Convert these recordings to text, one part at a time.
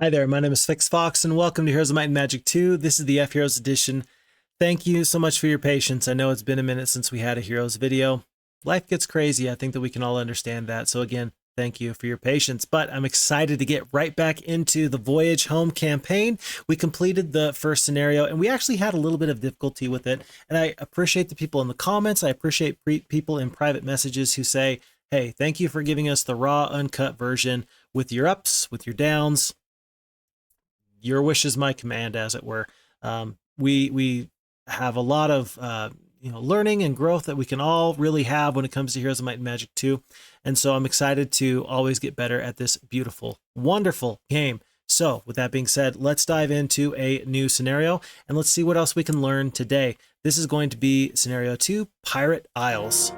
Hi there, my name is Fix Fox, and welcome to Heroes of Might and Magic 2. This is the F-Heroes edition. Thank you so much for your patience. I know it's been a minute since we had a Heroes video. Life gets crazy. I think that we can all understand that. So again, thank you for your patience. But I'm excited to get right back into the Voyage home campaign. We completed the first scenario, and we actually had a little bit of difficulty with it. And I appreciate the people in the comments. I appreciate people in private messages who say, hey, thank you for giving us the raw, uncut version with your ups, with your downs. Your wish is my command, as it were. We have a lot of learning and growth that we can all really have when it comes to Heroes of Might and Magic 2. And so I'm excited to always get better at this beautiful, wonderful game. So with that being said, let's dive into a new scenario and let's see what else we can learn today. This is going to be scenario 2, Pirate Isles.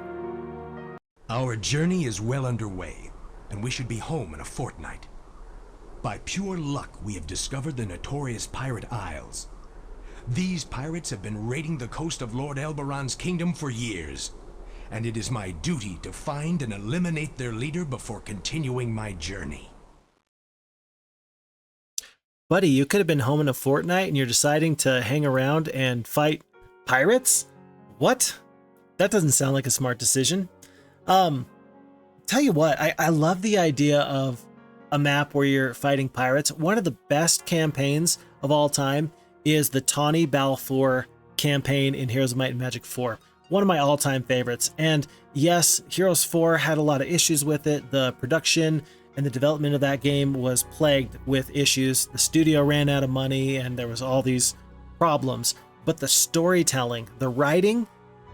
Our journey is well underway, and we should be home in a fortnight. By pure luck, we have discovered the notorious Pirate Isles. These pirates have been raiding the coast of Lord Elberon's kingdom for years, and it is my duty to find and eliminate their leader before continuing my journey. Buddy, you could have been home in a fortnight and you're deciding to hang around and fight pirates? What? That doesn't sound like a smart decision. Tell you what, I love the idea of a map where you're fighting pirates. One of the best campaigns of all time is the Tawny Balfour campaign in Heroes of Might and Magic 4. One of my all-time favorites. And yes, Heroes 4 had a lot of issues with it. The production and the development of that game was plagued with issues. The studio ran out of money and there was all these problems. But the storytelling, the writing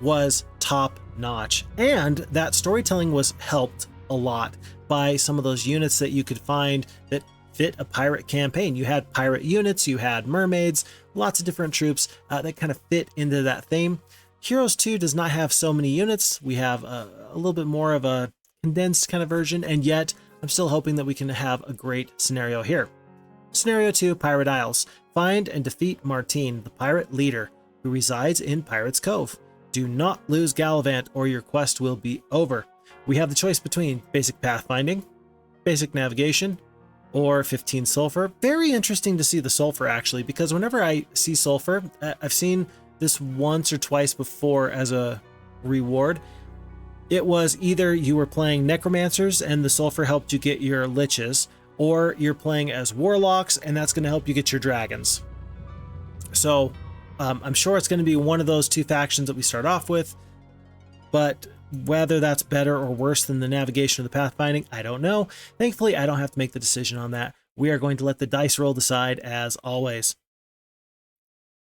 was top-notch. And that storytelling was helped a lot by some of those units that you could find that fit a pirate campaign. You had pirate units, you had mermaids, lots of different troops that kind of fit into that theme. Heroes 2 does not have so many units. We have a little bit more of a condensed kind of version, and yet I'm still hoping that we can have a great scenario here. Scenario 2, Pirate Isles. Find and defeat Martine, the pirate leader, who resides in Pirate's Cove. Do not lose Gallavant or your quest will be over. We have the choice between basic pathfinding, basic navigation, or 15 sulfur. Very interesting to see the sulfur actually, because whenever I see sulfur, I've seen this once or twice before as a reward. It was either you were playing necromancers and the sulfur helped you get your liches, or you're playing as warlocks and that's going to help you get your dragons. So I'm sure it's going to be one of those two factions that we start off with, but whether that's better or worse than the navigation or the pathfinding, I don't know. Thankfully, I don't have to make the decision on that. We are going to let the dice roll decide as always.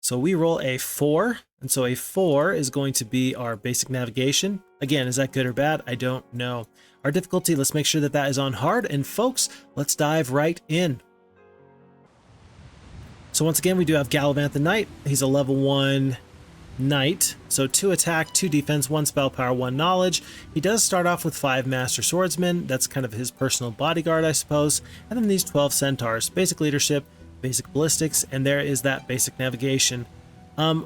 So we roll a 4, and so a 4 is going to be our basic navigation. Again, is that good or bad? I don't know. Our difficulty, let's make sure that that is on hard, and folks, let's dive right in. So once again, we do have Gallavant the Knight. He's a level 1 Knight, so 2 attack, 2 defense, 1 spell power, 1 knowledge. He does start off with 5 master swordsmen. That's kind of his personal bodyguard, I suppose. And then these 12 centaurs, basic leadership, basic ballistics, and there is that basic navigation.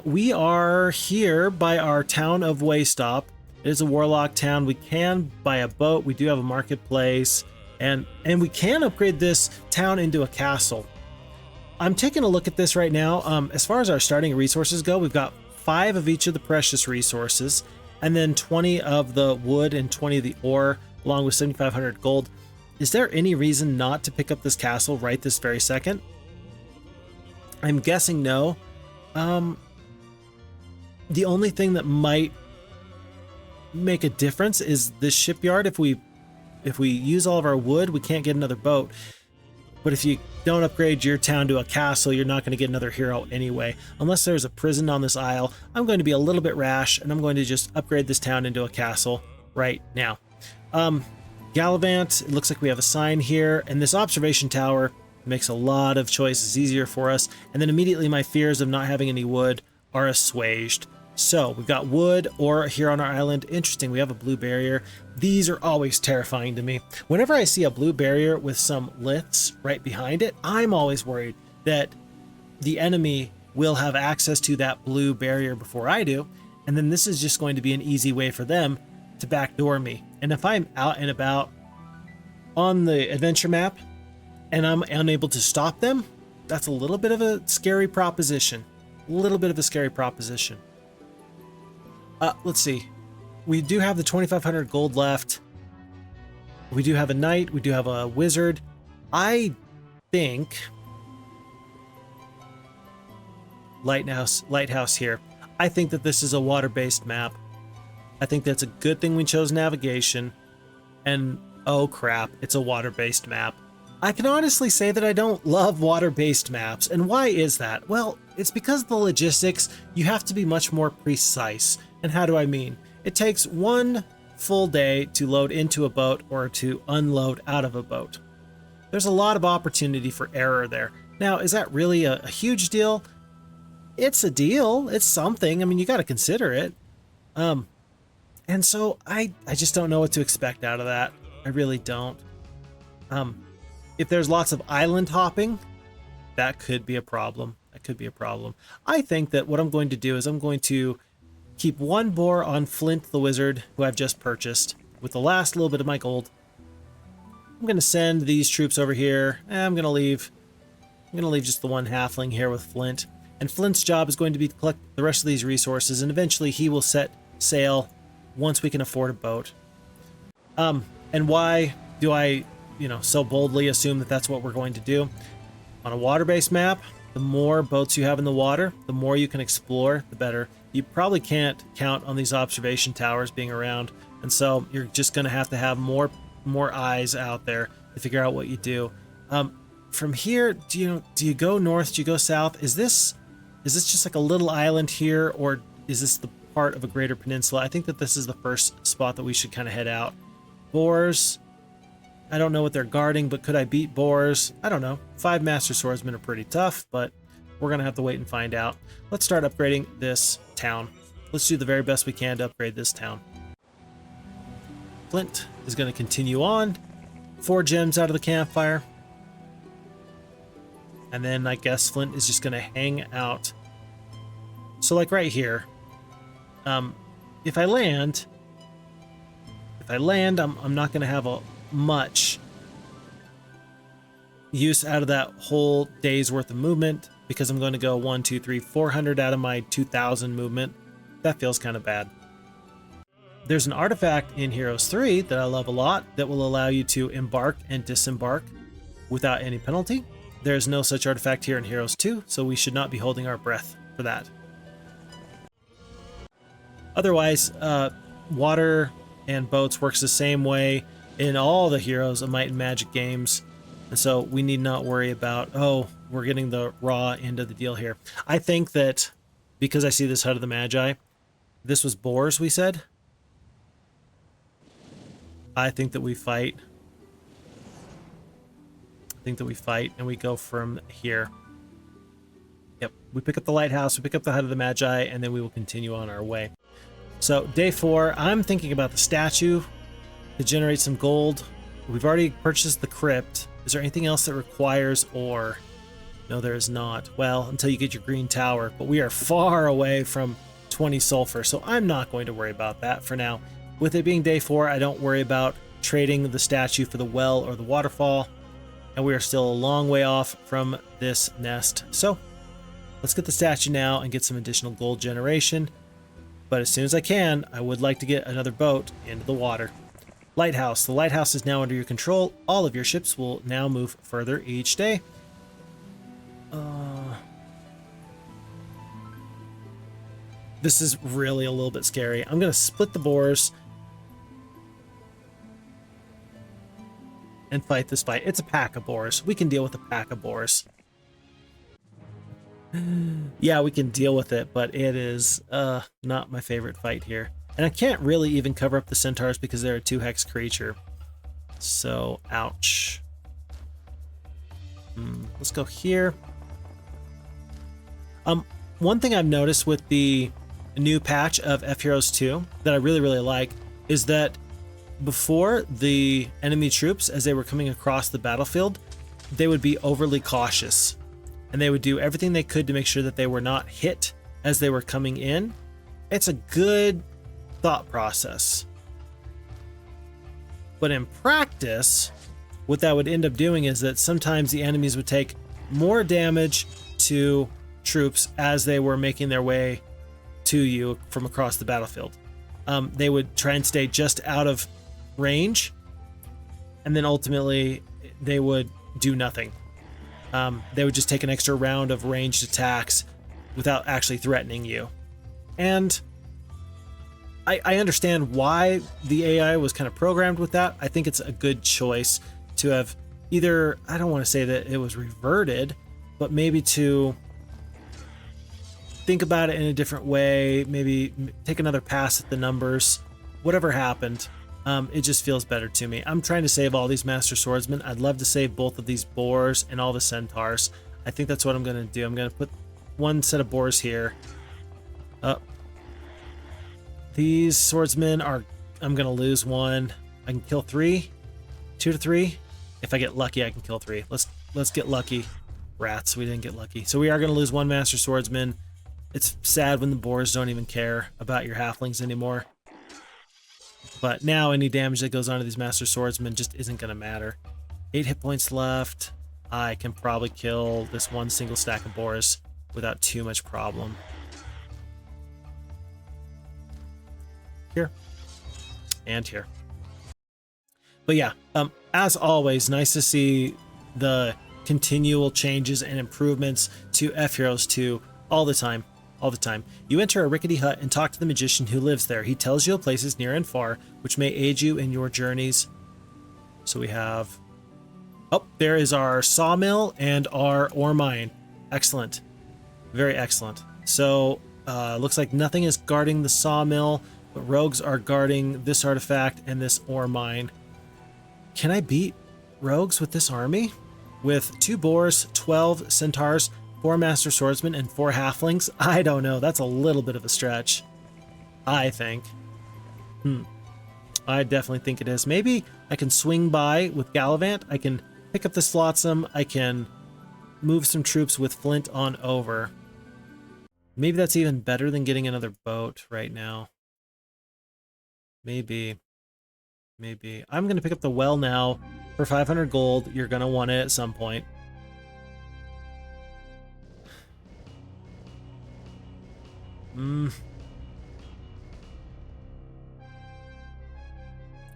We are here by our town of Waystop. It is a warlock town. We can buy a boat. We do have a marketplace, and we can upgrade this town into a castle. I'm taking a look at this right now. As far as our starting resources go, we've got 5 of each of the precious resources, and then 20 of the wood and 20 of the ore, along with 7,500 gold. Is there any reason not to pick up this castle right this very second? I'm guessing no. The only thing that might make a difference is this shipyard. If we use all of our wood, we can't get another boat. But if you don't upgrade your town to a castle, you're not going to get another hero anyway. Unless there's a prison on this isle, I'm going to be a little bit rash, and I'm going to just upgrade this town into a castle right now. Gallavant, it looks like we have a sign here, and this observation tower makes a lot of choices easier for us. And then immediately my fears of not having any wood are assuaged. So we've got wood ore here on our island. Interesting, we have a blue barrier. These are always terrifying to me. Whenever I see a blue barrier with some liths right behind it, I'm always worried that the enemy will have access to that blue barrier before I do. And then this is just going to be an easy way for them to backdoor me. And if I'm out and about on the adventure map and I'm unable to stop them, that's a little bit of a scary proposition. A little bit of a scary proposition. Let's see. We do have the 2,500 gold left. We do have a knight. We do have a wizard. I think lighthouse here. I think that this is a water-based map. I think that's a good thing we chose navigation. And oh crap, it's a water-based map. I can honestly say that I don't love water-based maps. And why is that? Well, it's because of the logistics. You have to be much more precise. And how do I mean? It takes one full day to load into a boat or to unload out of a boat. There's a lot of opportunity for error there. Now, is that really a huge deal? It's a deal. It's something. I mean, you got to consider it. And so I just don't know what to expect out of that. I really don't. If there's lots of island hopping, that could be a problem. That could be a problem. I think that what I'm going to do is I'm going to keep one boar on Flint the Wizard, who I've just purchased, with the last little bit of my gold. I'm going to send these troops over here. I'm going to leave just the one halfling here with Flint. And Flint's job is going to be to collect the rest of these resources, and eventually he will set sail once we can afford a boat. And why do I, so boldly assume that that's what we're going to do? On a water-based map, the more boats you have in the water, the more you can explore, the better. You probably can't count on these observation towers being around, and so you're just going to have more eyes out there to figure out what you do. From here, do you go north? Do you go south? Is this just like a little island here, or is this the part of a greater peninsula? I think that this is the first spot that we should kind of head out. Boars. I don't know what they're guarding, but could I beat boars? I don't know. 5 Master Swordsmen are pretty tough, but we're going to have to wait and find out. Let's start upgrading this town. Let's do the very best we can to upgrade this town. Flint is going to continue on. 4 gems out of the campfire. And then I guess Flint is just going to hang out. So like right here, if I land, I'm not going to have much use out of that whole day's worth of movement, because I'm going to go 1, 2, 3, 400 out of my 2,000 movement. That feels kind of bad. There's an artifact in Heroes 3 that I love a lot that will allow you to embark and disembark without any penalty. There's no such artifact here in Heroes 2, so we should not be holding our breath for that. Otherwise, water and boats works the same way in all the Heroes of Might and Magic games, and so we need not worry about, we're getting the raw end of the deal here. I think that because I see this Hut of the Magi, this was boars, we said. I think that we fight. And we go from here. Yep, we pick up the lighthouse, we pick up the Hut of the Magi, and then we will continue on our way. So day 4, I'm thinking about the statue to generate some gold. We've already purchased the crypt. Is there anything else that requires ore? No, there is not. Well, until you get your green tower, but we are far away from 20 sulfur, so I'm not going to worry about that for now. With it being day 4, I don't worry about trading the statue for the well or the waterfall, and we are still a long way off from this nest. So let's get the statue now and get some additional gold generation. But as soon as I can, I would like to get another boat into the water. Lighthouse. The lighthouse is now under your control. All of your ships will now move further each day. This is really a little bit scary. I'm going to split the boars and fight this fight. It's a pack of boars. We can deal with a pack of boars. Yeah, we can deal with it, but it is not my favorite fight here. And I can't really even cover up the centaurs because they're a 2-hex creature. So, ouch. Let's go here. One thing I've noticed with the new patch of FHeroes2 that I really, really like is that before, the enemy troops, as they were coming across the battlefield, they would be overly cautious. And they would do everything they could to make sure that they were not hit as they were coming in. It's a good thought process. But in practice, what that would end up doing is that sometimes the enemies would take more damage to troops as they were making their way to you from across the battlefield. They would try and stay just out of range, and then ultimately they would do nothing. They would just take an extra round of ranged attacks without actually threatening you. And I understand why the AI was kind of programmed with that. I think it's a good choice to have either, I don't want to say that it was reverted, but maybe to think about it in a different way, maybe take another pass at the numbers. Whatever happened, it just feels better to me. I'm trying to save all these Master Swordsmen. I'd love to save both of these boars and all the centaurs. I think that's what I'm going to do. I'm going to put one set of boars here. These swordsmen are, I'm going to lose one. I can kill 3, 2 to 3. If I get lucky, I can kill 3. Let's get lucky. Rats, we didn't get lucky. So we are going to lose one Master Swordsman. It's sad when the boars don't even care about your halflings anymore. But now any damage that goes onto these Master Swordsmen just isn't going to matter. 8 hit points left. I can probably kill this one single stack of boars without too much problem. Here. And here. But yeah, as always, nice to see the continual changes and improvements to FHeroes2 all the time. All the time. You enter a rickety hut and talk to the magician who lives there. He tells you of places near and far, which may aid you in your journeys. So we have... Oh, there is our sawmill and our ore mine. Excellent. Very excellent. So, looks like nothing is guarding the sawmill, but rogues are guarding this artifact and this ore mine. Can I beat rogues with this army? With 2 boars, 12 centaurs, 4 master swordsmen, and 4 halflings? I don't know. That's a little bit of a stretch, I think. I definitely think it is. Maybe I can swing by with Gallavant. I can pick up this flotsam. I can move some troops with Flint on over. Maybe that's even better than getting another boat right now. Maybe. I'm going to pick up the well now for 500 gold. You're going to want it at some point.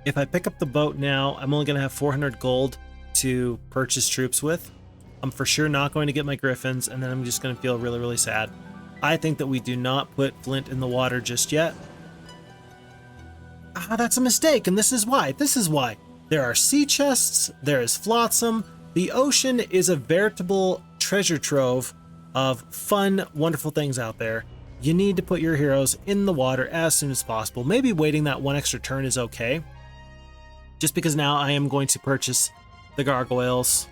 If I pick up the boat now, I'm only going to have 400 gold to purchase troops with. I'm for sure not going to get my griffins, and then I'm just going to feel really, really sad. I think that we do not put Flint in the water just yet. That's a mistake, and this is why. There are sea chests, there is flotsam. The ocean is a veritable treasure trove of fun, wonderful things out there. You need to put your heroes in the water as soon as possible. Maybe waiting that one extra turn is okay. Just because now I am going to purchase the gargoyles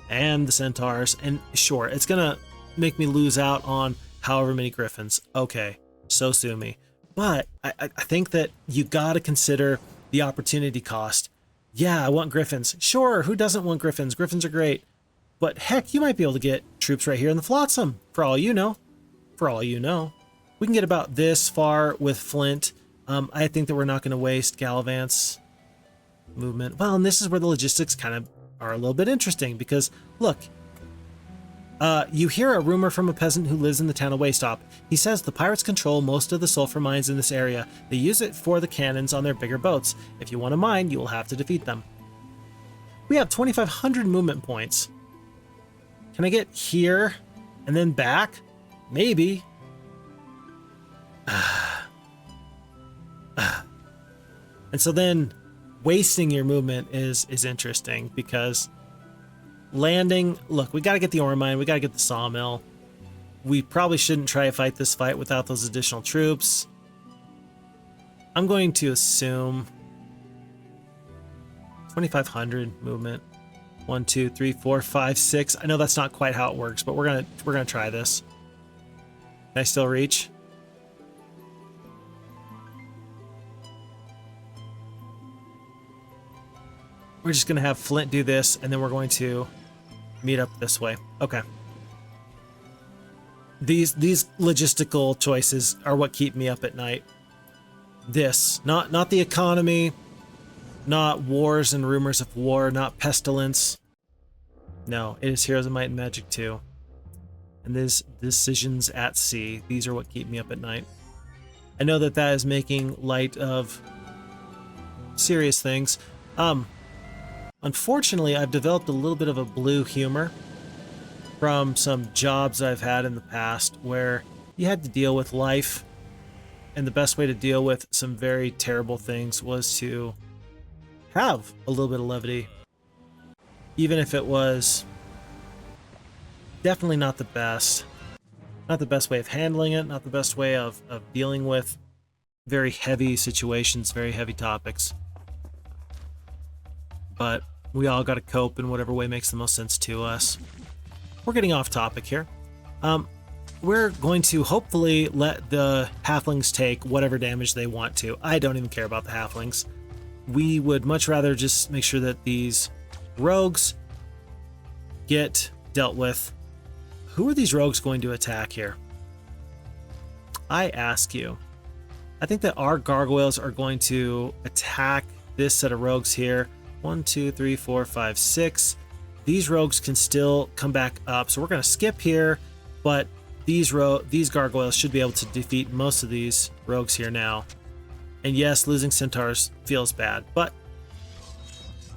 and the centaurs, and sure, it's gonna make me lose out on however many griffins. Okay, so sue me. But I think that you gotta consider the opportunity cost. Yeah, I want griffins. Sure, who doesn't want griffins? Griffins are great. But heck, you might be able to get troops right here in the flotsam, for all you know. We can get about this far with Flint. I think that we're not going to waste Gallavant's movement. Well, and this is where the logistics kind of are a little bit interesting, because look, you hear a rumor from a peasant who lives in the town of Waystop. He says the pirates control most of the sulfur mines in this area. They use it for the cannons on their bigger boats. If you want a mine, you will have to defeat them. We have 2,500 movement points. Can I get here and then back? Maybe. And so then wasting your movement is interesting, because landing, look, we got to get the ore mine, we got to get the sawmill. We probably shouldn't try to fight this fight without those additional troops. I'm going to assume 2,500 movement. 1, 2, 3, 4, 5, 6. I know that's not quite how it works, but we're gonna try this. Can I still reach? We're just gonna have Flint do this, and then we're going to meet up this way. Okay. These logistical choices are what keep me up at night. This, not the economy, Not wars and rumors of war, not pestilence. No, it is Heroes of Might and Magic 2. And these decisions at sea, these are what keep me up at night. I know that that is making light of serious things. Unfortunately, I've developed a little bit of a blue humor from some jobs I've had in the past where you had to deal with life, and the best way to deal with some very terrible things was to have a little bit of levity, even if it was definitely not the best. Not the best way of handling it, not the best way of dealing with very heavy situations, very heavy topics. But we all got to cope in whatever way makes the most sense to us. We're getting off topic here. We're going to hopefully let the halflings take whatever damage they want to. I don't even care about the halflings. We would much rather just make sure that these rogues get dealt with. Who are these rogues going to attack here? I ask you. I think that our gargoyles are going to attack this set of rogues here. 1, 2, 3, 4, 5, 6. These rogues can still come back up, so we're going to skip here, but these gargoyles should be able to defeat most of these rogues here now. And yes, losing centaurs feels bad, but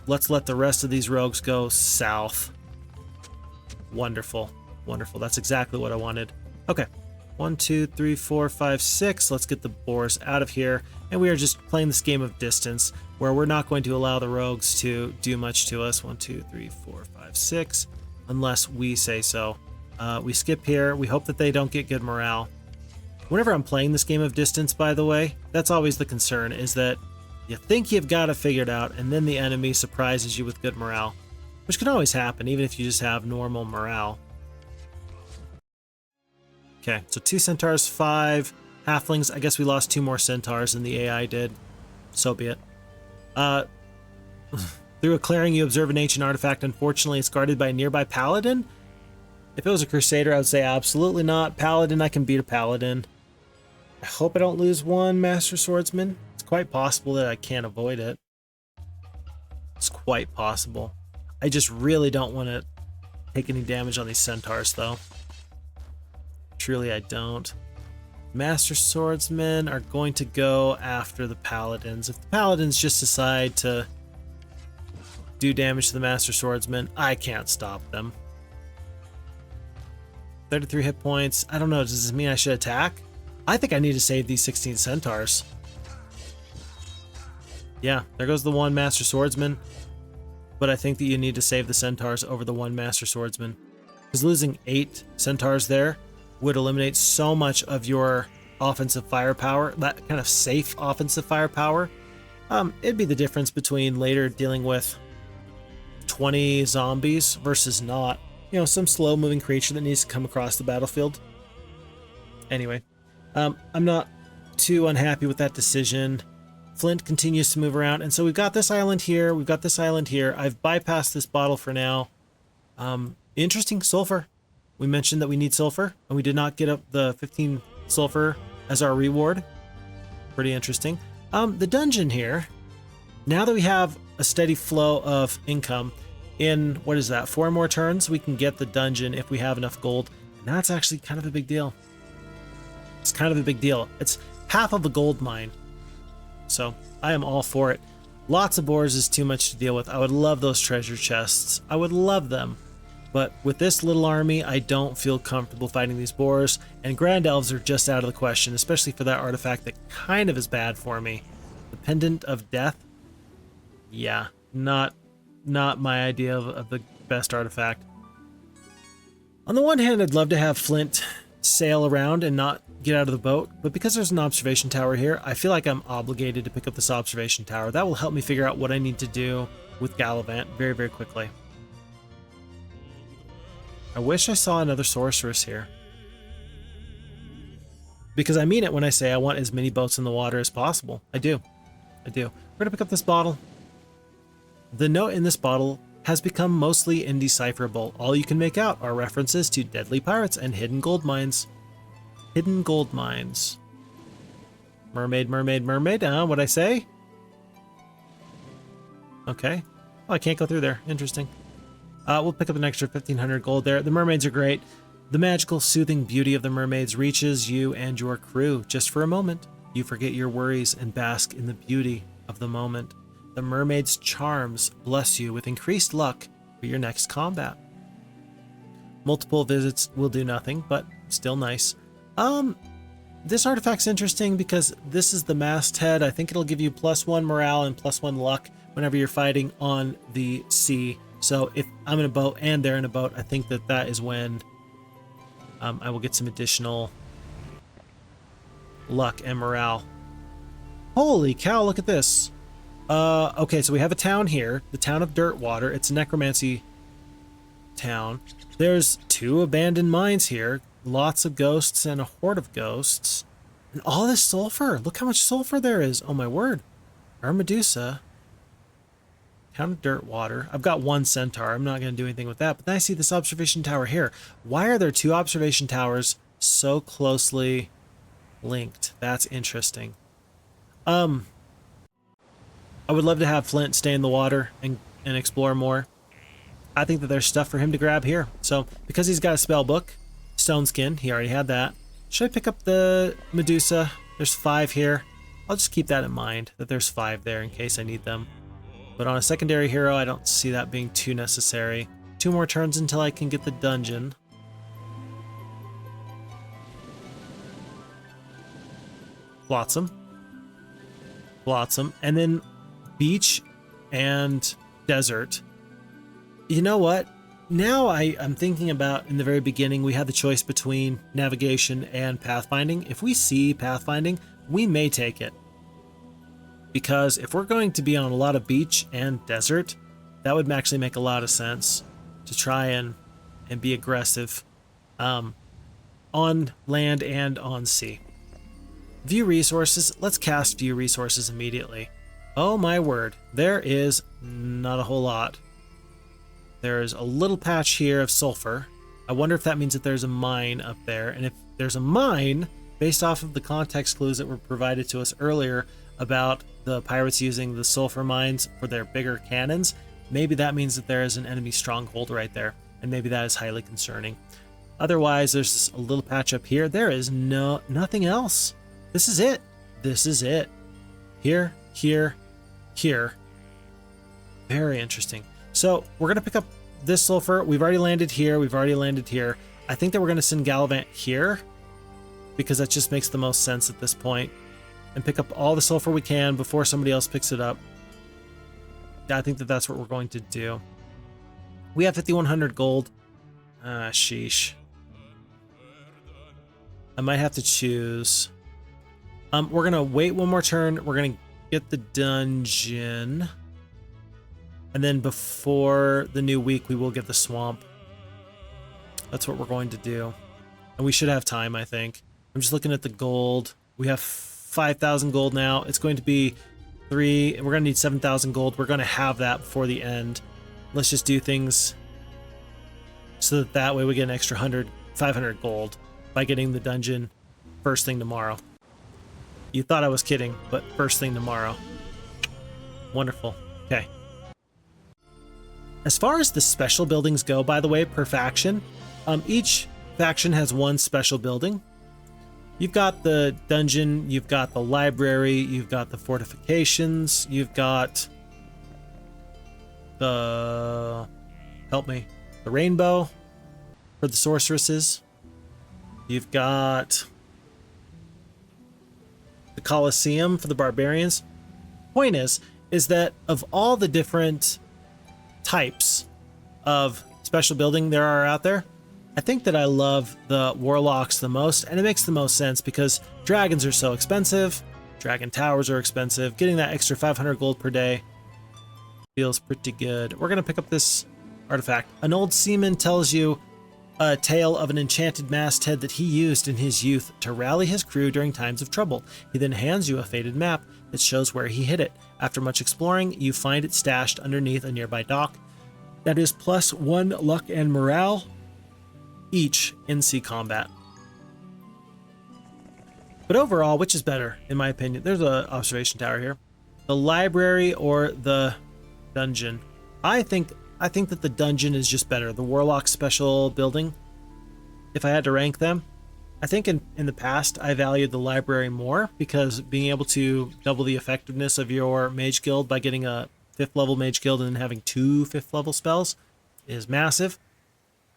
let's let the rest of these rogues go south. Wonderful. Wonderful. That's exactly what I wanted. Okay. 1, 2, 3, 4, 5, 6. Let's get the boars out of here. And we are just playing this game of distance where we're not going to allow the rogues to do much to us. 1, 2, 3, 4, 5, 6. Unless we say so. We skip here. We hope that they don't get good morale. Whenever I'm playing this game of distance, by the way, that's always the concern, is that you think you've got it figured out, and then the enemy surprises you with good morale. Which can always happen, even if you just have normal morale. Okay, so 2 centaurs, 5 halflings. I guess we lost 2 more centaurs than the AI did. So be it. Through a clearing, you observe an ancient artifact. Unfortunately, it's guarded by a nearby paladin. If it was a crusader, I would say absolutely not. Paladin, I can beat a paladin. I hope I don't lose 1 master swordsman. It's quite possible that I can't avoid it. It's quite possible. I just really don't want to take any damage on these centaurs, though. Truly, I don't. Master swordsmen are going to go after the paladins. If the paladins just decide to do damage to the master swordsmen, I can't stop them. 33 hit points. I don't know. Does this mean I should attack? I think I need to save these 16 centaurs. Yeah, there goes the 1 master swordsman. But I think that you need to save the centaurs over the 1 master swordsman. Because losing 8 centaurs there would eliminate so much of your offensive firepower, that kind of safe offensive firepower. It'd be the difference between later dealing with 20 zombies versus not. You know, some slow-moving creature that needs to come across the battlefield. Anyway, I'm not too unhappy with that decision. Flint continues to move around, and so we've got this island here, we've got this island here. I've bypassed this bottle for now. Interesting, sulfur. We mentioned that we need sulfur, and we did not get up the 15 sulfur as our reward. Pretty interesting. The dungeon here, now that we have a steady flow of income, in, what is that, 4 more turns, we can get the dungeon if we have enough gold. And that's actually kind of a big deal. It's kind of a big deal. It's half of a gold mine. So I am all for it. Lots of boars is too much to deal with. I would love those treasure chests. I would love them. But with this little army, I don't feel comfortable fighting these boars, and Grand Elves are just out of the question, especially for that artifact that kind of is bad for me. The Pendant of Death? Yeah, not my idea of the best artifact. On the one hand, I'd love to have Flint sail around and not get out of the boat, but because there's an observation tower here, I feel like I'm obligated to pick up this observation tower. That will help me figure out what I need to do with Gallavant very, very quickly. I wish I saw another sorceress here. Because I mean it when I say I want as many boats in the water as possible. I do. We're going to pick up this bottle. The note in this bottle has become mostly indecipherable. All you can make out are references to deadly pirates and hidden gold mines. Hidden gold mines. Mermaid, mermaid, mermaid, what'd I say? Okay. Oh, I can't go through there. Interesting. We'll pick up an extra 1,500 gold there. The mermaids are great. The magical, soothing beauty of the mermaids reaches you and your crew. Just for a moment, you forget your worries and bask in the beauty of the moment. The mermaid's charms bless you with increased luck for your next combat. Multiple visits will do nothing, but still nice. This artifact's interesting because this is the masthead. I think it'll give you +1 morale and +1 luck whenever you're fighting on the sea. So if I'm in a boat and they're in a boat, I think that that is when I will get some additional luck and morale. Holy cow, look at this. Okay, so we have a town here, the town of Dirtwater. It's a necromancy town. There's 2 abandoned mines here, lots of ghosts and a horde of ghosts. And all this sulfur. Look how much sulfur there is. Oh my word. Our Medusa. Town of Dirtwater. I've got 1 centaur. I'm not going to do anything with that. But then I see this observation tower here. Why are there 2 observation towers so closely linked? That's interesting. I would love to have Flint stay in the water and explore more. I think that there's stuff for him to grab here. So, because he's got a spell book, Stone Skin, he already had that. Should I pick up the Medusa? There's 5 here. I'll just keep that in mind, that there's 5 there in case I need them. But on a secondary hero, I don't see that being too necessary. 2 more turns until I can get the dungeon. Flotsam. Flotsam. And then beach and desert. You know what? Now I'm thinking about, in the very beginning, we had the choice between navigation and pathfinding. If we see pathfinding, we may take it. Because if we're going to be on a lot of beach and desert, that would actually make a lot of sense to try and be aggressive on land and on sea. View resources. Let's cast view resources immediately. Oh my word. There is not a whole lot. There's a little patch here of sulfur. I wonder if that means that there's a mine up there. And if there's a mine, based off of the context clues that were provided to us earlier about the pirates using the sulfur mines for their bigger cannons, maybe that means that there is an enemy stronghold right there. And maybe that is highly concerning. Otherwise, there's just a little patch up here. There is nothing else. This is it. This is it. Here, here, here. Very interesting. So we're going to pick up this sulfur. We've already landed here. We've already landed here. I think that we're going to send Gallavant here because that just makes the most sense at this point. And pick up all the sulfur we can before somebody else picks it up. I think that that's what we're going to do. We have 5,100 gold. Sheesh. I might have to choose. We're going to wait 1 more turn. We're going to get the dungeon. And then before the new week, we will get the swamp. That's what we're going to do. And we should have time, I think. I'm just looking at the gold. We have 5,000 gold now. It's going to be 3. We're going to need 7,000 gold. We're going to have that before the end. Let's just do things so that way we get an extra 500 gold by getting the dungeon first thing tomorrow. You thought I was kidding, but first thing tomorrow. Wonderful. Okay. As far as the special buildings go, by the way, per faction, each faction has 1 special building. You've got the dungeon, you've got the library, you've got the fortifications, you've got the... help me. The rainbow for the sorceresses. You've got the Colosseum for the barbarians. Point is that of all the different types of special building there are out there, I think that I love the warlocks the most, and it makes the most sense because dragons are so expensive, dragon towers are expensive. Getting that extra 500 gold per day feels pretty good. We're gonna pick up this artifact. An old seaman tells you a tale of an enchanted masthead that he used in his youth to rally his crew during times of trouble. He then hands you a faded map that shows where he hid it. After much exploring, you find it stashed underneath a nearby dock. That is +1 luck and morale each in sea combat. But overall, which is better, in my opinion? There's an observation tower here. The library or the dungeon. I think that the dungeon is just better. The Warlock special building, if I had to rank them, I think in the past I valued the library more because being able to double the effectiveness of your mage guild by getting a 5th level mage guild and then having 2 5th level spells is massive.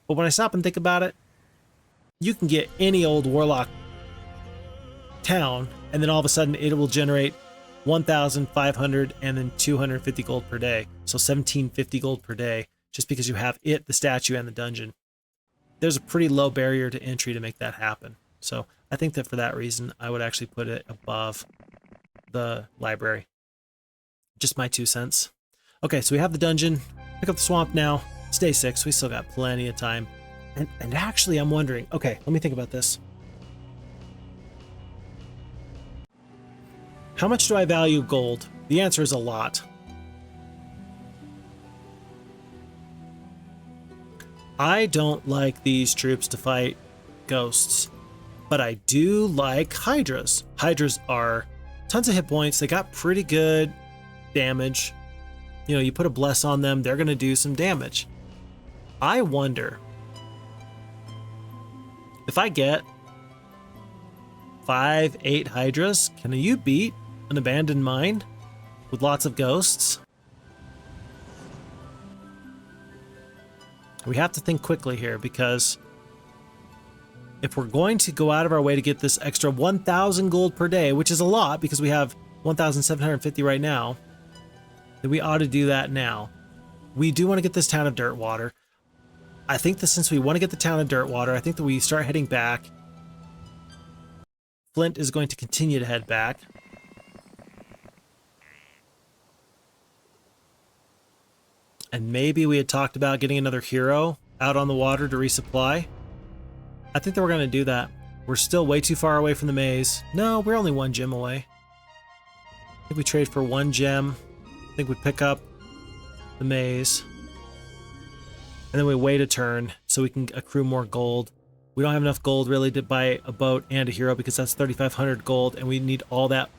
But when I stop and think about it, you can get any old Warlock town and then all of a sudden it will generate 1,500 and then 250 gold per day. So 1,750 gold per day just because you have it, the statue, and the dungeon. There's a pretty low barrier to entry to make that happen. So I think that for that reason, I would actually put it above the library. Just my 2 cents. Okay, so we have the dungeon. Pick up the swamp now. It's day 6. We still got plenty of time. And actually, I'm wondering, okay, let me think about this. How much do I value gold? The answer is a lot. I don't like these troops to fight ghosts, but I do like Hydras. Hydras are tons of hit points. They got pretty good damage. You know, you put a bless on them, they're going to do some damage. I wonder if I get 5, 8 Hydras, can you beat an abandoned mine with lots of ghosts? We have to think quickly here because if we're going to go out of our way to get this extra 1,000 gold per day, which is a lot because we have 1,750 right now, then we ought to do that now. We do want to get this town of Dirtwater. I think that since we want to get the town of Dirtwater, I think that we start heading back. Flint is going to continue to head back. And maybe we had talked about getting another hero out on the water to resupply. I think that we're going to do that. We're still way too far away from the maze. No, we're only 1 gem away. I think we trade for 1 gem. I think we pick up the maze. And then we wait a turn so we can accrue more gold. We don't have enough gold really to buy a boat and a hero because that's 3,500 gold. And we need all that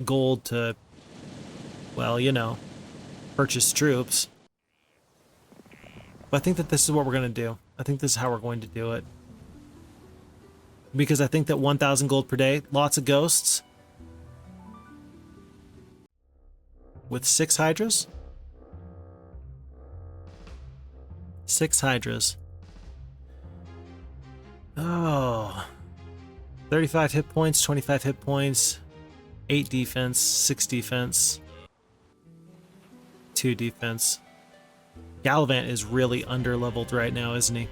gold to, well, you know, purchase troops. But I think that this is what we're going to do. I think this is how we're going to do it. Because I think that 1,000 gold per day, lots of ghosts. With 6 Hydras? 6 Hydras. Oh. 35 hit points, 25 hit points, 8 defense, 6 defense, 2 defense. Gallavant is really under-leveled right now, isn't he?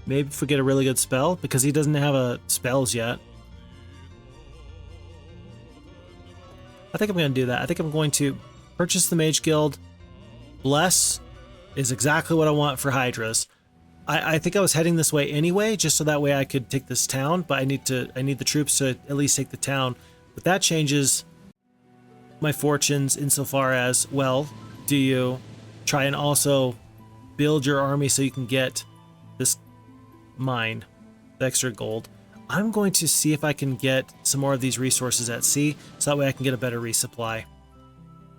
Maybe if we get a really good spell, because he doesn't have a spells yet. I think I'm going to do that. I think I'm going to purchase the Mage Guild. Bless is exactly what I want for Hydras. I think I was heading this way anyway, just so that way I could take this town, but I need the troops to at least take the town. But that changes my fortunes insofar as, well, do you try and also build your army so you can get this mine, the extra gold? I'm going to see if I can get some more of these resources at sea, so that way I can get a better resupply.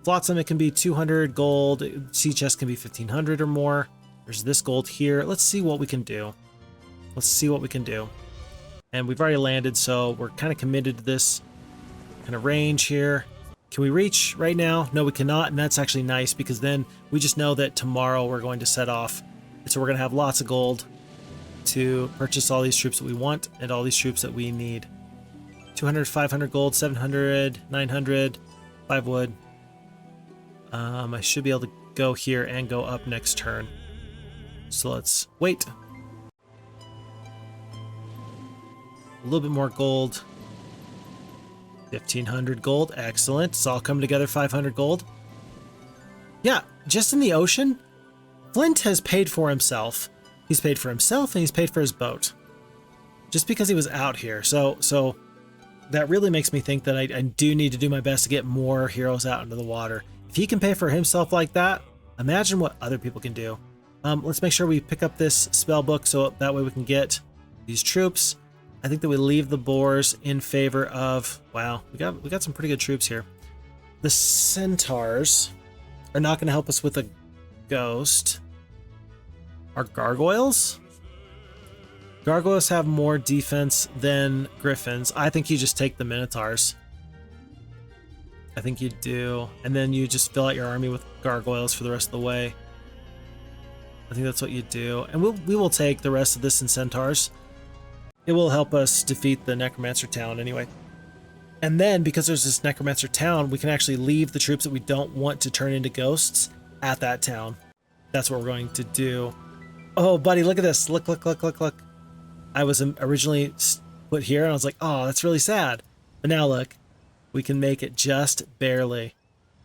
Flotsam, it can be 200 gold, sea chest can be 1,500 or more. There's this gold here. Let's see what we can do. Let's see what we can do. And we've already landed, so we're kind of committed to this kind of range here. Can we reach right now? No, we cannot, and that's actually nice because then we just know that tomorrow we're going to set off. And so we're going to have lots of gold to purchase all these troops that we want and all these troops that we need. 200, 500 gold, 700, 900, 5 wood. I should be able to go here and go up next turn. So let's wait. A little bit more gold. 1,500 gold. Excellent. It's all coming together. 500 gold. Yeah, just in the ocean, Flint has paid for himself. He's paid for himself and he's paid for his boat. Just because he was out here. So that really makes me think that I do need to do my best to get more heroes out into the water. If he can pay for himself like that, imagine what other people can do. Let's make sure we pick up this spell book so that way we can get these troops. I think that we leave the boars in favor of... Wow, we got some pretty good troops here. The centaurs are not going to help us with a ghost. Our gargoyles? Gargoyles have more defense than griffins. I think you just take the minotaurs. I think you do. And then you just fill out your army with gargoyles for the rest of the way. I think that's what you do. And we will take the rest of this in centaurs. It will help us defeat the necromancer town anyway. And then, because there's this necromancer town, we can actually leave the troops that we don't want to turn into ghosts at that town. That's what we're going to do. Oh, buddy, look at this. Look. I was originally put here, and I was like, oh, that's really sad. But now look, we can make it just barely.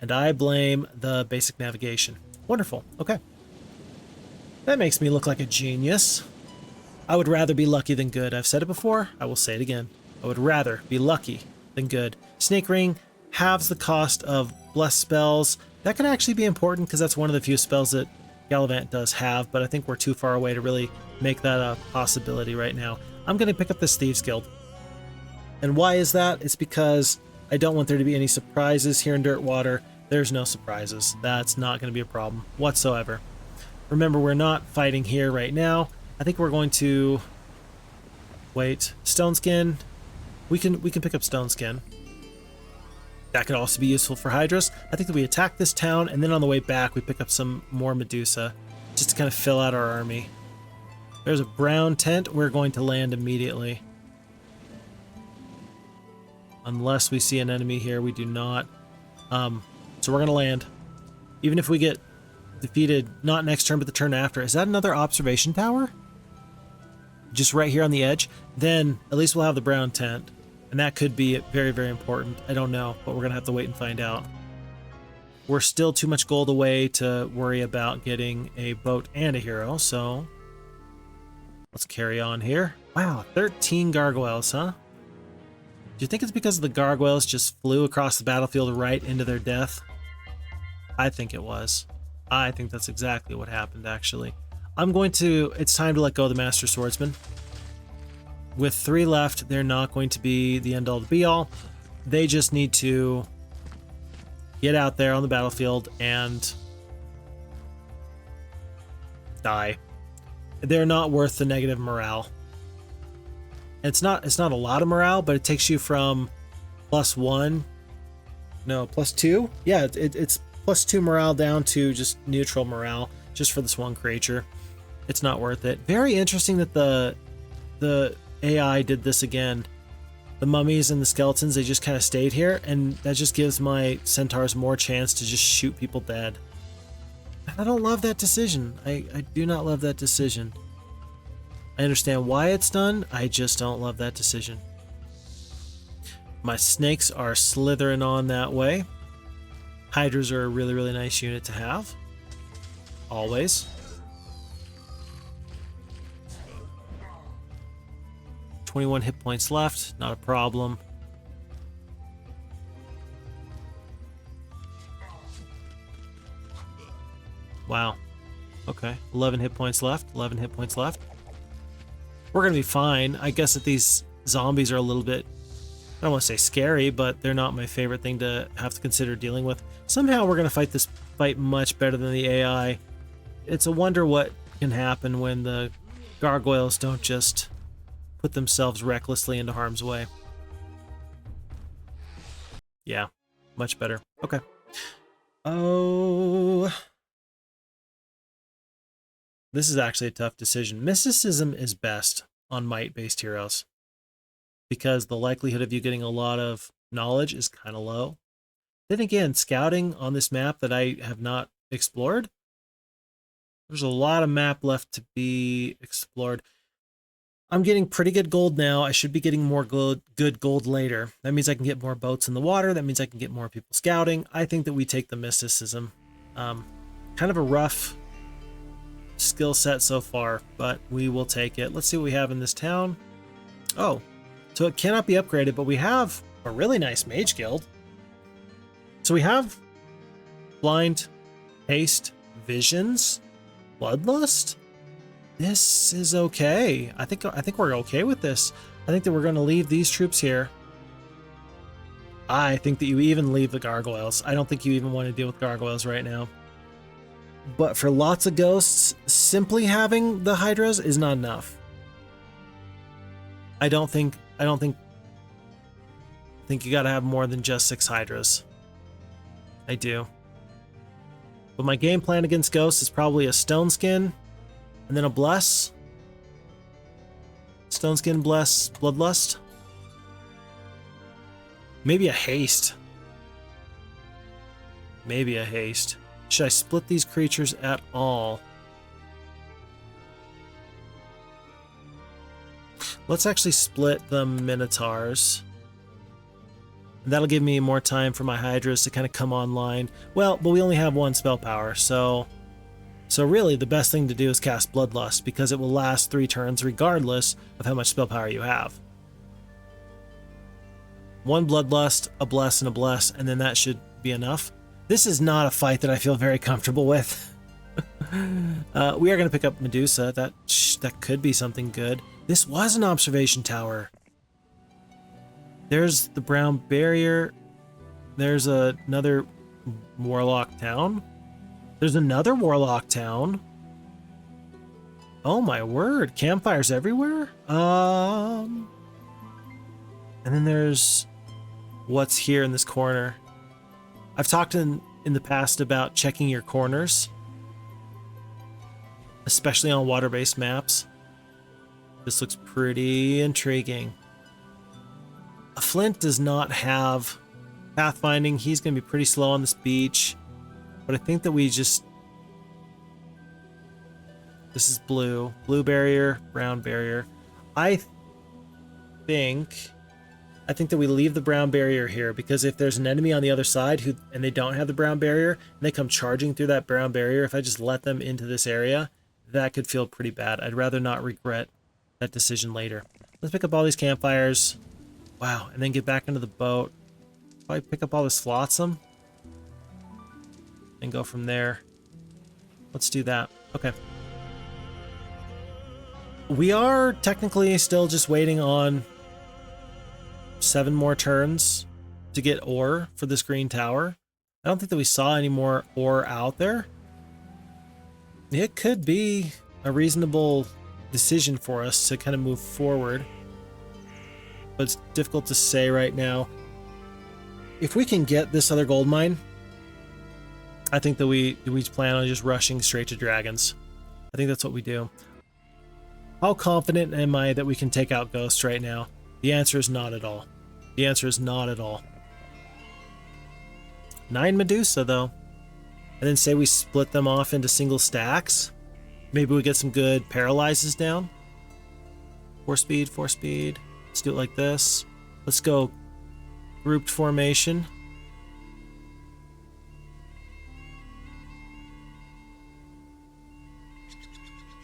And I blame the basic navigation. Wonderful. Okay. That makes me look like a genius. I would rather be lucky than good. I've said it before. I will say it again. I would rather be lucky than good. Snake Ring halves the cost of blessed spells. That can actually be important because that's one of the few spells that Gallavant does have, but I think we're too far away to really make that a possibility right now. I'm going to pick up this Thieves Guild. And why is that? It's because I don't want there to be any surprises here in Dirtwater. There's no surprises. That's not going to be a problem whatsoever. Remember, we're not fighting here right now. I think we're going to... Wait. Stone Skin. We can pick up Stone Skin. That could also be useful for Hydras. I think that we attack this town, and then on the way back, we pick up some more Medusa, just to kind of fill out our army. There's a brown tent. We're going to land immediately. Unless we see an enemy here, we do not. So we're going to land. Even if we get defeated, not next turn, but the turn after. Is that another observation tower? Just right here on the edge? Then at least we'll have the brown tent. And that could be very, very important. I don't know, but we're going to have to wait and find out. We're still too much gold away to worry about getting a boat and a hero, so let's carry on here. Wow, 13 gargoyles, huh? Do you think it's because the gargoyles just flew across the battlefield right into their death? I think it was. I think that's exactly what happened, actually. It's time to let go of the Master Swordsman. With 3 left, they're not going to be the end-all to be-all. They just need to get out there on the battlefield and die. They're not worth the negative morale. It's not a lot of morale, but it takes you from +1, no, +2. Yeah, it's +2 morale down to just neutral morale, just for this one creature. It's not worth it. Very interesting that the AI did this again. The mummies and the skeletons, they just kind of stayed here, and that just gives my centaurs more chance to just shoot people dead. I don't love that decision. I do not love that decision. I understand why it's done, I just don't love that decision. My snakes are slithering on that way. Hydras are a really, really nice unit to have. Always. $21 hit points left, not a problem. Wow. Okay, 11 hit points left, 11 hit points left. We're gonna be fine. I guess that these zombies are a little bit, I don't want to say scary, but they're not my favorite thing to have to consider dealing with. Somehow we're gonna fight this fight much better than the AI. It's a wonder what can happen when the gargoyles don't just put themselves recklessly into harm's way. Yeah, much better. Okay. Oh, this is actually a tough decision. Mysticism is best on might-based heroes because the likelihood of you getting a lot of knowledge is kind of low. Then again, scouting on this map that I have not explored, there's a lot of map left to be explored. I'm getting pretty good gold now. I should be getting more good gold later. That means I can get more boats in the water. That means I can get more people scouting. I think that we take the mysticism. Kind of a rough skill set so far, but we will take it. Let's see what we have in this town. Oh, so it cannot be upgraded, but we have a really nice mage guild. So we have blind, haste, visions, Bloodlust? This is okay. I think we're okay with this. I think that we're going to leave these troops here. I think that you even leave the gargoyles. I don't think you even want to deal with gargoyles right now. But for lots of ghosts, simply having the Hydras is not enough. I think you gotta have more than just 6 Hydras. I do. But my game plan against ghosts is probably a Stone Skin, and then a Bless. Stone Skin, Bless, Bloodlust. Maybe a Haste. Maybe a Haste. Should I split these creatures at all? Let's actually split the Minotaurs. That'll give me more time for my Hydras to kind of come online. Well, but we only have 1 spell power, so really the best thing to do is cast Bloodlust, because it will last 3 turns regardless of how much spell power you have. 1 Bloodlust, a Bless, and a Bless, and then that should be enough. This is not a fight that I feel very comfortable with. We are going to pick up Medusa. That could be something good. This was an observation tower. There's the brown barrier. There's another warlock town. There's another warlock town. Oh my word, campfires everywhere? And then there's what's here in this corner. I've talked in the past about checking your corners, especially on water-based maps. This looks pretty intriguing. A Flint does not have pathfinding. He's going to be pretty slow on this beach. But I think that we just... This is blue. Blue barrier, brown barrier. I think that we leave the brown barrier here, because if there's an enemy on the other side and they don't have the brown barrier, and they come charging through that brown barrier, if I just let them into this area, that could feel pretty bad. I'd rather not regret that decision later. Let's pick up all these campfires. Wow, and then get back into the boat. Probably pick up all this flotsam and go from there. Let's do that. Okay. We are technically still just waiting on 7 more turns to get ore for this green tower. I don't think that we saw any more ore out there. It could be a reasonable decision for us to kind of move forward, but it's difficult to say right now. If we can get this other gold mine, I think that we plan on just rushing straight to dragons. I think that's what we do. How confident am I that we can take out ghosts right now? The answer is not at all. The answer is not at all. 9 Medusa though. And then say we split them off into single stacks. Maybe we get some good paralyzes down. 4 speed, 4 speed. Let's do it like this. Let's go grouped formation.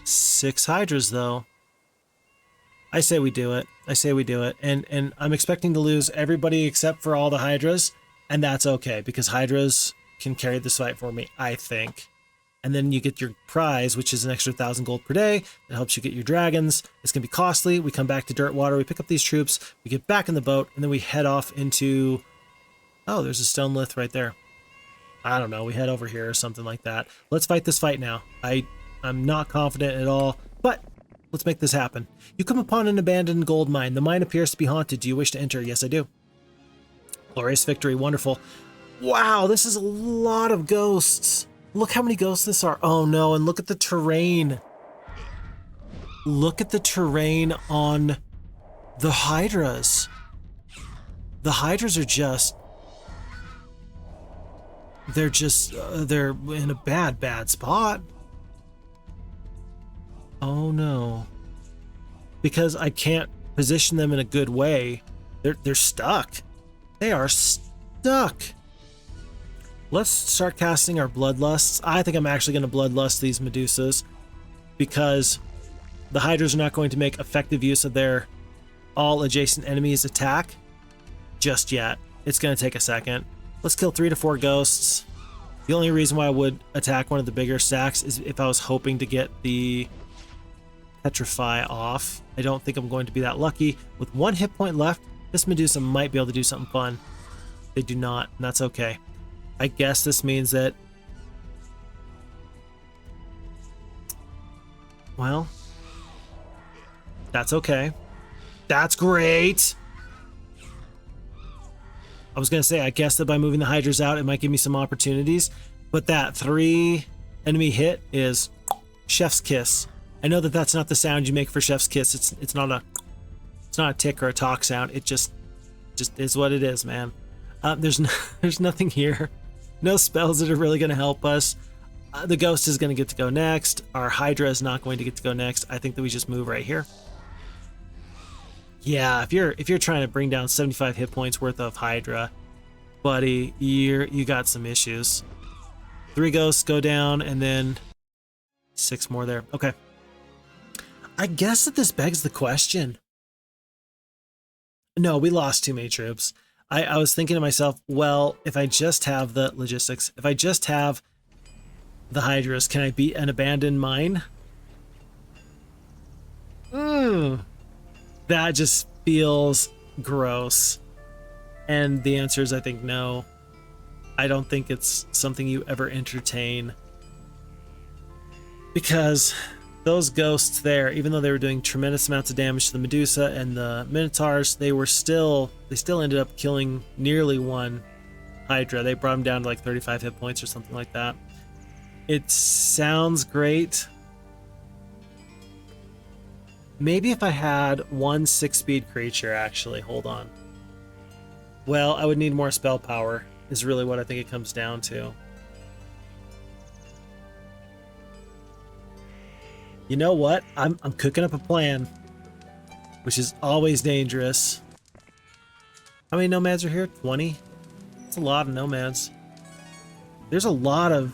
Six Hydras though. I say we do it. I say we do it. And I'm expecting to lose everybody except for all the Hydras, and that's okay, because Hydras can carry this fight for me, I think. And then you get your prize, which is an extra 1,000 gold per day. It helps you get your dragons. It's going to be costly. We come back to Dirtwater. We pick up these troops. We get back in the boat, and then we head off into... Oh, there's a stone lith right there. I don't know. We head over here or something like that. Let's fight this fight now. I'm not confident at all, but let's make this happen. You come upon an abandoned gold mine. The mine appears to be haunted. Do you wish to enter? Yes, I do. Glorious victory. Wonderful. Wow, this is a lot of ghosts. Look how many ghosts this are. Oh no, and look at the terrain. Look at the terrain on the Hydras. The Hydras are just... They're in a bad spot. Oh no. Because I can't position them in a good way. They're stuck. They are stuck. Let's start casting our Bloodlusts. I think I'm actually going to Bloodlust these Medusas, because the Hydras are not going to make effective use of their all adjacent enemies attack just yet. It's going to take a second. Let's kill 3 to 4 ghosts. The only reason why I would attack one of the bigger stacks is if I was hoping to get the Petrify off. I don't think I'm going to be that lucky. With 1 hit point left, this Medusa might be able to do something fun. They do not, and that's okay. I guess this means that... Well... That's okay. That's great! I was going to say, I guess that by moving the Hydras out, it might give me some opportunities. But that 3 enemy hit is chef's kiss. I know that that's not the sound you make for chef's kiss. It's not a tick or a talk sound. It just is what it is, man. There's nothing here. No spells that are really going to help us. The Ghost is going to get to go next. Our Hydra is not going to get to go next. I think that we just move right here. Yeah, if you're trying to bring down 75 hit points worth of Hydra, buddy, you got some issues. 3 ghosts go down, and then 6 more there. Okay. I guess that this begs the question. No, we lost 2 Mage troops. I was thinking to myself, well, if I just have the logistics, if I just have the Hydras, can I beat an abandoned mine? That just feels gross. And the answer is, I think, no. I don't think it's something you ever entertain. Because those ghosts there, even though they were doing tremendous amounts of damage to the Medusa and the Minotaurs, they still ended up killing nearly 1 Hydra. They brought them down to like 35 hit points or something like that. It sounds great. Maybe if I had 1 6-speed creature, actually. Hold on. Well, I would need more spell power, is really what I think it comes down to. You know what? I'm cooking up a plan, which is always dangerous. How many nomads are here? 20? That's a lot of nomads. There's a lot of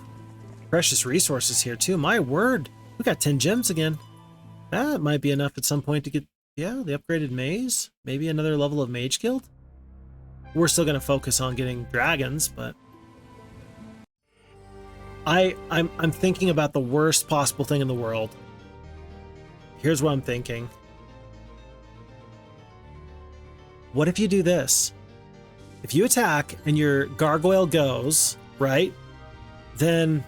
precious resources here, too. My word. We got 10 gems again. That might be enough at some point to get, yeah, the upgraded maze. Maybe another level of Mage Guild. We're still going to focus on getting dragons, but I'm thinking about the worst possible thing in the world. Here's what I'm thinking. What if you do this? If you attack and your gargoyle goes, right? Then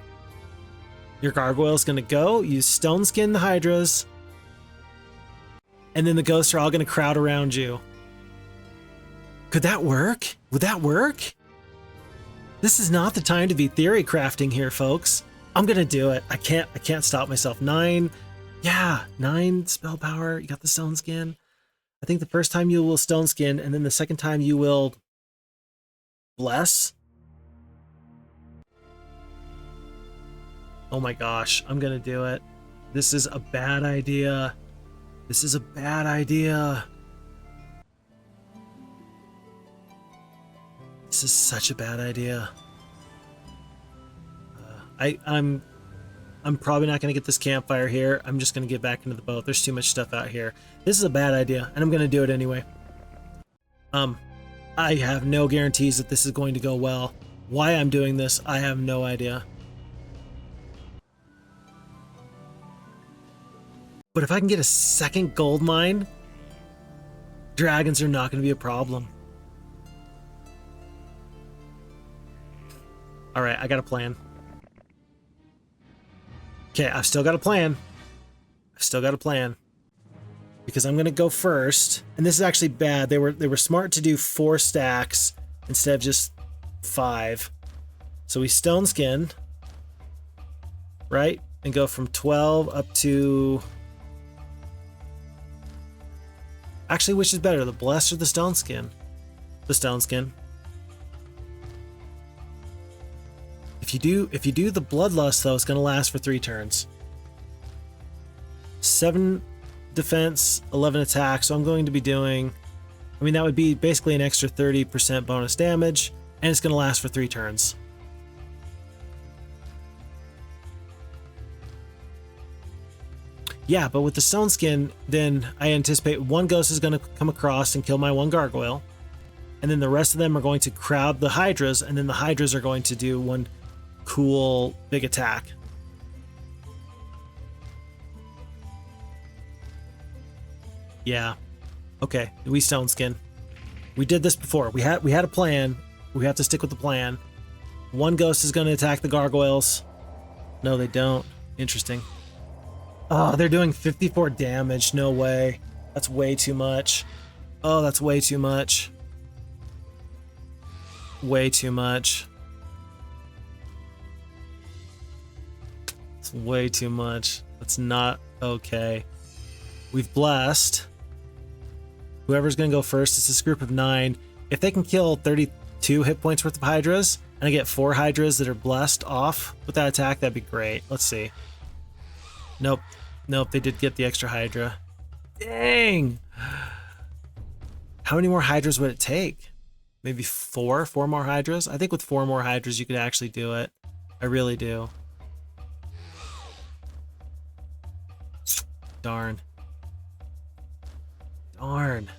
your gargoyle is going to go, you stone skin the Hydras, and then the ghosts are all going to crowd around you. Could that work? Would that work? This is not the time to be theory crafting here, folks. I'm going to do it. I can't stop myself. 9 spell power. You got the stone skin. I think the first time you will stone skin, and then the second time you will bless. Oh my gosh, I'm gonna do it. This is a bad idea. This is a bad idea. This is such a bad idea. I'm probably not gonna get this campfire here. I'm just gonna get back into the boat. There's too much stuff out here. This is a bad idea, and I'm gonna do it anyway. I have no guarantees that this is going to go well. Why I'm doing this, I have no idea. But if I can get a second gold mine, dragons are not going to be a problem. All right, I got a plan. Okay, I've still got a plan. Because I'm going to go first. And this is actually bad. They were smart to do 4 stacks instead of just 5. So we stone skin, right? And go from 12 up to... Actually, which is better, the bless or the stone skin? The stone skin. If you do the bloodlust though, it's gonna last for 3 turns. 7 defense, 11 attack. So I'm going to be doing, I mean, that would be basically an extra 30% bonus damage, and it's gonna last for 3 turns. Yeah, but with the stone skin, then I anticipate 1 ghost is going to come across and kill my 1 gargoyle. And then the rest of them are going to crowd the Hydras, and then the Hydras are going to do 1 cool big attack. Yeah. Okay, we Stone Skin. We did this before. We had a plan. We have to stick with the plan. One ghost is going to attack the gargoyles. No, they don't. Interesting. Oh, they're doing 54 damage. No way. That's way too much. Oh, that's way too much. Way too much. It's way too much. That's not okay. We've blessed. Whoever's going to go first is this group of 9. If they can kill 32 hit points worth of Hydras, and I get 4 Hydras that are blessed off with that attack, that'd be great. Let's see. Nope. Nope, they did get the extra Hydra. Dang! How many more Hydras would it take? Maybe 4? 4 more Hydras? I think with 4 more Hydras you could actually do it. I really do. Darn. Darn.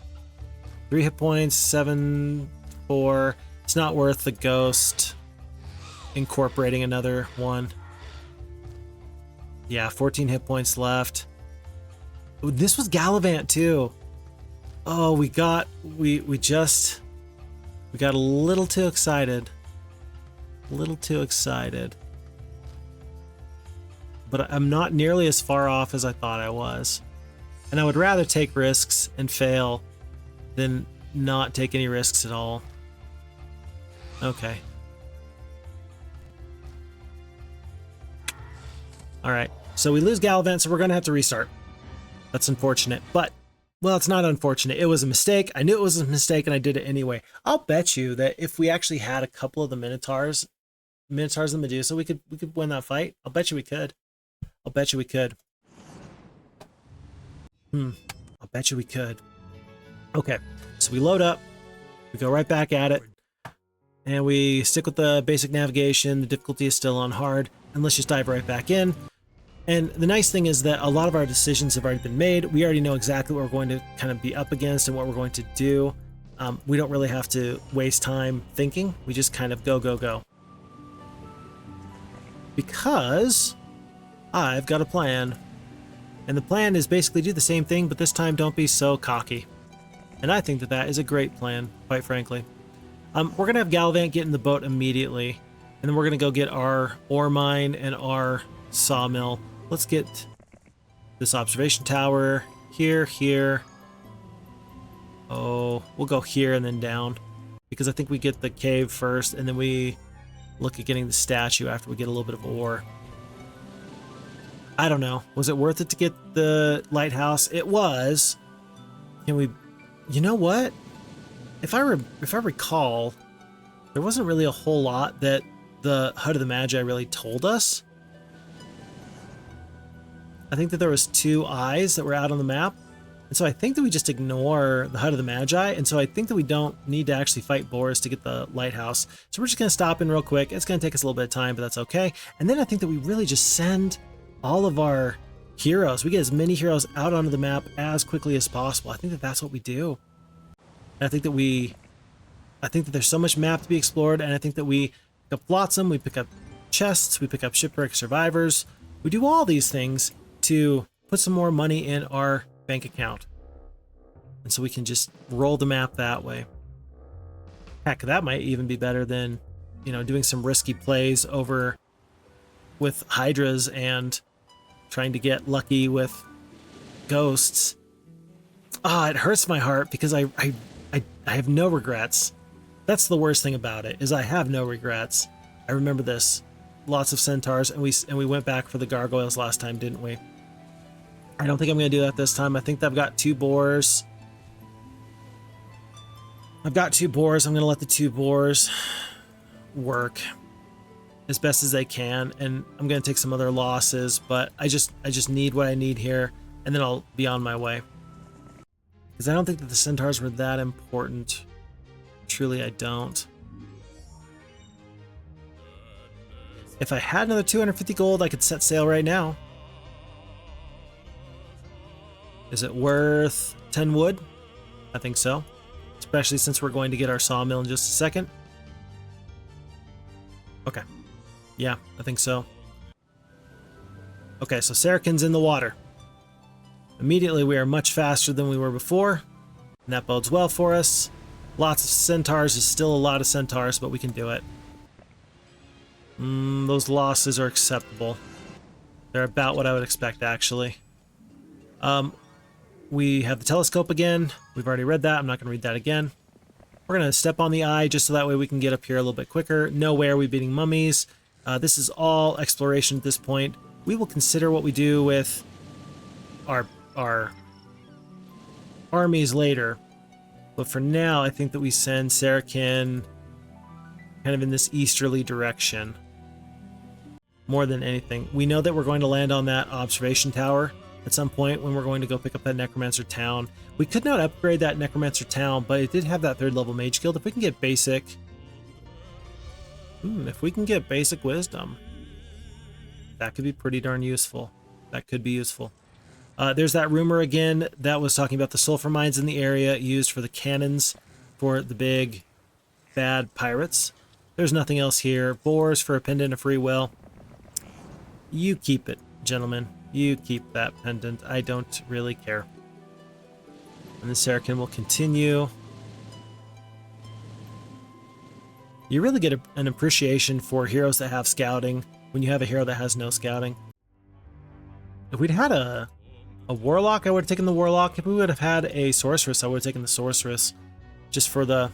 3 hit points, 7, 4. It's not worth the ghost incorporating another one. Yeah, 14 hit points left. Ooh, this was Gallavant too. Oh, we got a little too excited. A little too excited. But I'm not nearly as far off as I thought I was. And I would rather take risks and fail than not take any risks at all. Okay. Alright, so we lose Gallavant, so we're going to have to restart. That's unfortunate, but, well, it's not unfortunate. It was a mistake. I knew it was a mistake, and I did it anyway. I'll bet you that if we actually had a couple of the Minotaurs and Medusa, we could win that fight. I'll bet you we could. I'll bet you we could. I'll bet you we could. Okay, so we load up. We go right back at it. And we stick with the basic navigation. The difficulty is still on hard. And let's just dive right back in. And the nice thing is that a lot of our decisions have already been made. We already know exactly what we're going to kind of be up against and what we're going to do. We don't really have to waste time thinking. We just kind of go, go, go. Because I've got a plan. And the plan is basically do the same thing, but this time don't be so cocky. And I think that that is a great plan, quite frankly. We're going to have Gallavant get in the boat immediately. And then we're going to go get our ore mine and our sawmill. Let's get this observation tower here, here. Oh, we'll go here and then down. Because I think we get the cave first, and then we look at getting the statue after we get a little bit of ore. I don't know. Was it worth it to get the lighthouse? It was. Can we... You know what? If I recall, there wasn't really a whole lot that the HUD of the Magi really told us. I think that there was 2 eyes that were out on the map. And so I think that we just ignore the HUD of the Magi. And so I think that we don't need to actually fight Boris to get the lighthouse. So we're just going to stop in real quick. It's going to take us a little bit of time, but that's okay. And then I think that we really just send all of our heroes. We get as many heroes out onto the map as quickly as possible. I think that that's what we do. And I think that there's so much map to be explored. And I think that we pick up Flotsam, we pick up chests, we pick up shipwreck survivors. We do all these things to put some more money in our bank account. And so we can just roll the map that way. Heck, that might even be better than, you know, doing some risky plays over with Hydras and trying to get lucky with ghosts. Ah, it hurts my heart because I have no regrets. That's the worst thing about it, is I have no regrets. I remember this. Lots of centaurs, and we went back for the gargoyles last time, didn't we? I don't think I'm going to do that this time. I think that I've got 2 boars. I'm going to let the 2 boars work as best as they can, and I'm going to take some other losses, but I just need what I need here, and then I'll be on my way. Because I don't think that the centaurs were that important. Truly, I don't. If I had another 250 gold, I could set sail right now. Is it worth 10 wood? I think so. Especially since we're going to get our sawmill in just a second. Okay. Yeah, I think so. Okay, so Sarakin's in the water. Immediately we are much faster than we were before, and that bodes well for us. Lots of centaurs is still a lot of centaurs, but we can do it. Those losses are acceptable. They're about what I would expect, actually. We have the telescope again. We've already read that. I'm not going to read that again. We're going to step on the eye just so that way we can get up here a little bit quicker. No way are we beating mummies. This is all exploration at this point. We will consider what we do with our armies later. But for now, I think that we send Sarakin kind of in this easterly direction. More than anything. We know that we're going to land on that observation tower at some point when we're going to go pick up that Necromancer town. We could not upgrade that Necromancer town, but it did have that 3rd level Mage guild. If we can get basic... if we can get basic wisdom, that could be pretty darn useful. That could be useful. There's that rumor again that was talking about the sulfur mines in the area used for the cannons for the big bad pirates. There's nothing else here. Boars for a pendant of free will. You keep it, gentlemen. You keep that pendant. I don't really care. And the Sarakin will continue. You really get an appreciation for heroes that have scouting when you have a hero that has no scouting. If we'd had a warlock, I would have taken the warlock. If we would have had a sorceress, I would have taken the sorceress. Just for the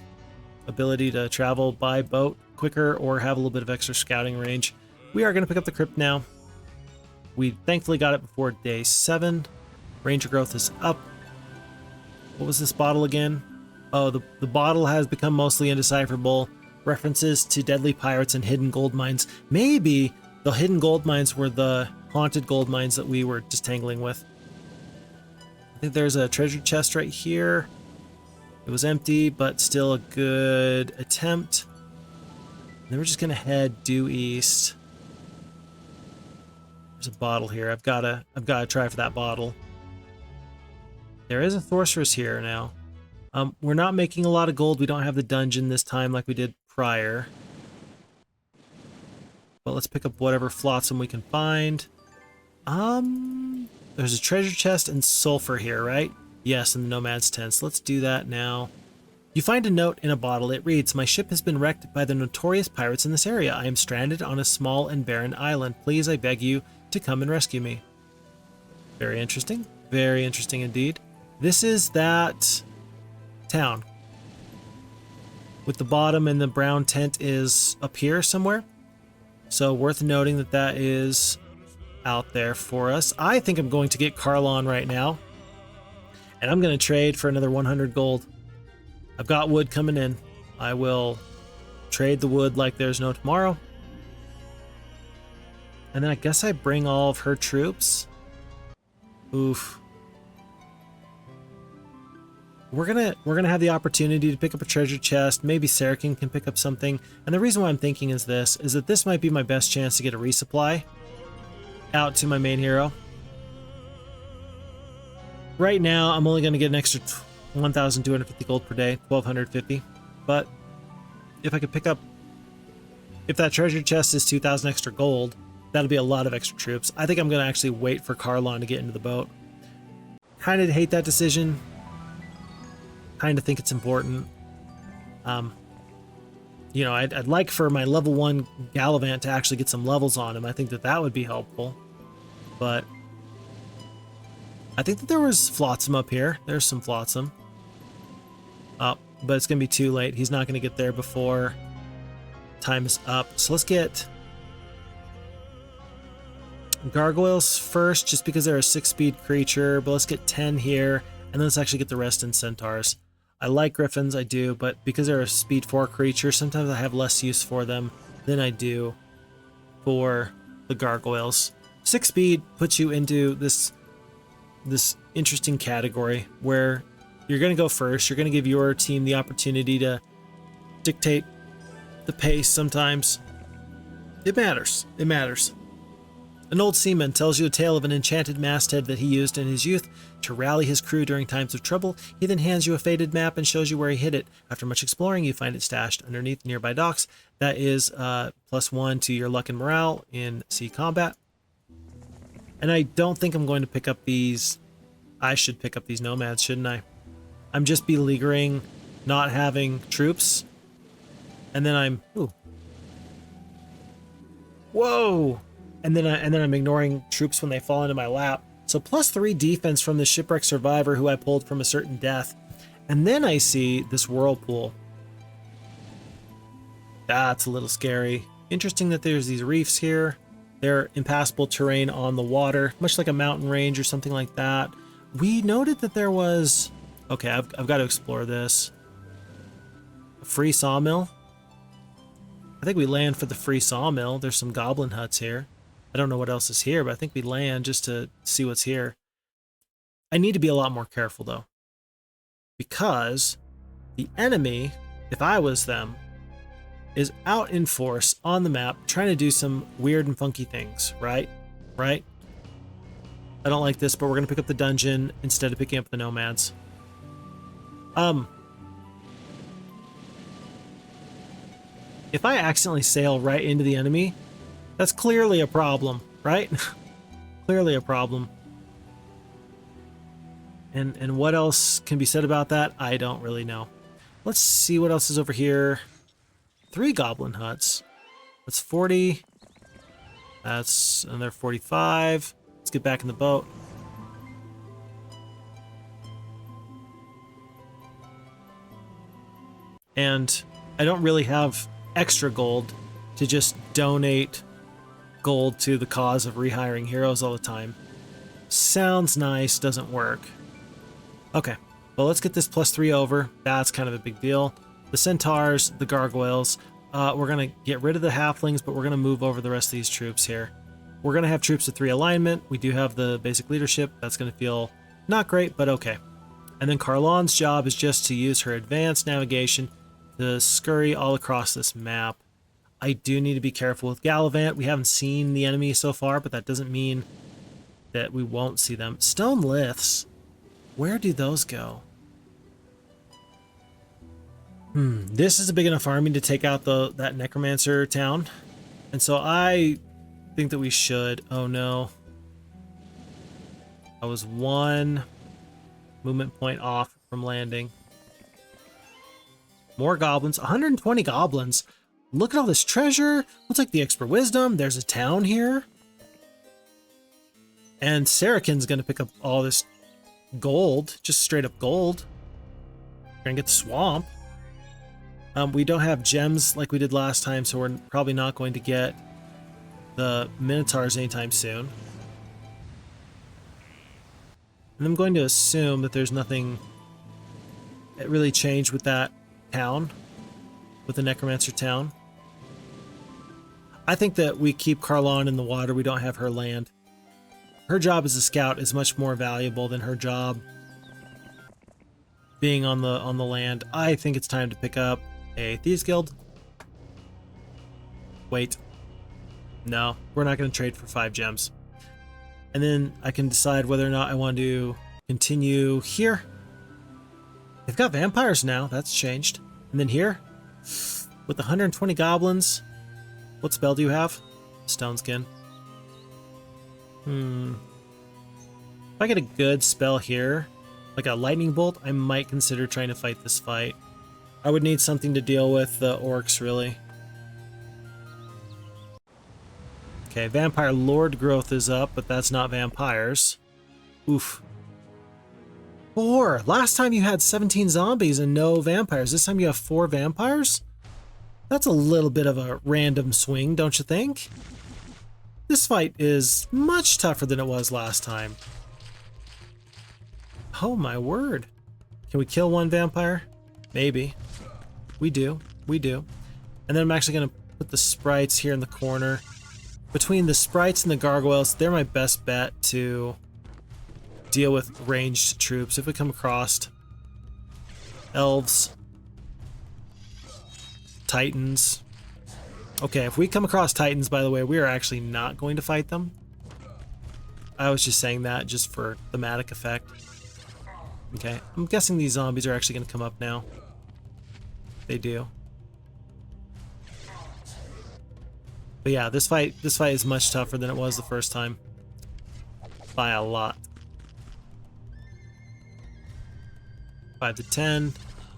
ability to travel by boat quicker or have a little bit of extra scouting range. We are going to pick up the crypt now. We thankfully got it before day 7. Ranger growth is up. What was this bottle again? Oh, the bottle has become mostly indecipherable. References to deadly pirates and hidden gold mines. Maybe the hidden gold mines were the haunted gold mines that we were just tangling with. I think there's a treasure chest right here. It was empty, but still a good attempt. And then we're just gonna head due east. There's a bottle here. I've gotta try for that bottle. There is a sorceress here now. We're not making a lot of gold. We don't have the dungeon this time like we did prior. But let's pick up whatever flotsam we can find. There's a treasure chest and sulfur here, right? Yes, in the Nomad's tents. Let's do that now. You find a note in a bottle. It reads, "My ship has been wrecked by the notorious pirates in this area. I am stranded on a small and barren island. Please, I beg you to come and rescue me." Very interesting. Very interesting indeed. This is that town. With the bottom and the brown tent is up here somewhere. So worth noting that that is out there for us. I think I'm going to get Carlon right now. And I'm going to trade for another 100 gold. I've got wood coming in. I will trade the wood like there's no tomorrow. And then I guess I bring all of her troops. Oof. We're gonna have the opportunity to pick up a treasure chest. Maybe Sarakin can pick up something. And the reason why I'm thinking is that this might be my best chance to get a resupply out to my main hero. Right now, I'm only going to get an extra 1,250 gold per day, 1,250. But if I could pick up, if that treasure chest is 2,000 extra gold, that'll be a lot of extra troops. I think I'm going to actually wait for Carlon to get into the boat. Kind of hate that decision. Kind of think it's important. You know, I'd like for my level 1 Gallavant to actually get some levels on him. I think that would be helpful. But I think that there was flotsam up here. There's some flotsam. But it's going to be too late. He's not going to get there before time is up. So let's get gargoyles first, just because they're a 6-speed creature. But let's get 10 here, and then let's actually get the rest in centaurs. I like griffins, I do, but because they're a speed 4 creature, sometimes I have less use for them than I do for the gargoyles. 6 speed puts you into this interesting category where you're going to go first. You're going to give your team the opportunity to dictate the pace sometimes. It matters. It matters. An old seaman tells you a tale of an enchanted masthead that he used in his youth to rally his crew during times of trouble. He then hands you a faded map and shows you where he hid it. After much exploring, you find it stashed underneath nearby docks. That is +1 to your luck and morale in sea combat. And I don't think I'm going to pick up these. I should pick up these nomads, shouldn't I? I'm just beleaguering not having troops. And then I'm... Ooh. Whoa! And then I'm ignoring troops when they fall into my lap. So +3 defense from the shipwreck survivor who I pulled from a certain death. And then I see this whirlpool. That's a little scary. Interesting that there's these reefs here. They're impassable terrain on the water, much like a mountain range or something like that. We noted that there was... Okay, I've got to explore this. A free sawmill. I think we land for the free sawmill. There's some goblin huts here. I don't know what else is here, but I think we land just to see what's here. I need to be a lot more careful, though. Because the enemy, if I was them, is out in force on the map trying to do some weird and funky things, right? Right? I don't like this, but we're going to pick up the dungeon instead of picking up the nomads. If I accidentally sail right into the enemy, that's clearly a problem, right? Clearly a problem. And what else can be said about that? I don't really know. Let's see what else is over here. 3 goblin huts. That's 40. That's another 45. Let's get back in the boat. And I don't really have extra gold to just donate gold to the cause of rehiring heroes all the time. Sounds nice, doesn't work. Okay, well, let's get this +3 over. That's kind of a big deal. The centaurs, the gargoyles. We're going to get rid of the halflings, but we're going to move over the rest of these troops here. We're going to have troops with 3 alignment. We do have the basic leadership. That's going to feel not great, but okay. And then Carlon's job is just to use her advanced navigation to scurry all across this map. I do need to be careful with Gallavant. We haven't seen the enemy so far, but that doesn't mean that we won't see them. Stone Liths. Where do those go? This is a big enough army to take out that necromancer town. And so I think that we should. Oh no. I was 1 movement point off from landing. More goblins. 120 goblins. Look at all this treasure. Looks like the expert wisdom. There's a town here. And Sarakin's going to pick up all this gold. Just straight up gold. We're going to get the swamp. We don't have gems like we did last time, so we're probably not going to get the Minotaurs anytime soon. And I'm going to assume that there's nothing that really changed with that town, with the Necromancer town. I think that we keep Carlon in the water. We don't have her land. Her job as a scout is much more valuable than her job being on the land. I think it's time to pick up a Thieves Guild. Wait. No, we're not going to trade for 5 gems. And then I can decide whether or not I want to continue here. They've got vampires now. That's changed. And then here, with 120 goblins. What spell do you have? Stone Skin. If I get a good spell here, like a lightning bolt, I might consider trying to fight this fight. I would need something to deal with the orcs, really. Okay, Vampire Lord growth is up, but that's not vampires. Oof. 4! Last time you had 17 zombies and no vampires. This time you have 4 vampires? That's a little bit of a random swing, don't you think? This fight is much tougher than it was last time. Oh my word. Can we kill 1 vampire? Maybe. We do. We do. And then I'm actually going to put the sprites here in the corner. Between the sprites and the gargoyles, they're my best bet to deal with ranged troops. If we come across elves, titans. Okay, if we come across titans, by the way, we are actually not going to fight them. I was just saying that just for thematic effect. Okay, I'm guessing these zombies are actually going to come up now. They do. But yeah, this fight is much tougher than it was the first time. By a lot. 5 to 10.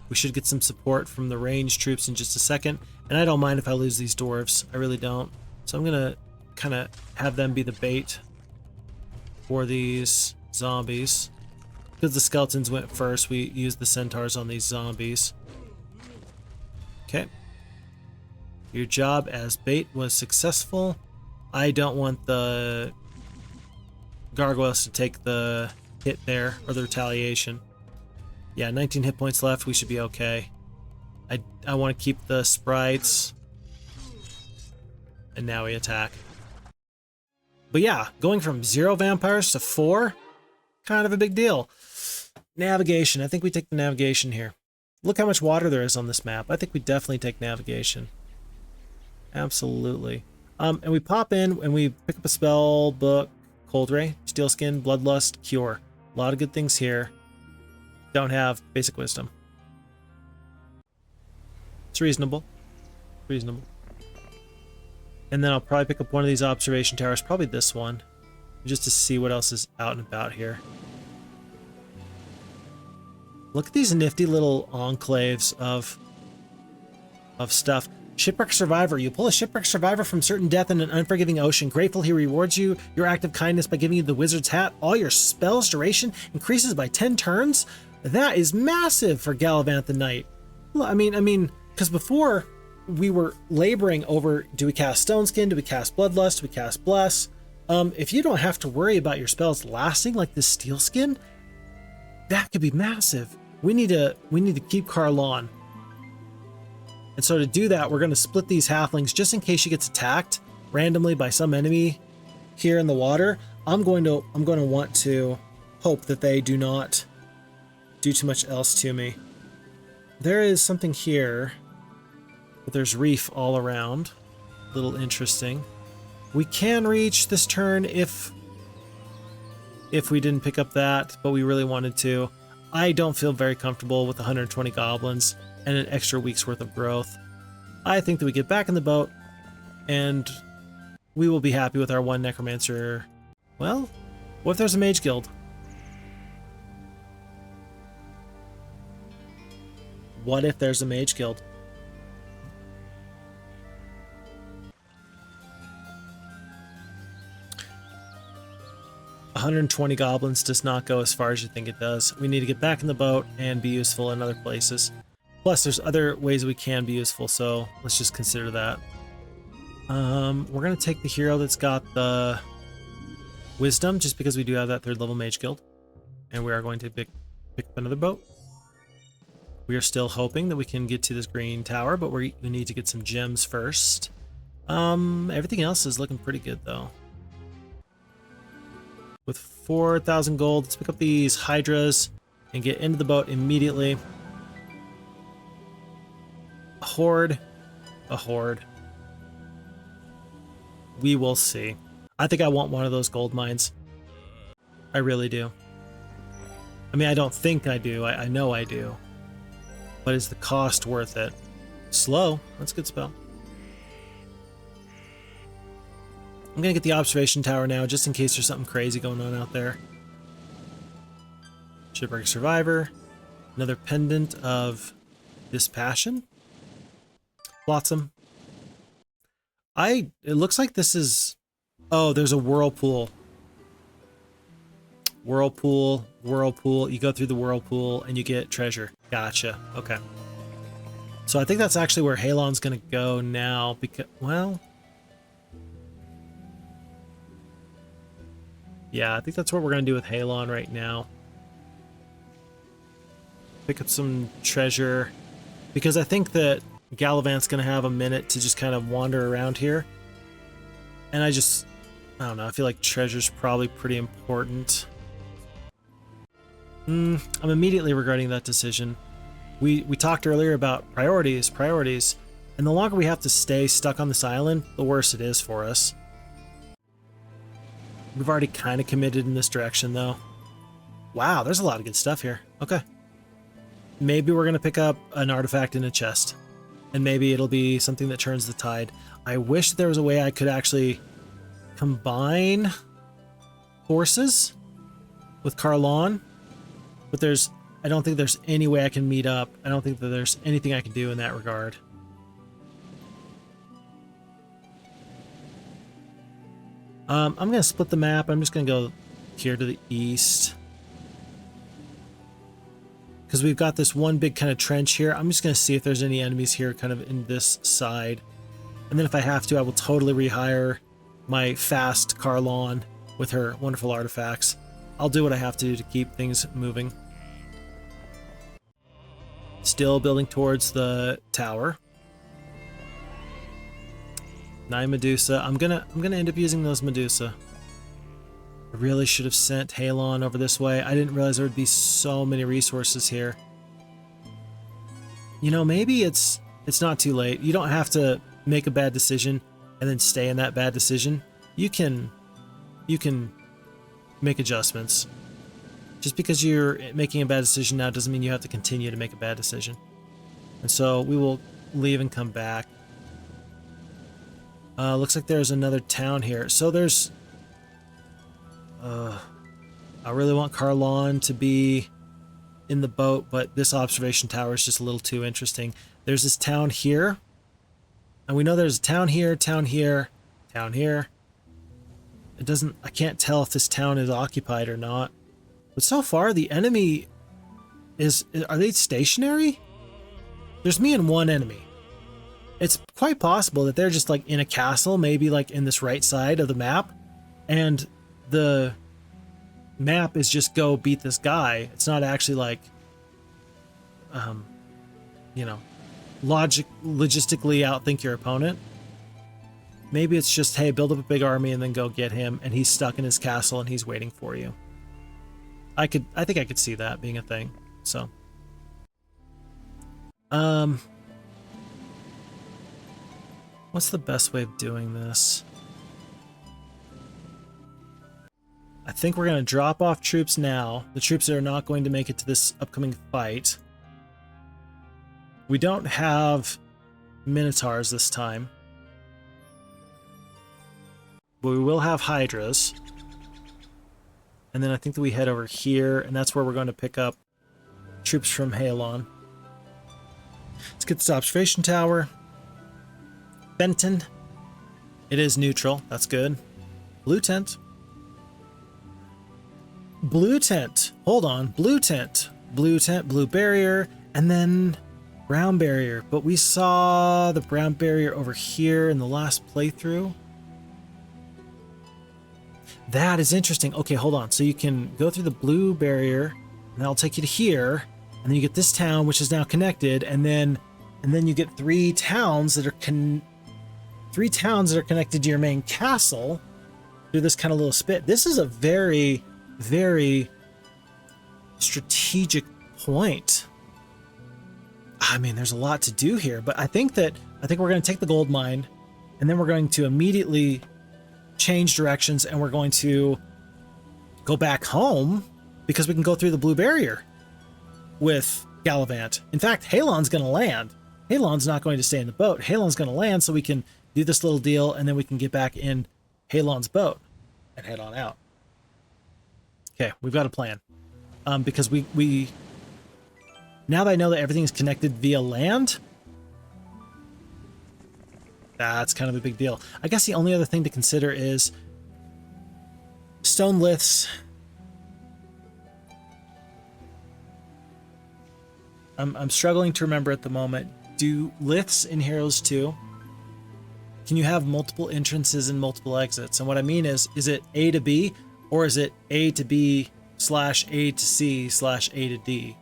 We should get some support from the ranged troops in just a second. And I don't mind if I lose these dwarves. I really don't. So I'm going to kind of have them be the bait for these zombies. Because the skeletons went first, we used the centaurs on these zombies. Okay. Your job as bait was successful. I don't want the gargoyles to take the hit there, or the retaliation. Yeah, 19 hit points left, we should be okay. I want to keep the sprites. And now we attack. But yeah, going from 0 vampires to 4, kind of a big deal. Navigation, I think we take the navigation here. Look how much water there is on this map. I think we definitely take navigation. Absolutely. And we pop in and we pick up a spell book, Cold Ray, Steel Skin, Bloodlust, Cure. A lot of good things here. Don't have Basic Wisdom. It's reasonable. Reasonable. And then I'll probably pick up one of these observation towers, probably this one, just to see what else is out and about here. Look at these nifty little enclaves of stuff. Shipwreck Survivor. You pull a Shipwreck Survivor from certain death in an unforgiving ocean. Grateful, he rewards you your act of kindness by giving you the Wizard's Hat. All your spells duration increases by 10 turns. That is massive for Gallavant the Knight. I mean, because before we were laboring over, do we cast Stone Skin? Do we cast Bloodlust? Do we cast Bless? If you don't have to worry about your spells lasting like this Steel Skin, that could be massive. We need to keep Carlon. And so to do that, we're going to split these halflings just in case she gets attacked randomly by some enemy here in the water. I'm going to want to hope that they do not do too much else to me. There is something here, but there's reef all around. A little interesting. We can reach this turn if we didn't pick up that, but we really wanted to. I don't feel very comfortable with 120 goblins and an extra week's worth of growth. I think that we get back in the boat and we will be happy with our one necromancer. Well, what if there's a mage guild? What if there's a mage guild? $120 goblins does not go as far as you think it does. We need to get back in the boat and be useful in other places. Plus, there's other ways we can be useful, so let's just consider that. We're going to take the hero that's got the wisdom, just because we do have that 3rd level mage guild. And we are going to pick up another boat. We are still hoping that we can get to this green tower, but we need to get some gems first. Everything else is looking pretty good, though. With 4,000 gold, let's pick up these Hydras and get into the boat immediately. A horde. A horde. We will see. I think I want one of those gold mines. I really do. I mean, I don't think I do. I know I do. But is the cost worth it? Slow. That's a good spell. I'm going to get the observation tower now, just in case there's something crazy going on out there. Shipwreck Survivor. Another pendant of Dispassion. Flotsam. It looks like this is... Oh, there's a whirlpool. Whirlpool. You go through the whirlpool and you get treasure. Gotcha. Okay. So I think that's actually where Halon's going to go now because, well... Yeah, I think that's what we're going to do with Halon right now. Pick up some treasure. Because I think that Gallavant's going to have a minute to just kind of wander around here. And I don't know, I feel like treasure's probably pretty important. I'm immediately regretting that decision. We talked earlier about priorities, and the longer we have to stay stuck on this island, the worse it is for us. We've already kind of committed in this direction, though. Wow, there's a lot of good stuff here. Okay. Maybe we're going to pick up an artifact in a chest. And maybe it'll be something that turns the tide. I wish there was a way I could actually combine forces with Carlon. But I don't think there's any way I can meet up. I don't think that there's anything I can do in that regard. I'm going to split the map. I'm just going to go here to the east. Because we've got this one big kind of trench here. I'm just going to see if there's any enemies here kind of in this side. And then if I have to, I will totally rehire my fast Carlon with her wonderful artifacts. I'll do what I have to do to keep things moving. Still building towards the tower. 9 Medusa. I'm gonna end up using those Medusa. I really should have sent Halon over this way. I didn't realize there would be so many resources here. You know, maybe it's not too late. You don't have to make a bad decision and then stay in that bad decision. You can make adjustments. Just because you're making a bad decision now doesn't mean you have to continue to make a bad decision. And so we will leave and come back. Looks like there's another town here. So there's... I really want Carlon to be in the boat, but this observation tower is just a little too interesting. There's this town here. And we know there's a town here, town here, town here. I can't tell if this town is occupied or not. But so far, the enemy are they stationary? There's me and one enemy. It's quite possible that they're just like in a castle, maybe like in this right side of the map. And the map is just go beat this guy. It's not actually like, you know, logistically outthink your opponent. Maybe it's just, hey, build up a big army and then go get him, and he's stuck in his castle and he's waiting for you. I think I could see that being a thing. So, what's the best way of doing this? I think we're going to drop off troops now. The troops that are not going to make it to this upcoming fight. We don't have Minotaurs this time. But we will have Hydras. And then I think that we head over here, and that's where we're going to pick up troops from Halon. Let's get this observation tower. Benton. It is neutral. That's good. Blue tent. Blue tent. Hold on. Blue tent. Blue tent, blue barrier, and then brown barrier. But we saw the brown barrier over here in the last playthrough. That is interesting. Okay, hold on. So you can go through the blue barrier, and that'll take you to here, and then you get this town, which is now connected, and then you get three towns that are connected to your main castle through this kind of little spit. This is a very, very strategic point. I mean, there's a lot to do here, but I think we're going to take the gold mine, and then we're going to immediately change directions, and we're going to go back home because we can go through the blue barrier with Gallavant. In fact, Halon's going to land. Halon's not going to stay in the boat. Halon's going to land so we can do this little deal, and then we can get back in Halon's boat and head on out. Okay, we've got a plan. Because we now that I know that everything's connected via land, that's kind of a big deal. I guess the only other thing to consider is stone liths. I'm struggling to remember at the moment. Do liths in Heroes 2, can you have multiple entrances and multiple exits? And what I mean is it A to B, or is it A to B / A to C / A to D?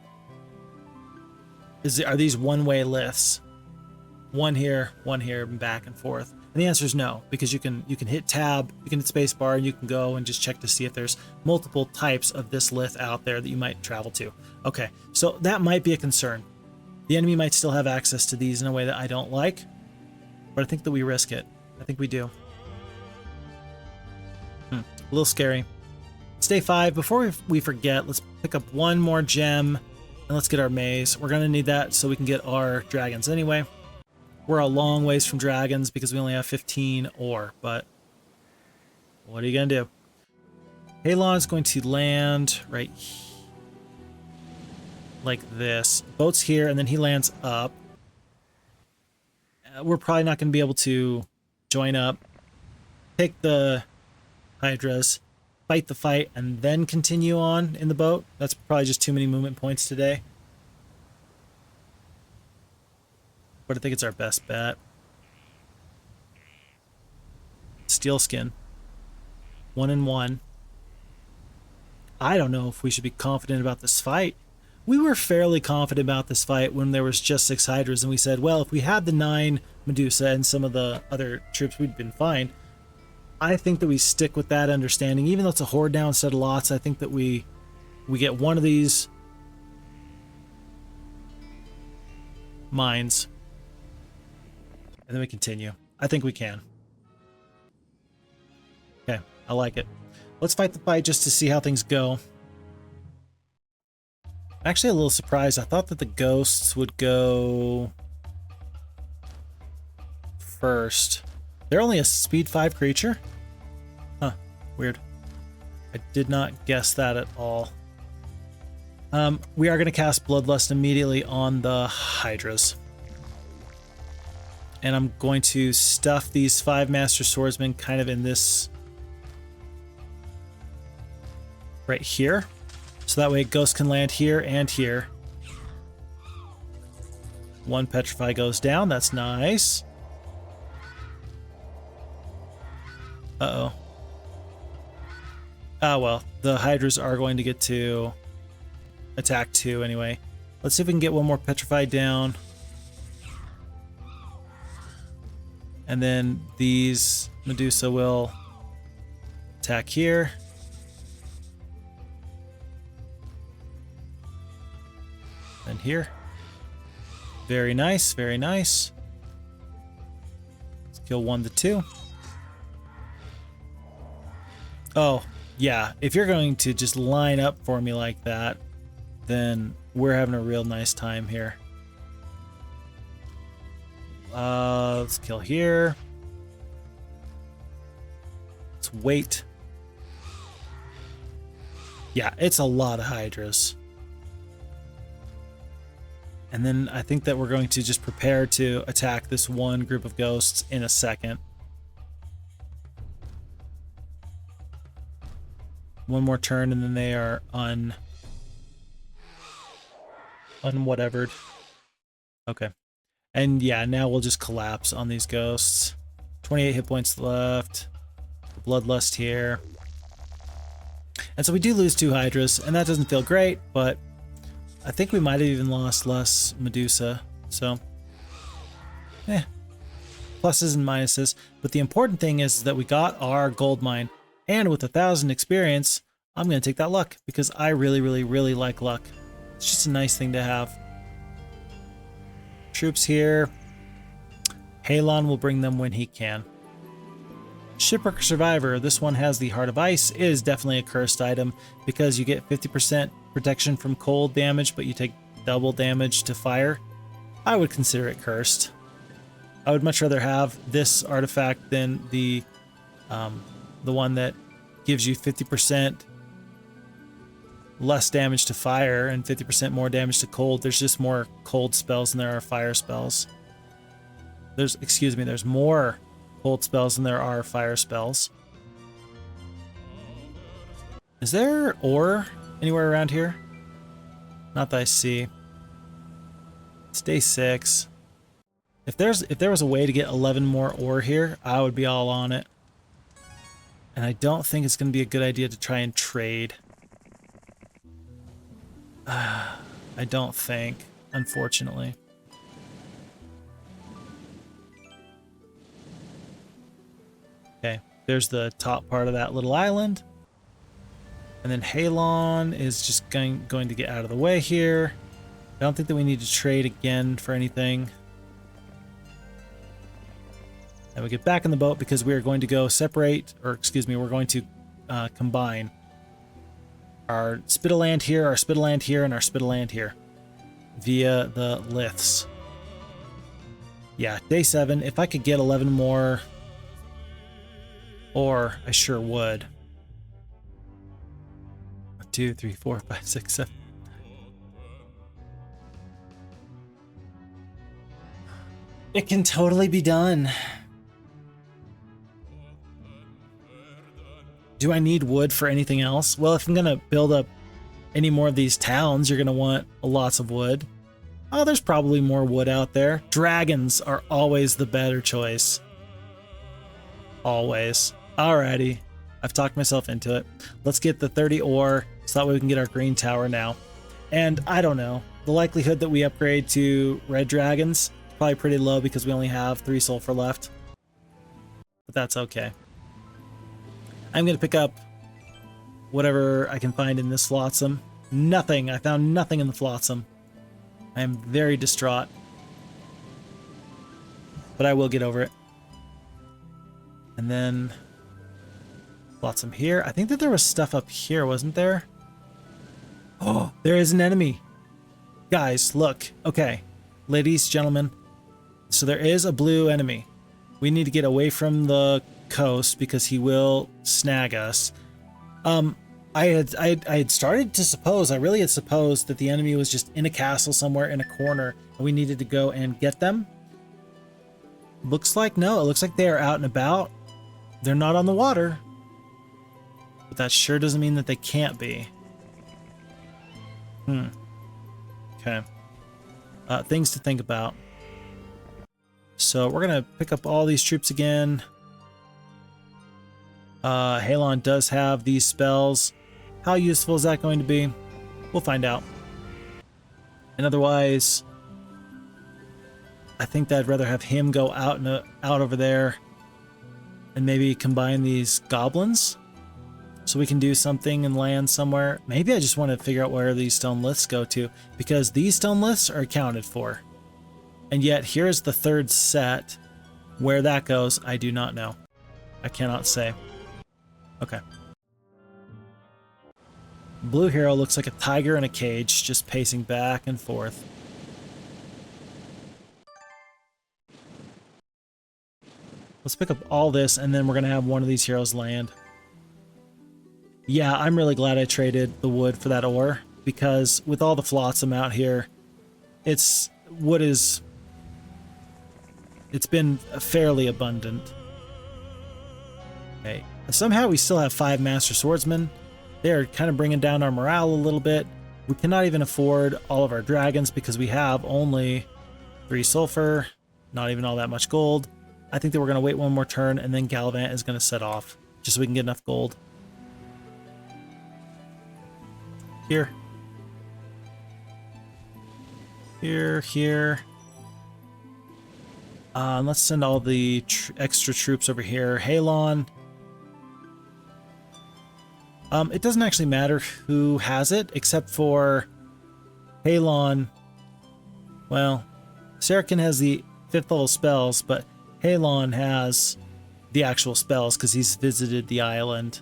Are these one-way liths? One here, and back and forth. And the answer is no, because you can hit tab, you can hit spacebar, and you can go and just check to see if there's multiple types of this lith out there that you might travel to. Okay, so that might be a concern. The enemy might still have access to these in a way that I don't like, but I think that we risk it. I think we do. A little scary. It's day 5. Before we forget, let's pick up one more gem and let's get our maze. We're going to need that so we can get our dragons anyway. We're a long ways from dragons because we only have 15 ore, but what are you going to do? Halon's going to land right here, like this. Boat's here, and then he lands up. We're probably not going to be able to join up, take the Hydras, fight the fight, and then continue on in the boat. That's probably just too many movement points today. But I think it's our best bet. Steel skin. 1-1. I don't know if we should be confident about this fight. We were fairly confident about this fight when there was just 6 Hydras, and we said, well, if we had the 9 Medusa and some of the other troops, we'd been fine. I think that we stick with that understanding. Even though it's a horde now instead of lots, I think that we get one of these mines. And then we continue. I think we can. Okay, I like it. Let's fight the fight just to see how things go. I'm actually a little surprised. I thought that the ghosts would go first. They're only a speed 5 creature? Huh, weird. I did not guess that at all. We are going to cast Bloodlust immediately on the Hydras. And I'm going to stuff these 5 Master Swordsmen kind of in this right here. So that way Ghost can land here and here. 1 Petrify goes down. That's nice. Uh-oh. Ah, well. The Hydras are going to get to attack 2 anyway. Let's see if we can get 1 more Petrify down. And then these Medusa will attack here. And here. Very nice, very nice. Let's kill 1 to 2. Oh, yeah. If you're going to just line up for me like that, then we're having a real nice time here. Let's kill here. Let's wait. Yeah, it's a lot of Hydras. And then I think that we're going to just prepare to attack this one group of ghosts in a second. 1 more turn and then they are unwhatevered. Okay. And yeah, now we'll just collapse on these ghosts. 28 hit points left. Bloodlust here. And so we do lose 2 Hydras, and that doesn't feel great, but I think we might have even lost less Medusa. So, pluses and minuses. But the important thing is that we got our gold mine. And with 1,000 experience, I'm going to take that luck because I really, really, really like luck. It's just a nice thing to have. Troops here. Halon will bring them when he can. Shipwreck Survivor. This one has the Heart of Ice. It is definitely a cursed item because you get 50% protection from cold damage, but you take double damage to fire. I would consider it cursed. I would much rather have this artifact than the one that gives you 50% less damage to fire and 50% more damage to cold. There's just more cold spells than there are fire spells. There's more cold spells than there are fire spells. Is there ore anywhere around here? Not that I see. It's day 6. If there was a way to get 11 more ore here, I would be all on it. And I don't think it's going to be a good idea to try and trade. I don't think, unfortunately. Okay, there's the top part of that little island. And then Halon is just going to get out of the way here. I don't think that we need to trade again for anything. And we get back in the boat because we are going to go separate, or excuse me, we're going to combine our Spittaland here, our Spittaland here, and our Spittaland here via the Liths. Yeah, day 7. If I could get 11 more ore, I sure would. 1, 2, 3, 4, 5, 6, 7. It can totally be done. Do I need wood for anything else? Well, if I'm going to build up any more of these towns, you're going to want lots of wood. Oh, there's probably more wood out there. Dragons are always the better choice. Always. Alrighty. I've talked myself into it. Let's get the 30 ore so that way we can get our green tower now. And I don't know. The likelihood that we upgrade to red dragons is probably pretty low because we only have 3 sulfur left. But that's okay. I'm going to pick up whatever I can find in this flotsam. Nothing. I found nothing in the flotsam. I am very distraught. But I will get over it. And then flotsam here. I think that there was stuff up here, wasn't there? Oh, there is an enemy. Guys, look. Okay. Ladies, gentlemen. So there is a blue enemy. We need to get away from the coast because he will snag us. I had started to suppose, I really had supposed that the enemy was just in a castle somewhere in a corner and we needed to go and get them. Looks like no, it looks like they are out and about. They're not on the water. But that sure doesn't mean that they can't be. Okay. Things to think about. So we're gonna pick up all these troops again. Halon does have these spells. How useful is that going to be? We'll find out. And otherwise, I think that I'd rather have him go out over there and maybe combine these goblins so we can do something and land somewhere. Maybe I just want to figure out where these stone liths go to, because these stone liths are accounted for. And yet here's the 3rd set. Where that goes, I do not know. I cannot say. Okay. Blue hero looks like a tiger in a cage, just pacing back and forth. Let's pick up all this, and then we're going to have one of these heroes land. Yeah, I'm really glad I traded the wood for that ore, because with all the flotsam out here, it's been fairly abundant. Okay. Somehow we still have 5 Master Swordsmen. They're kind of bringing down our morale a little bit. We cannot even afford all of our dragons because we have only 3 sulfur, not even all that much gold. I think that we're going to wait one more turn and then Gallavant is going to set off just so we can get enough gold. Here. Here. Let's send all the extra troops over here. Halon. It doesn't actually matter who has it, except for Halon. Well, Saracen has the 5th level spells, but Halon has the actual spells because he's visited the island.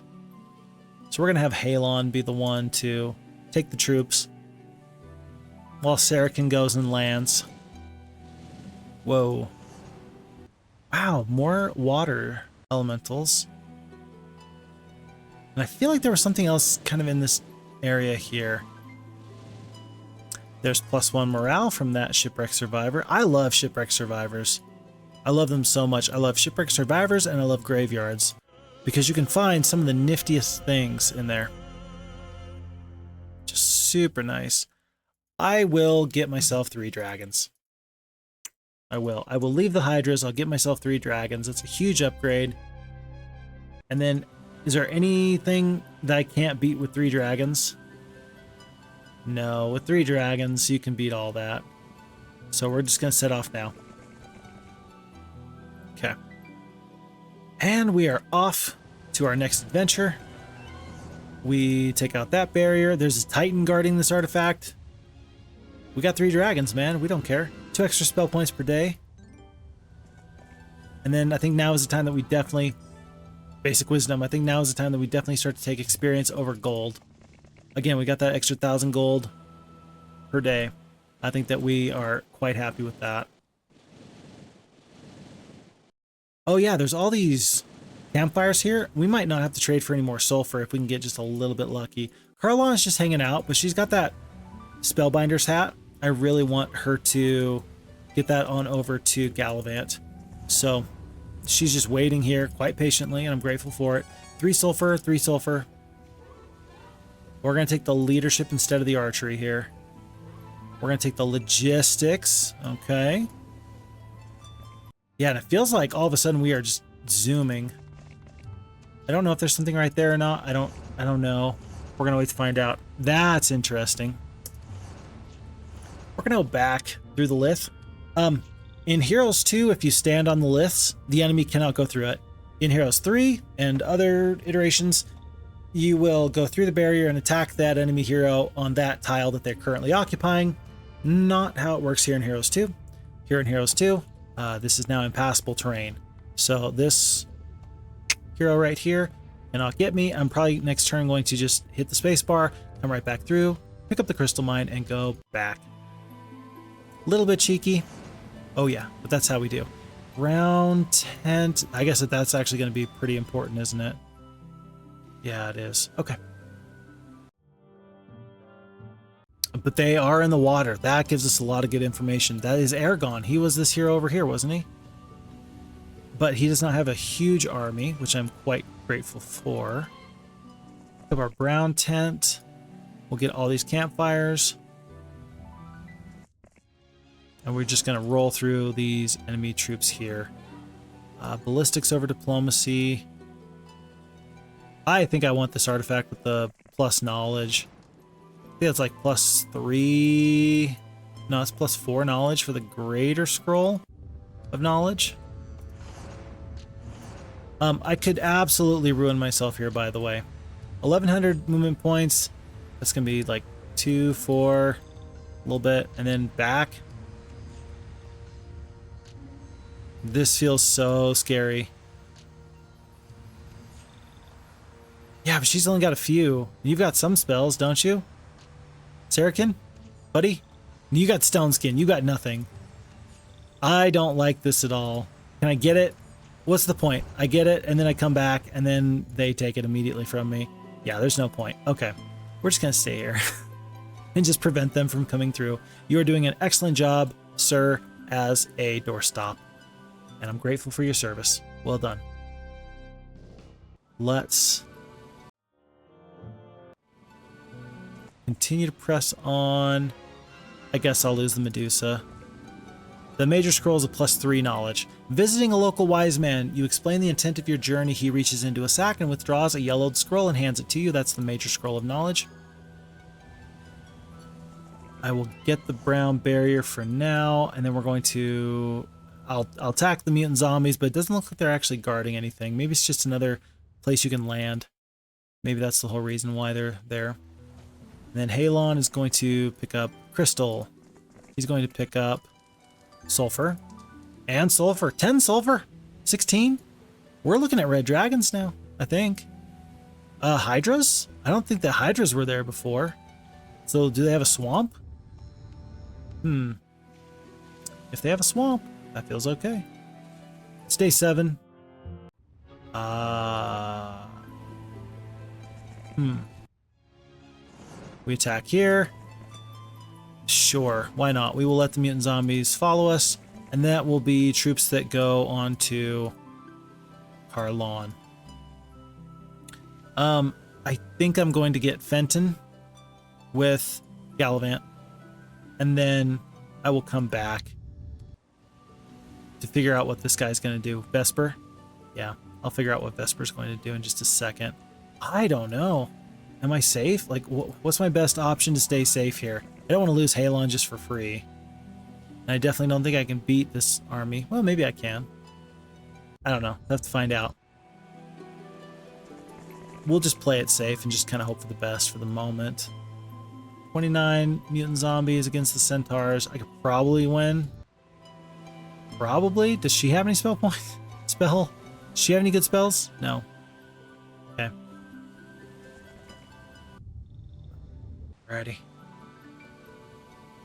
So we're going to have Halon be the one to take the troops while Saracen goes and lands. Whoa. Wow, more water elementals. And I feel like there was something else kind of in this area here. There's +1 morale from that shipwreck survivor. I love shipwreck survivors. I love them so much. I love shipwreck survivors and I love graveyards because you can find some of the niftiest things in there. Just super nice. I will get myself 3 dragons. I will. I will leave the Hydras. I'll get myself 3 dragons. It's a huge upgrade. And then, is there anything that I can't beat with 3 dragons? No, with 3 dragons, you can beat all that. So we're just going to set off now. Okay. And we are off to our next adventure. We take out that barrier. There's a Titan guarding this artifact. We got 3 dragons, man. We don't care. 2 extra spell points per day. And then I think now is the time that we definitely basic wisdom. I think now is the time that we definitely start to take experience over gold. Again, we got that extra 1,000 gold per day. I think that we are quite happy with that. Oh yeah, there's all these campfires here. We might not have to trade for any more sulfur if we can get just a little bit lucky. Carlon's just hanging out, but she's got that Spellbinder's hat. I really want her to get that on over to Gallavant. So she's just waiting here quite patiently, and I'm grateful for it. 3 sulfur, 3 sulfur. We're going to take the leadership instead of the archery here. We're going to take the logistics. Okay. Yeah, and it feels like all of a sudden we are just zooming. I don't know if there's something right there or not. I don't know. We're going to wait to find out. That's interesting. We're going to go back through the Lith. In Heroes 2, if you stand on the Liths, the enemy cannot go through it. In Heroes 3 and other iterations, you will go through the barrier and attack that enemy hero on that tile that they're currently occupying. Not how it works here in Heroes 2. Here in Heroes 2, this is now impassable terrain. So this hero right here cannot get me. I'm probably next turn going to just hit the space bar, come right back through, pick up the crystal mine, and go back. A little bit cheeky. Oh yeah, but that's how we do. Round tent. I guess that's actually going to be pretty important, isn't it? Yeah, it is. Okay. But they are in the water. That gives us a lot of good information. That is Ergon. He was this hero over here, wasn't he? But he does not have a huge army, which I'm quite grateful for. We have our brown tent. We'll get all these campfires. And we're just going to roll through these enemy troops here. Ballistics over diplomacy. I think I want this artifact with the plus knowledge. I think it's like +3. No, it's +4 knowledge for the greater scroll of knowledge. I could absolutely ruin myself here, by the way. 1,100 movement points. That's going to be like 2, 4, a little bit, and then back. This feels so scary. Yeah, but she's only got a few. You've got some spells, don't you? Sarakin? Buddy? You got Stone Skin. You got nothing. I don't like this at all. Can I get it? What's the point? I get it, and then I come back, and then they take it immediately from me. Yeah, there's no point. Okay. We're just going to stay here and just prevent them from coming through. You are doing an excellent job, sir, as a doorstop. And I'm grateful for your service. Well done. Let's continue to press on. I guess I'll lose the Medusa. The major scroll is a +3 knowledge. Visiting a local wise man, you explain the intent of your journey. He reaches into a sack and withdraws a yellowed scroll and hands it to you. That's the major scroll of knowledge. I will get the brown barrier for now, and then we're going to... I'll attack the mutant zombies, but it doesn't look like they're actually guarding anything. Maybe it's just another place you can land. Maybe that's the whole reason why they're there. And then Halon is going to pick up Crystal. He's going to pick up Sulfur. And Sulfur. 10 Sulfur? 16? We're looking at red dragons now, I think. Hydras? I don't think the Hydras were there before. So do they have a swamp? If they have a swamp, that feels okay. It's day 7. We attack here. Sure, why not? We will let the mutant zombies follow us, and that will be troops that go on to Carlon. I think I'm going to get Fenton with Gallavant, and then I will come back to figure out what this guy's going to do. Vesper? Yeah, I'll figure out what Vesper's going to do in just a second. I don't know. Am I safe? Like, what's my best option to stay safe here? I don't want to lose Halon just for free. And I definitely don't think I can beat this army. Well, maybe I can. I don't know. I'll have to find out. We'll just play it safe and just kind of hope for the best for the moment. 29 mutant zombies against the centaurs. I could probably win. Probably. Does she have any spell points? Does she have any good spells? No. Alrighty.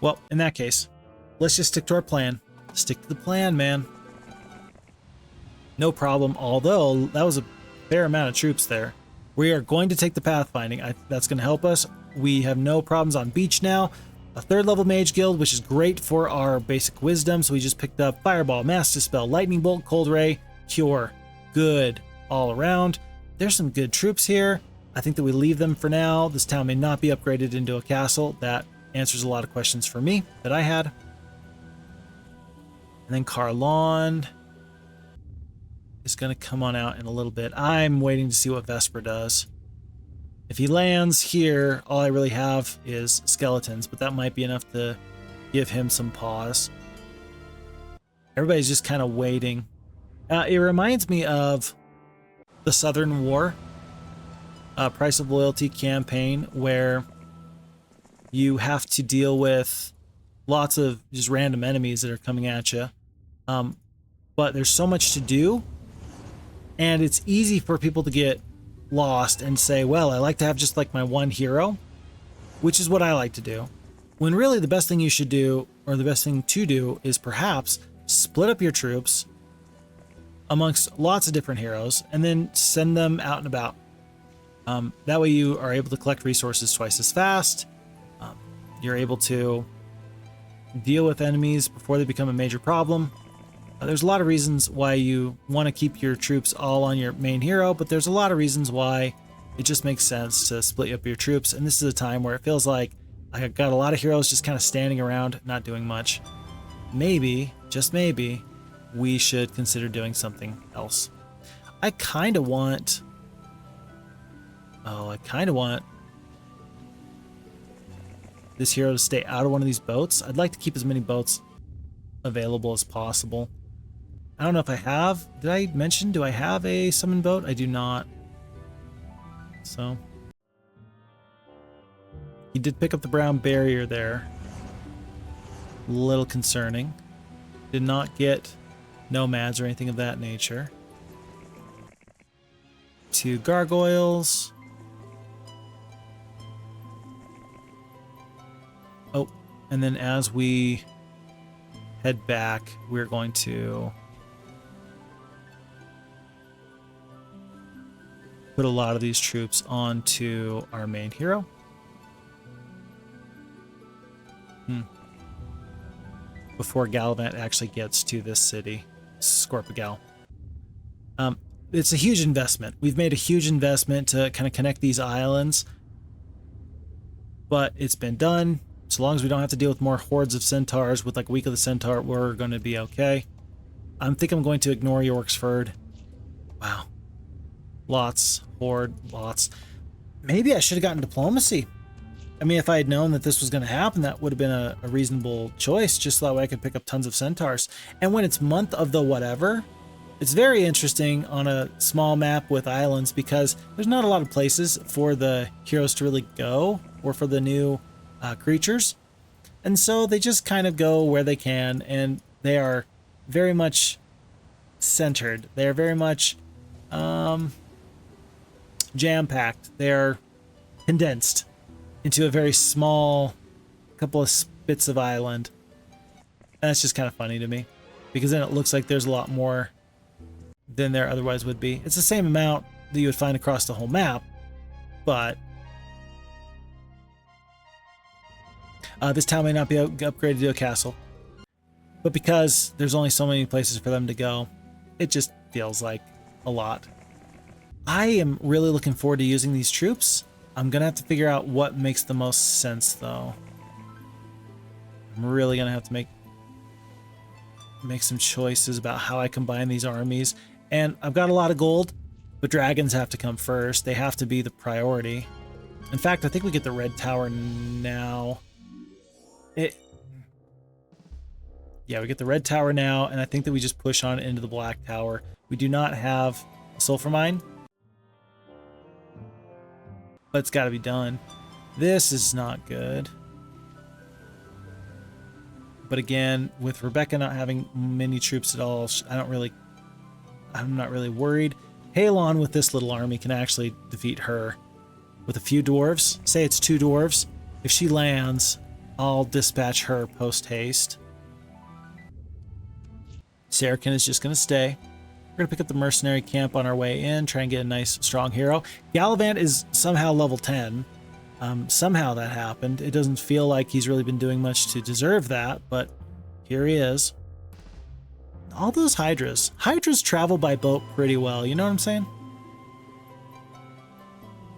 Well, in that case, let's just stick to our plan. Stick to the plan, man. No problem, although that was a fair amount of troops there. We are going to take the pathfinding. That's going to help us. We have no problems on beach now. A 3rd level mage guild, which is great for our basic wisdom. So we just picked up Fireball, Mass Dispel, Lightning Bolt, Cold Ray, Cure. Good all around. There's some good troops here. I think that we leave them for now. This town may not be upgraded into a castle. That answers a lot of questions for me that I had. And then Carlon is going to come on out in a little bit. I'm waiting to see what Vesper does. If he lands here, all I really have is skeletons, but that might be enough to give him some pause. Everybody's just kind of waiting. It reminds me of the Southern War, Price of Loyalty campaign, where you have to deal with lots of just random enemies that are coming at you. But there's so much to do, and it's easy for people to get lost and say, well, I like to have just like my one hero, which is what I like to do. When really the best thing you should do, or the best thing to do, is perhaps split up your troops amongst lots of different heroes and then send them out and about. That way you are able to collect resources twice as fast. You're able to deal with enemies before they become a major problem. There's a lot of reasons why you want to keep your troops all on your main hero, but there's a lot of reasons why it just makes sense to split up your troops. And this is a time where it feels like I got a lot of heroes just kind of standing around, not doing much. Maybe, just maybe, we should consider doing something else. I kind of want this hero to stay out of one of these boats. I'd like to keep as many boats available as possible. I don't know if I have. Did I mention, do I have a summon boat? I do not. So. He did pick up the brown barrier there. A little concerning. Did not get nomads or anything of that nature. 2 gargoyles. Oh, and then as we head back, we're going to put a lot of these troops onto our main hero. Before Gallavant actually gets to this city, Scorpigal. It's a huge investment. We've made a huge investment to kind of connect these islands, but it's been done. So long as we don't have to deal with more hordes of centaurs with like Week of the Centaur, we're going to be okay. I think I'm going to ignore Yorksford. Wow. Lots. Horde. Lots. Maybe I should have gotten diplomacy. I mean, if I had known that this was going to happen, that would have been a reasonable choice, just so that way I could pick up tons of centaurs. And when it's month of the whatever, it's very interesting on a small map with islands because there's not a lot of places for the heroes to really go or for the new creatures. And so they just kind of go where they can, and they are very much centered. They are very much jam-packed. They're condensed into a very small couple of bits of island. And that's just kind of funny to me, because then it looks like there's a lot more than there otherwise would be. It's the same amount that you would find across the whole map, but this town may not be upgraded to a castle. But because there's only so many places for them to go, it just feels like a lot. I am really looking forward to using these troops. I'm going to have to figure out what makes the most sense, though. I'm really going to have to make some choices about how I combine these armies. And I've got a lot of gold, but dragons have to come first. They have to be the priority. In fact, I think we get the red tower now. Yeah, we get the red tower now, and I think that we just push on into the black tower. We do not have a sulfur mine, but it's got to be done. This is not good. But again, with Rebecca not having many troops at all, I'm not really worried. Halon with this little army can actually defeat her with a few dwarves. Say it's 2 dwarves. If she lands, I'll dispatch her post-haste. Sarakin is just going to stay. We're going to pick up the mercenary camp on our way in, try and get a nice, strong hero. Gallavant is somehow level 10. Somehow that happened. It doesn't feel like he's really been doing much to deserve that, but here he is. All those Hydras. Hydras travel by boat pretty well, you know what I'm saying?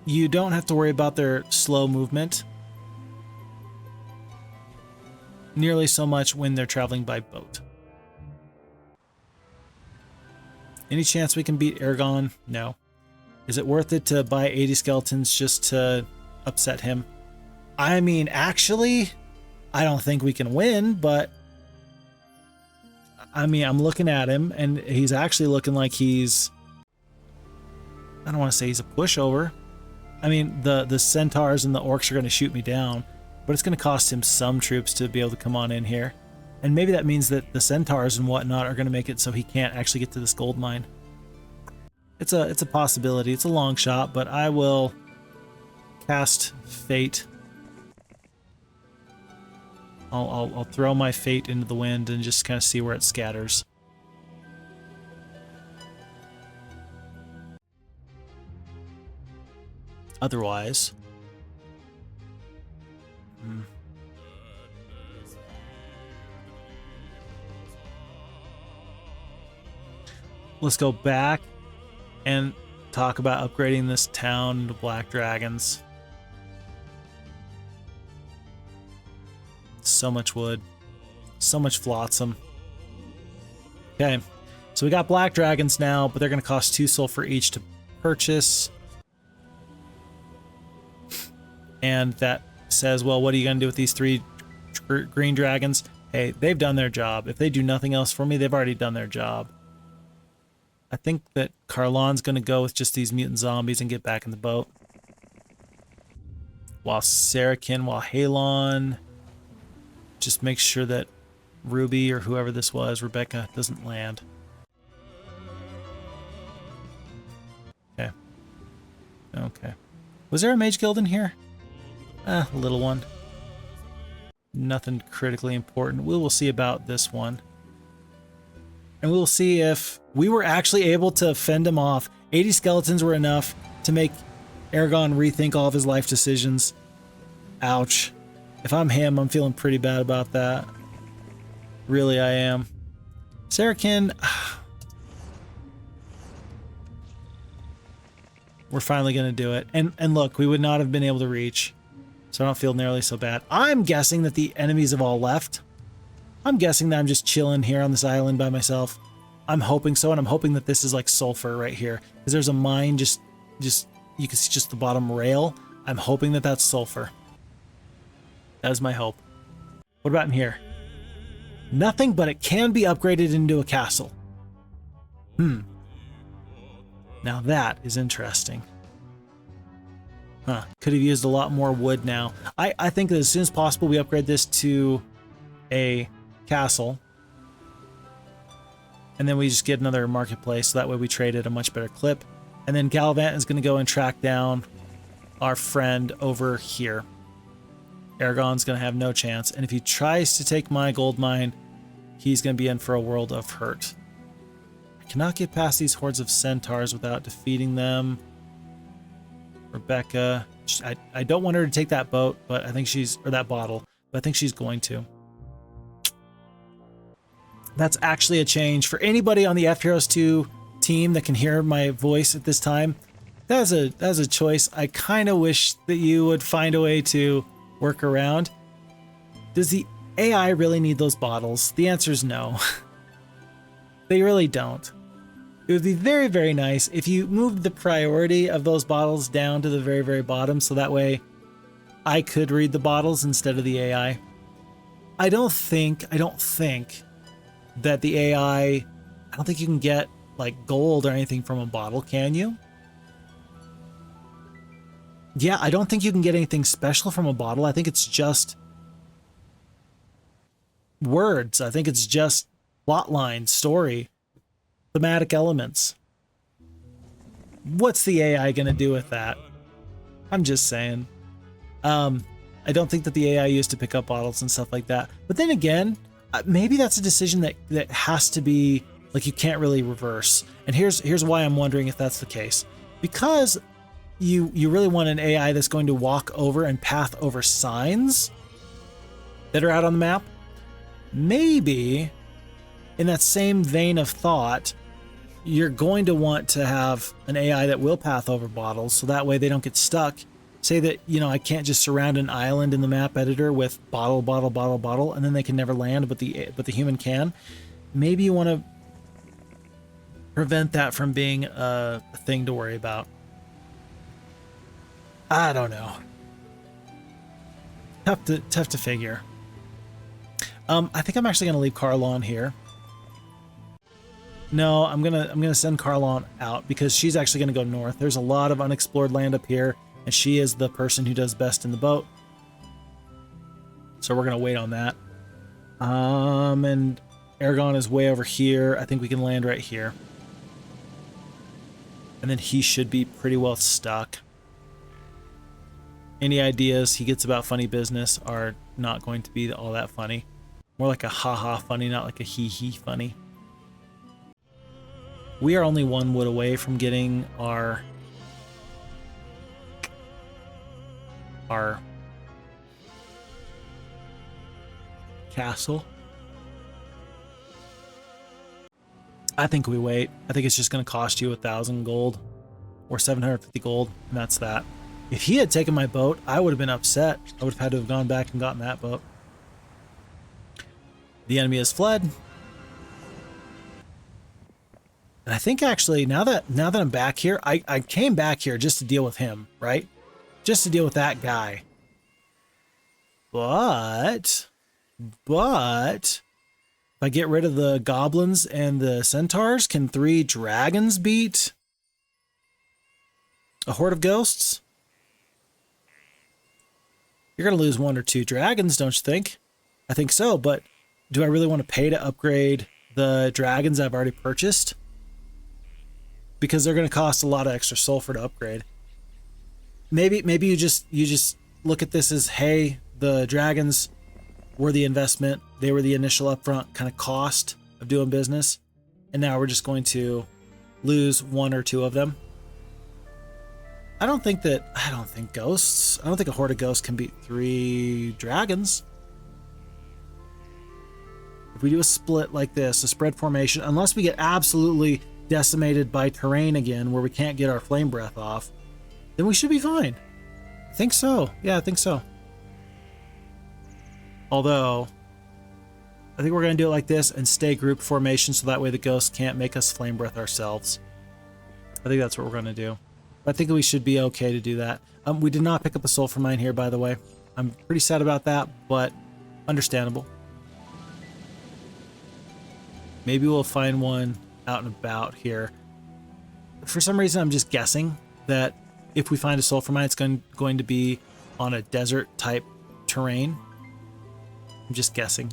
You don't have to worry about their slow movement nearly so much when they're traveling by boat. Any chance we can beat Ergon? No. Is it worth it to buy 80 skeletons just to upset him? I mean, actually, I don't think we can win, but I mean, I'm looking at him and he's actually looking like he's, I don't want to say he's a pushover. I mean, the centaurs and the orcs are going to shoot me down, but it's going to cost him some troops to be able to come on in here. And maybe that means that the centaurs and whatnot are going to make it so he can't actually get to this gold mine. It's a possibility. It's a long shot, but I will cast Fate. I'll throw my Fate into the wind and just kind of see where it scatters. Otherwise, let's go back and talk about upgrading this town to black dragons. So much wood, so much flotsam. Okay, so we got black dragons now, but they're going to cost 2 sulfur each to purchase. And that says, well, what are you going to do with these 3 green dragons? Hey, they've done their job. If they do nothing else for me, they've already done their job. I think that Carlon's going to go with just these mutant zombies and get back in the boat. While Halon just makes sure that Ruby or whoever this was, Rebecca, doesn't land. Okay. Okay. Was there a mage guild in here? A little one. Nothing critically important. We will see about this one. And we'll see if we were actually able to fend him off. 80 skeletons were enough to make Ergon rethink all of his life decisions. Ouch. If I'm him, I'm feeling pretty bad about that. Really, I am. Sarakin. We're finally going to do it. And look, we would not have been able to reach. So I don't feel nearly so bad. I'm guessing that the enemies have all left. I'm guessing that I'm just chilling here on this island by myself. I'm hoping so, and I'm hoping that this is like Sulfur right here. Because there's a mine just you can see just the bottom rail. I'm hoping that that's Sulfur. That is my hope. What about in here? Nothing, but it can be upgraded into a castle. Now that is interesting. Huh. Could have used a lot more wood now. I think that as soon as possible we upgrade this to a castle. And then we just get another marketplace, so that way we trade at a much better clip. And then Gallavant is going to go and track down our friend over here. Ergon's going to have no chance. And if he tries to take my gold mine, he's going to be in for a world of hurt. I cannot get past these hordes of centaurs without defeating them. Rebecca. I don't want her to take that boat, but I think she's, or that bottle, but I think she's going to. That's actually a change. For anybody on the FHeroes2 team that can hear my voice at this time, that's a choice I kind of wish that you would find a way to work around. Does the AI really need those bottles? The answer is no. They really don't. It would be very, very nice if you moved the priority of those bottles down to the very, very bottom, so that way I could read the bottles instead of the AI. I don't think that the AI, I don't think you can get like gold or anything from a bottle, can you? Yeah, I don't think you can get anything special from a bottle. I think it's just words. I think it's just plotline, story, thematic elements. What's the AI gonna do with that? I'm just saying. I don't think that the AI used to pick up bottles and stuff like that. But then again, maybe that's a decision that has to be, like, you can't really reverse. And here's why I'm wondering if that's the case. Because you really want an AI that's going to walk over and path over signs that are out on the map. Maybe in that same vein of thought, you're going to want to have an AI that will path over bottles, so that way they don't get stuck. Say that, I can't just surround an island in the map editor with bottle, bottle, bottle, bottle, and then they can never land, but the human can. Maybe you want to prevent that from being a thing to worry about. I don't know. Tough to figure. I think I'm actually gonna leave Carlon here. No, I'm gonna send Carlon out because she's actually gonna go north. There's a lot of unexplored land up here, and she is the person who does best in the boat. So we're gonna wait on that. And Ergon is way over here. I think we can land right here. And then he should be pretty well stuck. Any ideas he gets about funny business are not going to be all that funny. More like a ha-ha funny, not like a he-he funny. We are only 1 wood away from getting our castle. I think we wait. I think it's just going to cost you 1,000 gold or 750 gold, and that's that. If he had taken my boat, I would have been upset. I would have had to have gone back and gotten that boat. The enemy has fled. And I think actually, now that I'm back here, I came back here just to deal with him, right? Just to deal with that guy. But if I get rid of the goblins and the centaurs, can 3 dragons beat a horde of ghosts? You're going to lose 1 or 2 dragons, don't you think? I think so, but do I really want to pay to upgrade the dragons I've already purchased? Because they're going to cost a lot of extra sulfur to upgrade. Maybe you just look at this as, hey, the dragons were the investment. They were the initial upfront kind of cost of doing business. And now we're just going to lose 1 or 2 of them. I don't think ghosts. I don't think a horde of ghosts can beat 3 dragons. If we do a split like this, a spread formation, unless we get absolutely decimated by terrain again where we can't get our flame breath off, then we should be fine. I think so. Yeah, I think so. Although, I think we're going to do it like this and stay group formation so that way the ghosts can't make us flame breath ourselves. I think that's what we're going to do. I think we should be okay to do that. We did not pick up a sulfur mine here, by the way. I'm pretty sad about that, but understandable. Maybe we'll find one out and about here. For some reason, I'm just guessing that if we find a sulfur mine, it's going to be on a desert type terrain. I'm just guessing.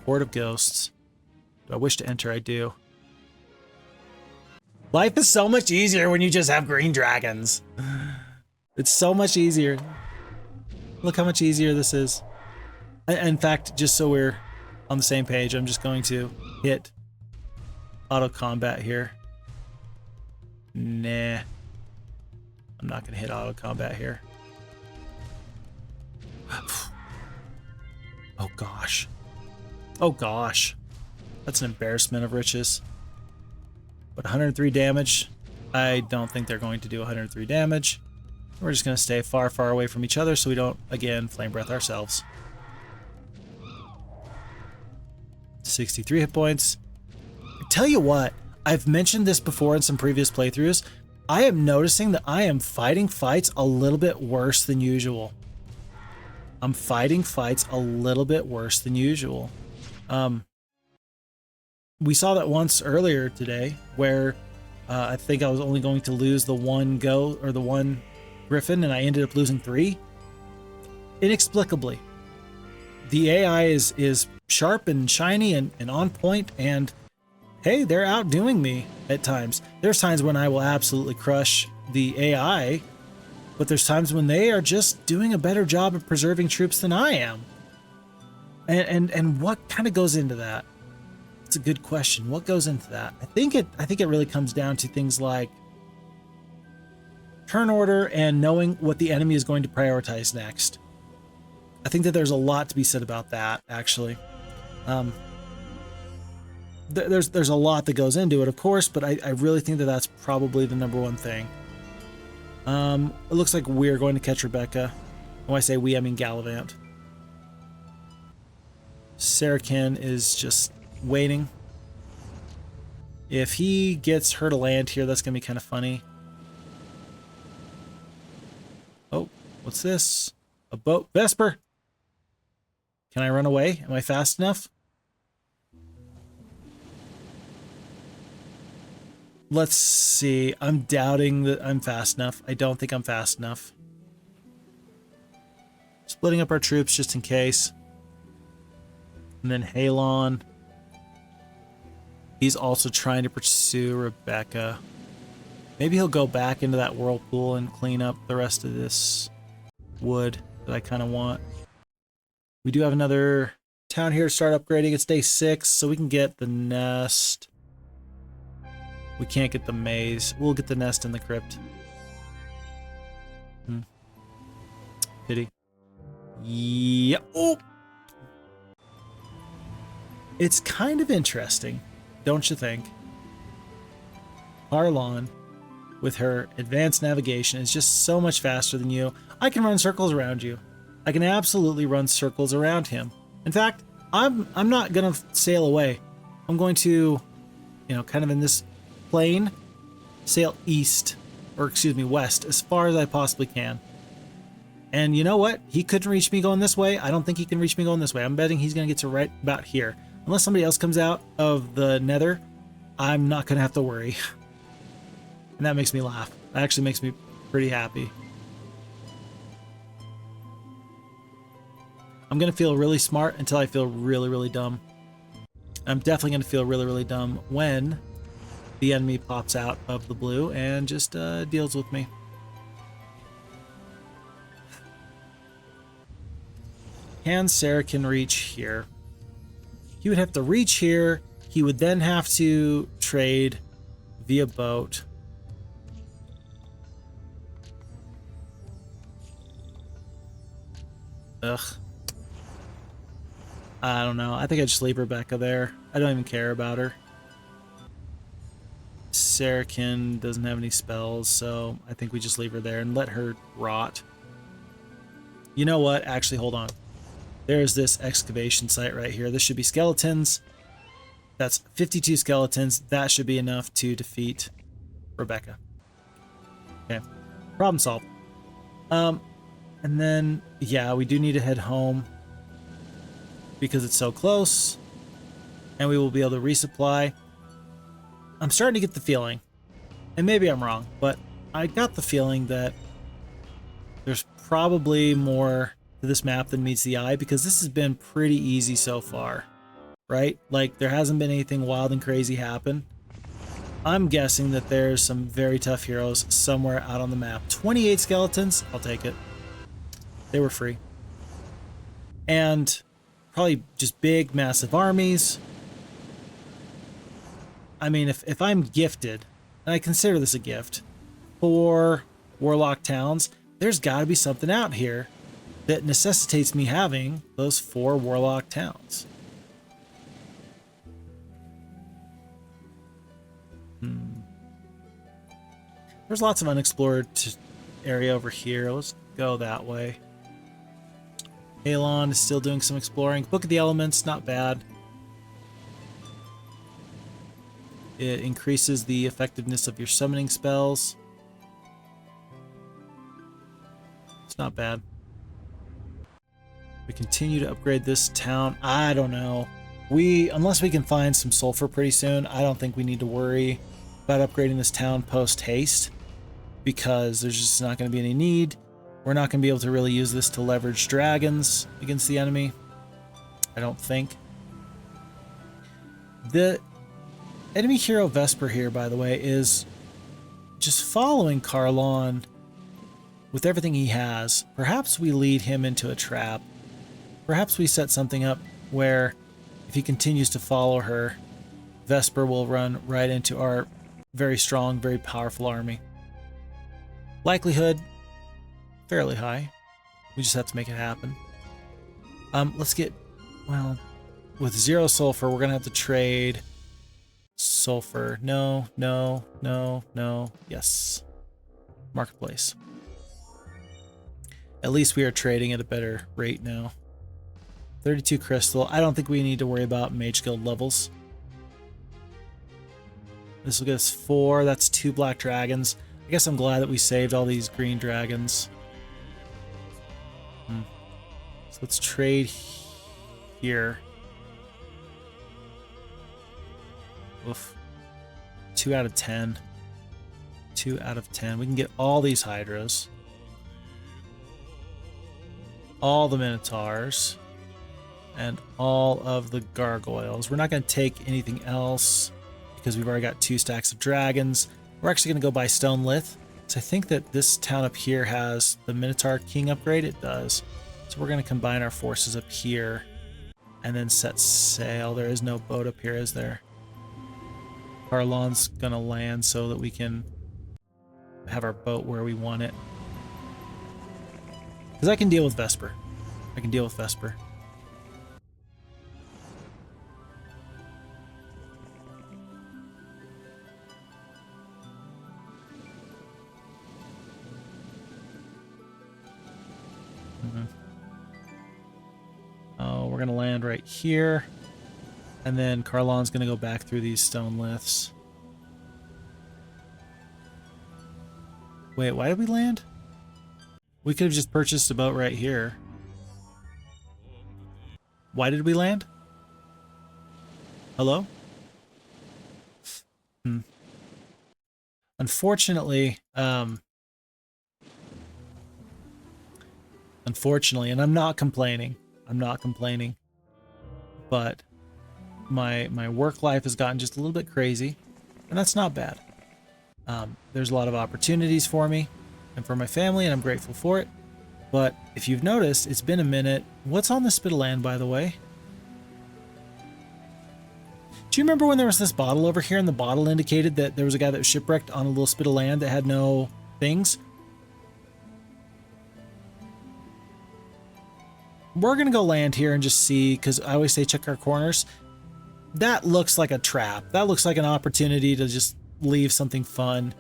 Horde of ghosts. Do I wish to enter? I do. Life is so much easier when you just have green dragons. It's so much easier. Look how much easier this is. In fact, just so we're on the same page, I'm just going to hit auto combat here. Nah. I'm not going to hit auto combat here. Oh gosh. Oh gosh. That's an embarrassment of riches. But 103 damage. I don't think they're going to do 103 damage. We're just going to stay far, far away from each other so we don't, again, flame breath ourselves. 63 hit points. I tell you what, I've mentioned this before in some previous playthroughs. I am noticing that I am fighting fights a little bit worse than usual. I'm fighting fights a little bit worse than usual. We saw that once earlier today where I think I was only going to lose the one griffin and I ended up losing 3. Inexplicably. The AI is sharp and shiny and on point, and hey, they're outdoing me at times. There's times when I will absolutely crush the AI, but there's times when they are just doing a better job of preserving troops than I am. And what kind of goes into that? It's a good question. What goes into that? I think it really comes down to things like turn order and knowing what the enemy is going to prioritize next. I think that there's a lot to be said about that, actually. There's a lot that goes into it, of course, but I really think that that's probably the number one thing. It looks like we're going to catch Rebecca. When I say we, I mean Gallavant. Sarrakin is just waiting. If he gets her to land here, that's going to be kind of funny. Oh, what's this? A boat. Vesper! Can I run away? Am I fast enough? Let's see. I'm doubting that I'm fast enough. I don't think I'm fast enough. Splitting up our troops just in case. And then Halon. He's also trying to pursue Rebecca. Maybe he'll go back into that whirlpool and clean up the rest of this wood that I kind of want. We do have another town here to start upgrading. It's day 6, so we can get the nest. We can't get the maze. We'll get the nest in the crypt. Pity. Yeah. Oh! It's kind of interesting, don't you think? Harlon, with her advanced navigation, is just so much faster than you. I can run circles around you. I can absolutely run circles around him. In fact, I'm not gonna sail away. I'm going to, kind of in this plane, sail east, or excuse me, west, as far as I possibly can. And you know what? He couldn't reach me going this way. I don't think he can reach me going this way. I'm betting he's gonna get to right about here. Unless somebody else comes out of the nether, I'm not gonna have to worry. And that makes me laugh. That actually makes me pretty happy. I'm gonna feel really smart until I feel really, really dumb. I'm definitely gonna feel really, really dumb when the enemy pops out of the blue and just deals with me. Can Sarrakin reach here? He would have to reach here. He would then have to trade via boat. Ugh. I don't know. I think I'd just leave Rebecca there. I don't even care about her. Sarrakin doesn't have any spells, so I think we just leave her there and let her rot. You know what? Actually, hold on. There's this excavation site right here. This should be skeletons. That's 52 skeletons. That should be enough to defeat Rebecca. Okay. Problem solved. And then, yeah, we do need to head home because it's so close. And we will be able to resupply. I'm starting to get the feeling, and maybe I'm wrong, but I got the feeling that there's probably more to this map than meets the eye, because this has been pretty easy so far, right? Like, there hasn't been anything wild and crazy happen. I'm guessing that there's some very tough heroes somewhere out on the map. 28 skeletons, I'll take it. They were free. And probably just big, massive armies. I mean, if I'm gifted, and I consider this a gift, 4 warlock towns, there's got to be something out here that necessitates me having those 4 warlock towns. There's lots of unexplored area over here. Let's go that way. Halon is still doing some exploring. Book of the Elements, not bad. It increases the effectiveness of your summoning spells. It's not bad. We continue to upgrade this town. I don't know. Unless we can find some sulfur pretty soon, I don't think we need to worry about upgrading this town post-haste, because there's just not going to be any need. We're not going to be able to really use this to leverage dragons against the enemy, I don't think. Enemy hero Vesper here, by the way, is just following Karlon with everything he has. Perhaps we lead him into a trap. Perhaps we set something up where if he continues to follow her, Vesper will run right into our very strong, very powerful army. Likelihood, fairly high. We just have to make it happen. Let's get, well, with 0 sulfur, we're going to have to trade sulfur. No, no, no, no. Yes. Marketplace. At least we are trading at a better rate now. 32 crystal. I don't think we need to worry about Mage Guild levels. This will get us 4. That's 2 black dragons. I guess I'm glad that we saved all these green dragons. So let's trade here. Oof. 2 out of 10. 2 out of 10. We can get all these Hydras. All the Minotaurs. And all of the Gargoyles. We're not going to take anything else because we've already got 2 stacks of dragons. We're actually going to go buy Stone Lith. So I think that this town up here has the Minotaur King upgrade. It does. So we're going to combine our forces up here and then set sail. There is no boat up here, is there? Karlon's going to land so that we can have our boat where we want it. Because I can deal with Vesper. I can deal with Vesper. Oh, we're going to land right here. And then Karlon's going to go back through these stone liths. Wait, why did we land? We could have just purchased a boat right here. Why did we land? Hello? Unfortunately, and I'm not complaining. But my work life has gotten just a little bit crazy, and that's not bad. There's a lot of opportunities for me and for my family, and I'm grateful for it. But if you've noticed, it's been a minute. What's on this bit of land, by the way? Do you remember when there was this bottle over here, and the bottle indicated that there was a guy that was shipwrecked on a little spit of land that had no things? We're going to go land here and just see, because I always say check our corners. That looks like a trap. That looks like an opportunity to just leave something fun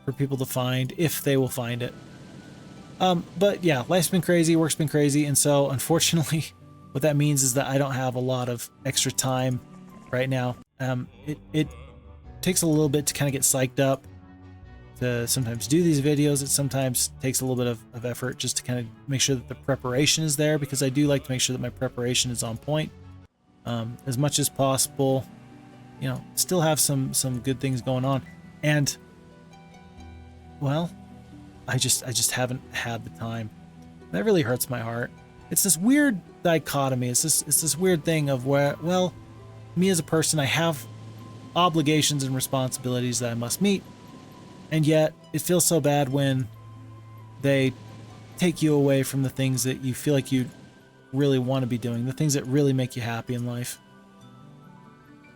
for people to find, if they will find it. But yeah, life's been crazy, work's been crazy, and so unfortunately what that means is that I don't have a lot of extra time right now. It takes a little bit to kind of get psyched up to sometimes do these videos. It sometimes takes a little bit of effort just to kind of make sure that the preparation is there, because I do like to make sure that my preparation is on point as much as possible. You know, still have some good things going on, and well, I just haven't had the time. That really hurts my heart. It's this weird dichotomy. It's this weird thing of where, well, me as a person, I have obligations and responsibilities that I must meet, and yet it feels so bad when they take you away from the things that you feel like you really want to be doing, the things that really make you happy in life.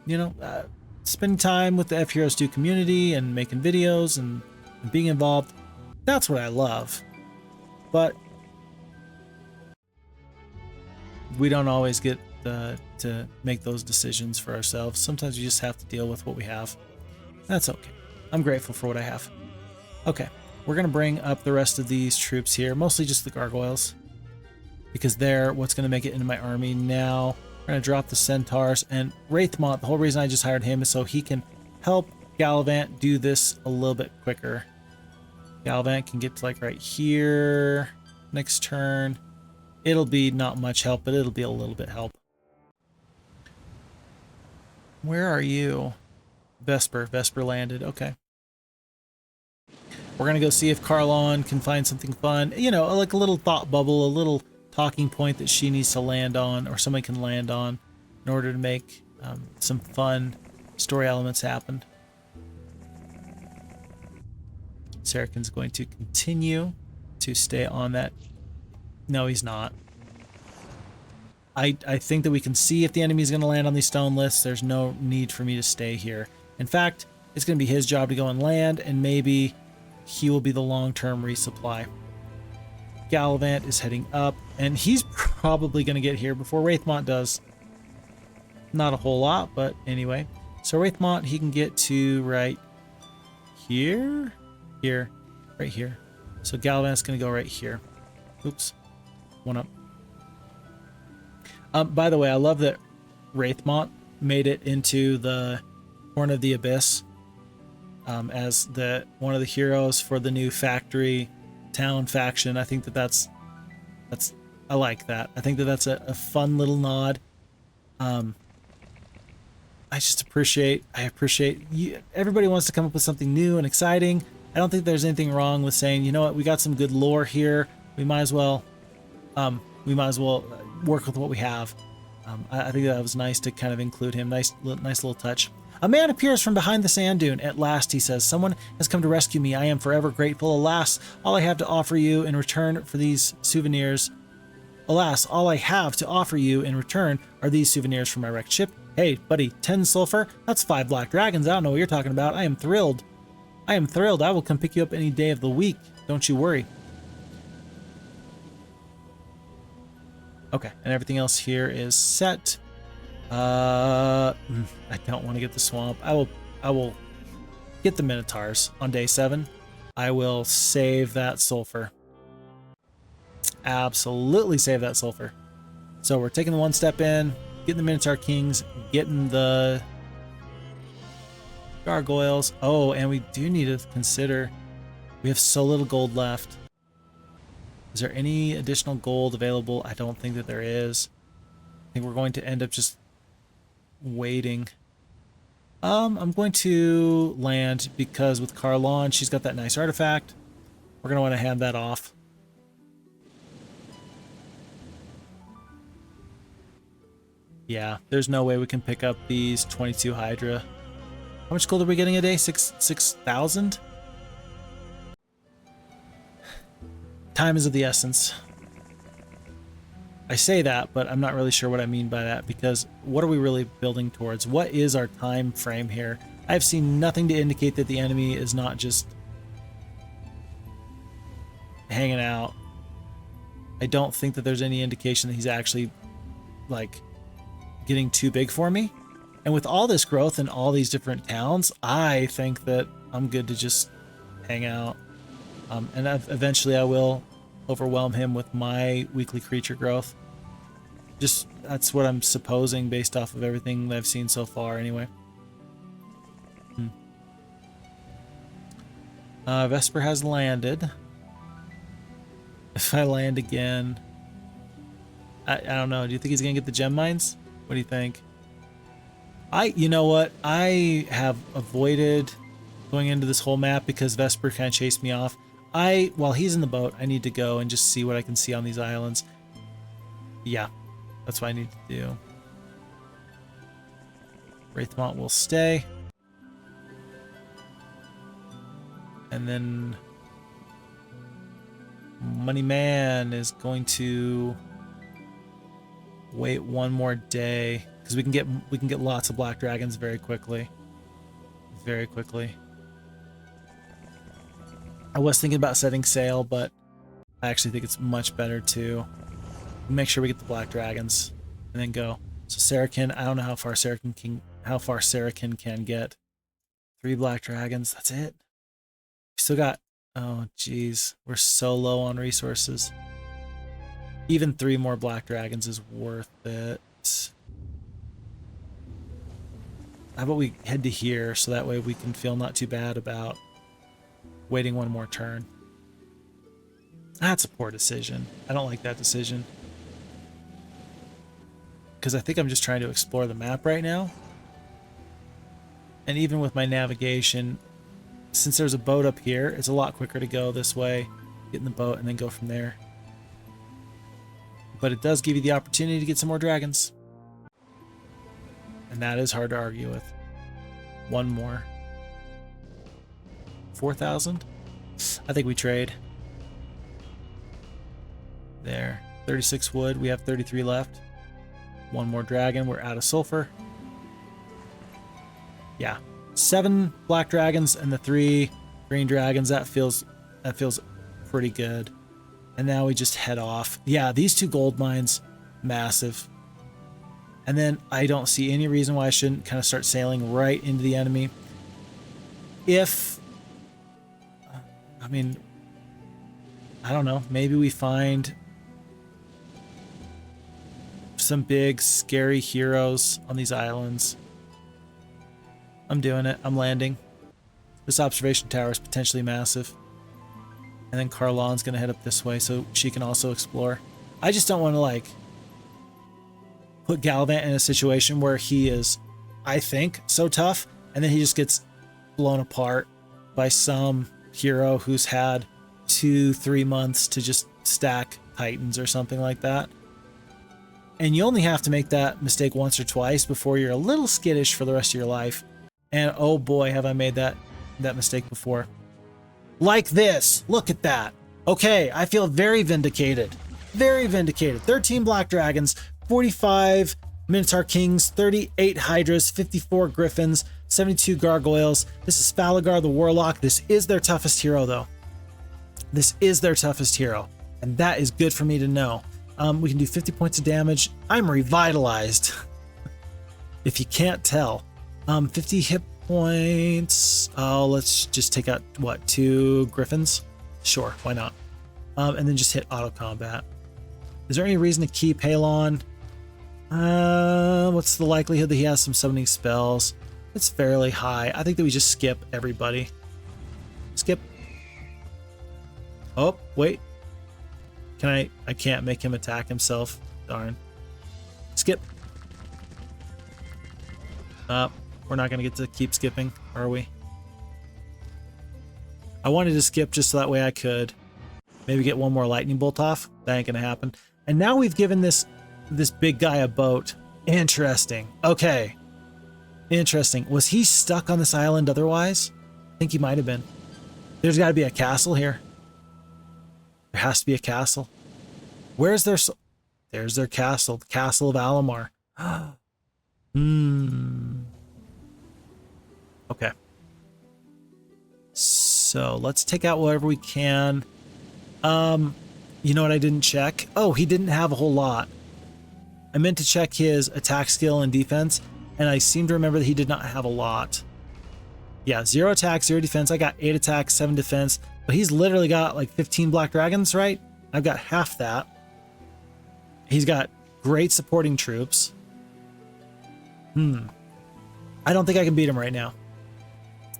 You know, spending time with the FHeroes2 community and making videos and being involved, that's what I love. But we don't always get to make those decisions for ourselves. Sometimes we just have to deal with what we have. That's okay. I'm grateful for what I have. Okay, we're going to bring up the rest of these troops here, mostly just the gargoyles, because they're what's going to make it into my army now. We're going to drop the centaurs, and Wraithmont, the whole reason I just hired him is so he can help Gallavant do this a little bit quicker. Gallavant can get to like right here next turn. It'll be not much help, but it'll be a little bit help. Where are you? Vesper landed. Okay. We're going to go see if Karlon can find something fun. You know, like a little thought bubble, a little talking point that she needs to land on, or somebody can land on, in order to make some fun story elements happened. Sarakin's going to continue to stay on that. No, he's not. I think that we can see if the enemy's going to land on these stone lists. There's no need for me to stay here. In fact, it's going to be his job to go and land, and maybe he will be the long-term resupply. Gallavant is heading up, and he's probably going to get here before Wraithmont does. Not a whole lot, but anyway. So Wraithmont, he can get to right here? Here. Right here. So Gallavant's going to go right here. Oops. One up. By the way, I love that Wraithmont made it into the Horn of the Abyss as one of the heroes for the new factory town faction. I think that's I like that. I think that's a fun little nod. I appreciate you. Everybody wants to come up with something new and exciting. I don't think there's anything wrong with saying, you know what, we got some good lore here. We might as well work with what we have. I think that was nice to kind of include him. Nice little touch. A man appears from behind the sand dune. At last, he says, someone has come to rescue me. I am forever grateful. Alas, all I have to offer you in return for these souvenirs. Alas, all I have to offer you in return are these souvenirs from my wrecked ship. Hey, buddy, 10 sulfur? That's 5 black dragons. I don't know what you're talking about. I am thrilled. I am thrilled. I will come pick you up any day of the week. Don't you worry. Okay, and everything else here is set. I don't want to get the swamp. I will get the Minotaurs on day 7. I will save that sulfur. Absolutely save that sulfur. So we're taking the one step in, getting the Minotaur Kings, getting the gargoyles. Oh, and we do need to consider we have so little gold left. Is there any additional gold available? I don't think that there is. I think we're going to end up just waiting. I'm going to land because with Carlon, she's got that nice artifact. We're going to want to hand that off. Yeah, there's no way we can pick up these 22 Hydra. How much gold are we getting a day? 6,000? Time is of the essence. I say that, but I'm not really sure what I mean by that, because what are we really building towards? What is our time frame here? I've seen nothing to indicate that the enemy is not just hanging out. I don't think that there's any indication that he's actually, like, getting too big for me. And with all this growth in all these different towns, I think that I'm good to just hang out. And eventually I will overwhelm him with my weekly creature growth. Just, that's what I'm supposing based off of everything that I've seen so far anyway. Vesper has landed. If I land again, I don't know. Do you think he's going to get the gem mines? What do you think? You know what? I have avoided going into this whole map because Vesper kind of chased me off. While he's in the boat, I need to go and just see what I can see on these islands. Yeah, that's what I need to do. Wraithmont will stay. And then Money Man is going to wait one more day because we can get lots of black dragons very quickly. Very quickly. I was thinking about setting sail, but I actually think it's much better to make sure we get the black dragons and then go. So Sarakin, I don't know how far Sarakin can get. 3 black dragons, that's it. We still got, oh geez, we're so low on resources. Even 3 more black dragons is worth it. How about we head to here so that way we can feel not too bad about waiting one more turn. That's a poor decision. I don't like that decision. Because I think I'm just trying to explore the map right now. And even with my navigation, since there's a boat up here, it's a lot quicker to go this way, get in the boat, and then go from there. But it does give you the opportunity to get some more dragons. And that is hard to argue with. one more. 4,000? I think we trade. There. 36 wood. We have 33 left. One more dragon. We're out of sulfur. Yeah. 7 black dragons and the 3 green dragons. That feels pretty good. And now we just head off. Yeah, these 2 gold mines, massive. And then I don't see any reason why I shouldn't kind of start sailing right into the enemy. I mean, I don't know. Maybe we find some big, scary heroes on these islands. I'm doing it. I'm landing. This observation tower is potentially massive. And then Carlon's going to head up this way so she can also explore. I just don't want to, like, put Gallavant in a situation where he is, I think, so tough, and then he just gets blown apart by some hero who's had 2-3 months to just stack titans or something like that. And you only have to make that mistake once or twice before you're a little skittish for the rest of your life. And oh boy, have I made that mistake before. Like this. Look at that. Okay, I feel very vindicated. Very vindicated. 13 black dragons, 45 Minotaur Kings, 38 Hydras, 54 Griffins, 72 Gargoyles. This is Falagar the Warlock. This is their toughest hero, though. This is their toughest hero. And that is good for me to know. We can do 50 points of damage. I'm revitalized. If you can't tell. 50 hit points. Oh, let's just take out, what, 2 Griffins? Sure, why not? And then just hit auto combat. Is there any reason to keep Halon? What's the likelihood that he has some summoning spells? It's fairly high. I think that we just skip everybody. Skip. Oh, wait. Can I can't make him attack himself. Darn. Skip. We're not going to get to keep skipping, are we? I wanted to skip just so that way I could maybe get one more lightning bolt off. That ain't going to happen. And now we've given this big guy a boat. Interesting. Okay. Interesting. Was he stuck on this island otherwise? I think he might have been. There's got to be a castle here. There has to be a castle. Where's their... There's their castle. The Castle of Alamar. Okay. So let's take out whatever we can. You know what I didn't check? Oh, he didn't have a whole lot. I meant to check his attack skill and defense, and I seem to remember that he did not have a lot. Yeah, 0 attack, 0 defense. I got 8 attack, 7 defense, but he's literally got like 15 black dragons, right? I've got half that. He's got great supporting troops. I don't think I can beat him right now.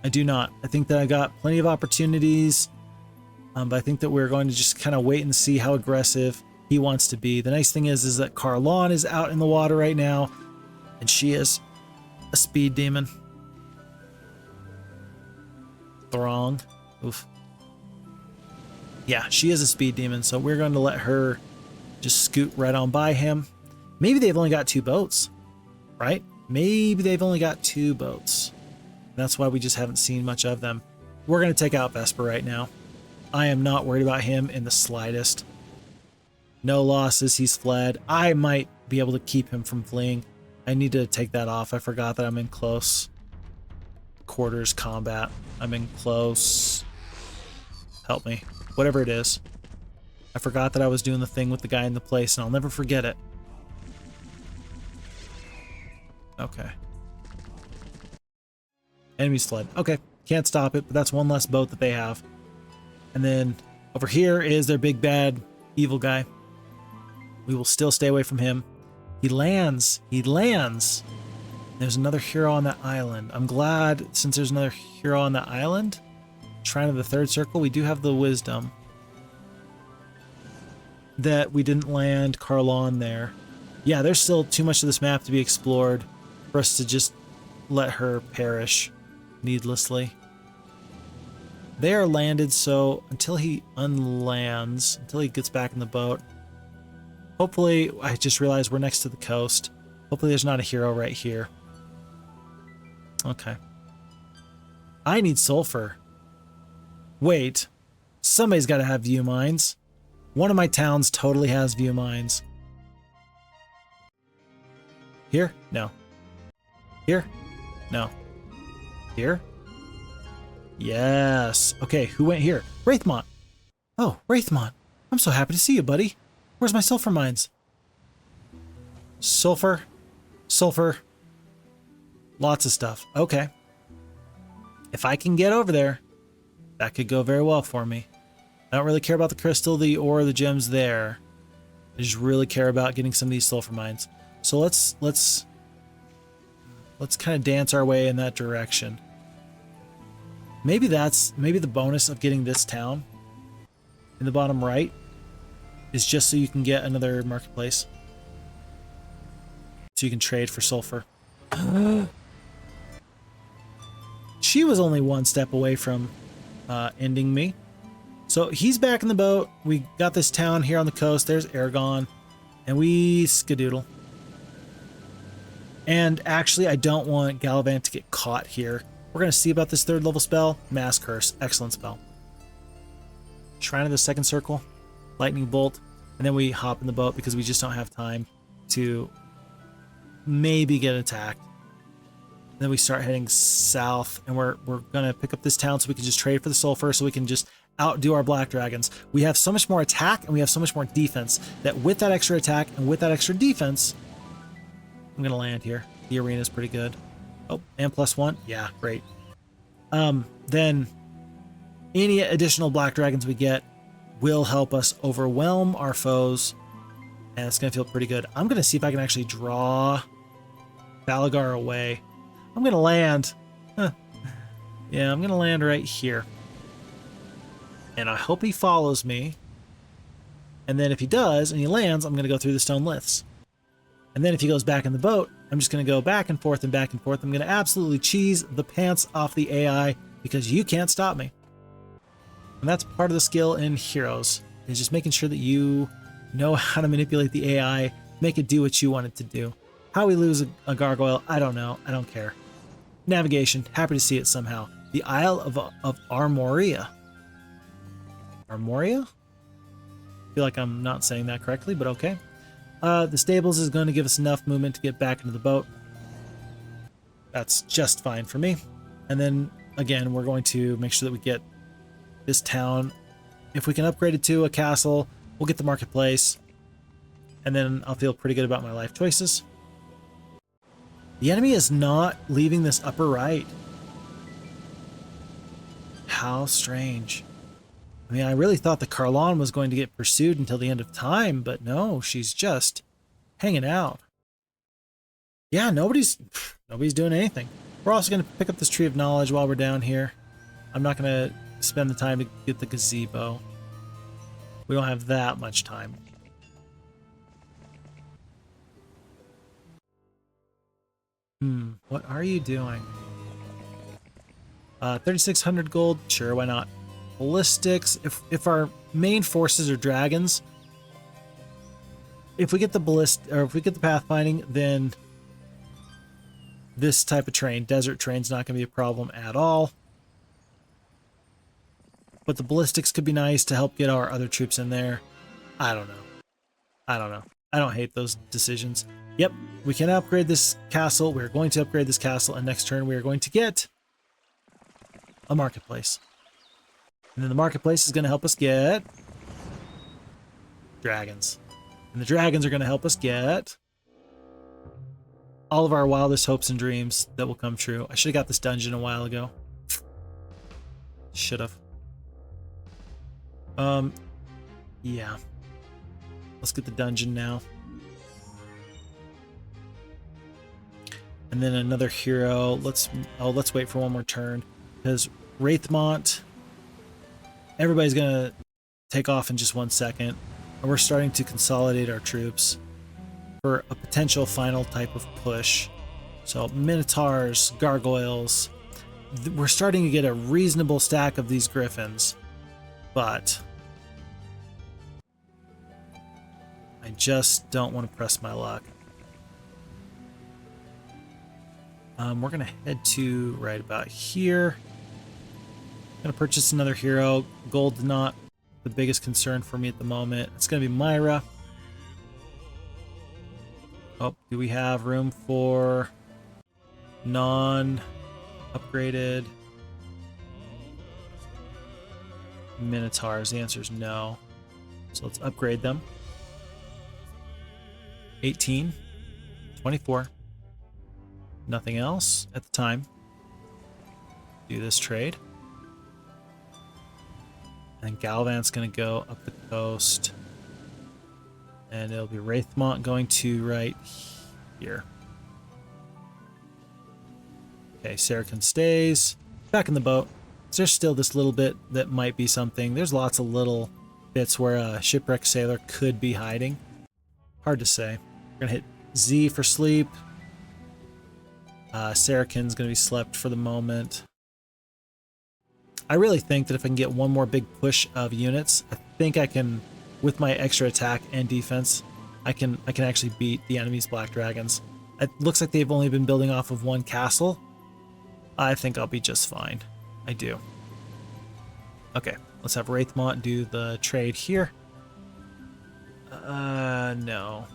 I do not. I think that I got plenty of opportunities, but I think that we're going to just kind of wait and see how aggressive he wants to be. The nice thing is that Carlon is out in the water right now, and she is a speed demon. Throng. Oof. Yeah, she is a speed demon, so we're going to let her just scoot right on by him. Maybe they've only got 2 boats, right? Maybe they've only got 2 boats. That's why we just haven't seen much of them. We're going to take out Vesper right now. I am not worried about him in the slightest. No losses. He's fled. I might be able to keep him from fleeing. I need to take that off. I forgot that I'm in close quarters combat. I'm in close. Help me. Whatever it is. I forgot that I was doing the thing with the guy in the place, and I'll never forget it. Okay. Enemy's fled. Okay. Can't stop it, but that's one less boat that they have. And then over here is their big bad evil guy. We will still stay away from him. He lands. He lands. There's another hero on that island. I'm glad, since there's another hero on that island, Shrine of the Third Circle, we do have the wisdom that we didn't land Carlon there. Yeah, there's still too much of this map to be explored for us to just let her perish needlessly. They are landed, so until he unlands, until he gets back in the boat, hopefully, I just realized we're next to the coast. Hopefully there's not a hero right here. Okay. I need sulfur. Wait, somebody's got to have view mines. One of my towns totally has view mines. Here? No. Here? No. Here? Yes. Okay, who went here? Wraithmont. Oh, Wraithmont. I'm so happy to see you, buddy. Where's my sulfur mines? Sulfur. Sulfur. Lots of stuff. Okay. If I can get over there, that could go very well for me. I don't really care about the crystal, the ore, the gems there. I just really care about getting some of these sulfur mines. So let's kind of dance our way in that direction. Maybe the bonus of getting this town in the bottom right is just so you can get another marketplace. So you can trade for sulfur. She was only one step away from ending me. So he's back in the boat. We got this town here on the coast. There's Ergon. And we skadoodle. And actually, I don't want Gallavant to get caught here. We're going to see about this 3rd level spell. Mass Curse. Excellent spell. Shrine of the 2nd circle. Lightning Bolt. And then we hop in the boat because we just don't have time to maybe get attacked. And then we start heading south. And we're going to pick up this town so we can just trade for the sulfur. So we can just outdo our black dragons. We have so much more attack and we have so much more defense that with that extra attack and with that extra defense, I'm going to land here. The arena is pretty good. Oh, and +1. Yeah, great. Then any additional black dragons we get will help us overwhelm our foes. And it's going to feel pretty good. I'm going to see if I can actually draw Balagar away. I'm going to land. Yeah, I'm going to land right here. And I hope he follows me. And then if he does, and he lands, I'm going to go through the stone liths. And then if he goes back in the boat, I'm just going to go back and forth and back and forth. I'm going to absolutely cheese the pants off the AI because you can't stop me. And that's part of the skill in Heroes, is just making sure that you know how to manipulate the AI, make it do what you want it to do. How we lose a gargoyle, I don't know. I don't care. Navigation, happy to see it somehow. The Isle of Armoria. Armoria? I feel like I'm not saying that correctly, but okay. The stables is going to give us enough movement to get back into the boat. That's just fine for me. And then, again, we're going to make sure that we get this town. If we can upgrade it to a castle, we'll get the marketplace. And then I'll feel pretty good about my life choices. The enemy is not leaving this upper right. How strange. I mean, I really thought the Carlon was going to get pursued until the end of time, but no, she's just hanging out. Yeah, nobody's doing anything. We're also going to pick up this Tree of Knowledge while we're down here. I'm not going to spend the time to get the gazebo. We don't have that much time. What are you doing? 3,600 gold? Sure, why not? Ballistics. If our main forces are dragons, if we get the if we get the pathfinding, then this type of terrain, desert terrain's not going to be a problem at all. But the ballistics could be nice to help get our other troops in there. I don't know. I don't hate those decisions. Yep, we can upgrade this castle. We're going to upgrade this castle, and next turn we are going to get a marketplace. And then the marketplace is going to help us get dragons. And the dragons are going to help us get all of our wildest hopes and dreams that will come true. I should have got this dungeon a while ago. Should have. Yeah. Let's get the dungeon now. And then another hero. Let's wait for one more turn. Because Wraithmont, everybody's gonna take off in just 1 second. And we're starting to consolidate our troops for a potential final type of push. So Minotaurs, Gargoyles. We're starting to get a reasonable stack of these Griffins. But I just don't want to press my luck. We're going to head to right about here. Gonna purchase another hero. Gold's not the biggest concern for me at the moment. It's gonna be Myra. Oh, do we have room for non-upgraded Minotaurs? The answer is no. So let's upgrade them. 18, 24. Nothing else at the time. Do this trade. And Gallavant's going to go up the coast. And it'll be Wraithmont going to right here. Okay, Saracen stays. Back in the boat. So there's still this little bit that might be something. There's lots of little bits where a shipwrecked sailor could be hiding. Hard to say. We're going to hit Z for sleep. Saracen's going to be slept for the moment. I really think that if I can get one more big push of units, I think I can, with my extra attack and defense, I can actually beat the enemy's Black Dragons. It looks like they've only been building off of one castle. I think I'll be just fine. I do. Okay, let's have Wraithmont do the trade here. No.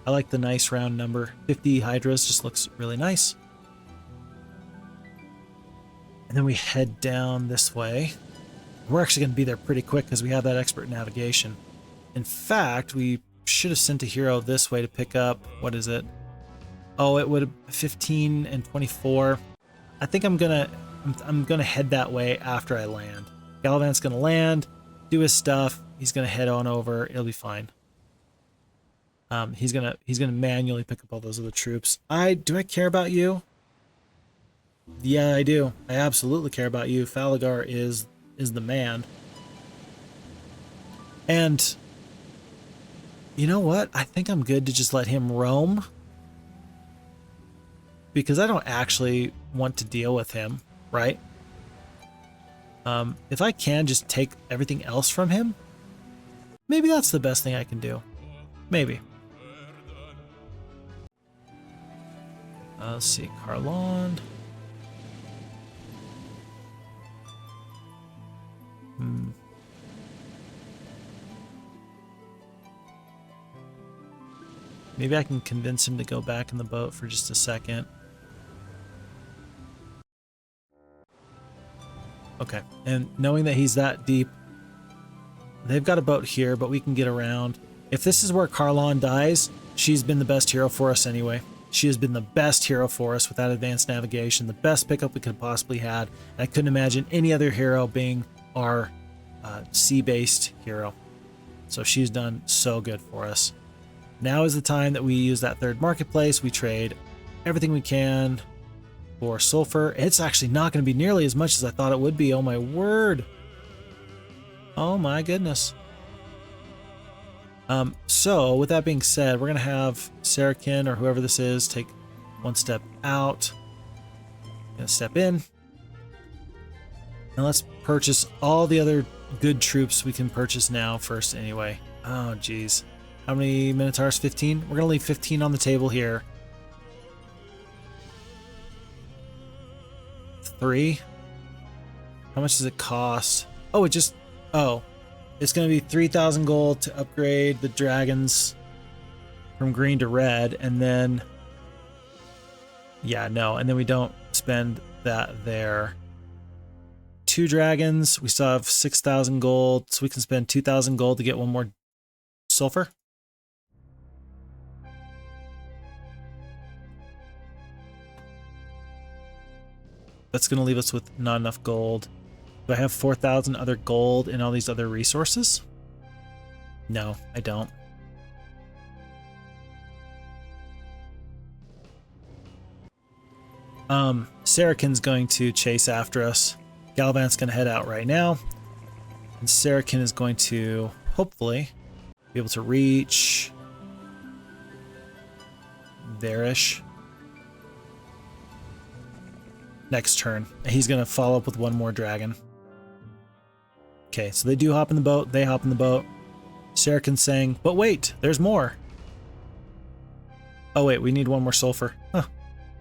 I like the nice round number. 50 Hydras just looks really nice. And then we head down this way. We're actually going to be there pretty quick because we have that expert navigation. In fact, we should have sent a hero this way to pick up, what is it? Oh, it would have 15 and 24. I think I'm gonna head that way after I land. Gallavant's gonna land, do his stuff. He's gonna head on over. It'll be fine. He's gonna manually pick up all those other troops. Do I care about you? Yeah, I do. I absolutely care about you. Falagar is the man. And you know what? I think I'm good to just let him roam. Because I don't actually want to deal with him, right? If I can just take everything else from him, maybe that's the best thing I can do. Maybe. Let's see, Carlond. Maybe I can convince him to go back in the boat for just a second. Okay, and knowing that he's that deep, they've got a boat here, but we can get around. If this is where Carlond dies, she's been the best hero for us anyway. She has been the best hero for us with that advanced navigation, the best pickup we could possibly had. And I couldn't imagine any other hero being our sea-based hero. So she's done so good for us. Now is the time that we use that third marketplace. We trade everything we can for Sulfur. It's actually not going to be nearly as much as I thought it would be. Oh my word. Oh my goodness. So with that being said, we're going to have Saracen or whoever this is take one step out. Gonna step in. And let's purchase all the other good troops we can purchase now first anyway. Oh geez. How many Minotaurs? 15? We're gonna leave 15 on the table here. 3. How much does it cost? Oh, it's gonna be 3,000 gold to upgrade the dragons from green to red, and then yeah, no, and then we don't spend that there. 2 dragons, we still have 6,000 gold, so we can spend 2,000 gold to get one more Sulfur. That's going to leave us with not enough gold. Do I have 4,000 other gold and all these other resources? No, I don't. Saracen's going to chase after us. Gallavant's going to head out right now. And Saracen is going to, hopefully, be able to reach there-ish. Next turn. He's going to follow up with one more dragon. Okay, so they do hop in the boat. They hop in the boat. Saracen's saying, but wait, there's more. Oh wait, we need one more Sulfur. Huh.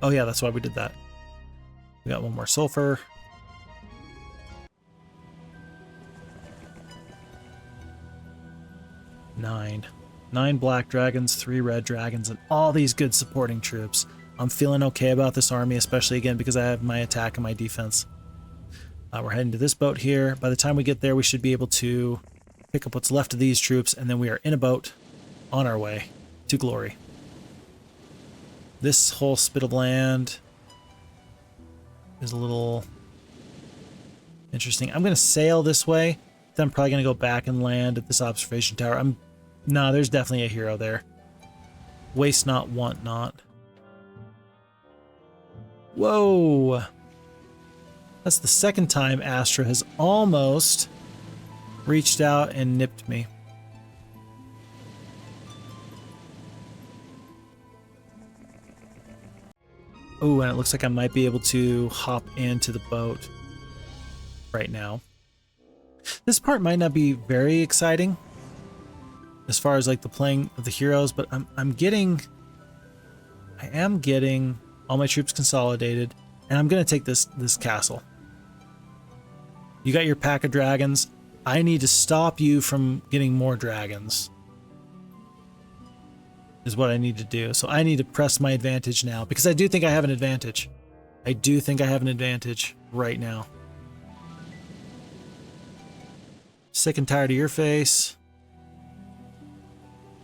Oh yeah, that's why we did that. We got one more Sulfur. 9. 9 black dragons, 3 red dragons, and all these good supporting troops. I'm feeling okay about this army, especially again because I have my attack and my defense. We're heading to this boat here. By the time we get there, we should be able to pick up what's left of these troops, and then we are in a boat on our way to glory. This whole spit of land is a little interesting. I'm going to sail this way. Then I'm probably going to go back and land at this observation tower. No, there's definitely a hero there. Waste not, want not. Whoa! That's the second time Astra has almost reached out and nipped me. Oh, and it looks like I might be able to hop into the boat right now. This part might not be very exciting as far as like the playing of the heroes, but I am getting all my troops consolidated, and I'm gonna take this castle. You got your pack of dragons. I need to stop you from getting more dragons, is what I need to do. So I need to press my advantage now, because I do think I have an advantage. I do think I have an advantage right now. Sick and tired of your face.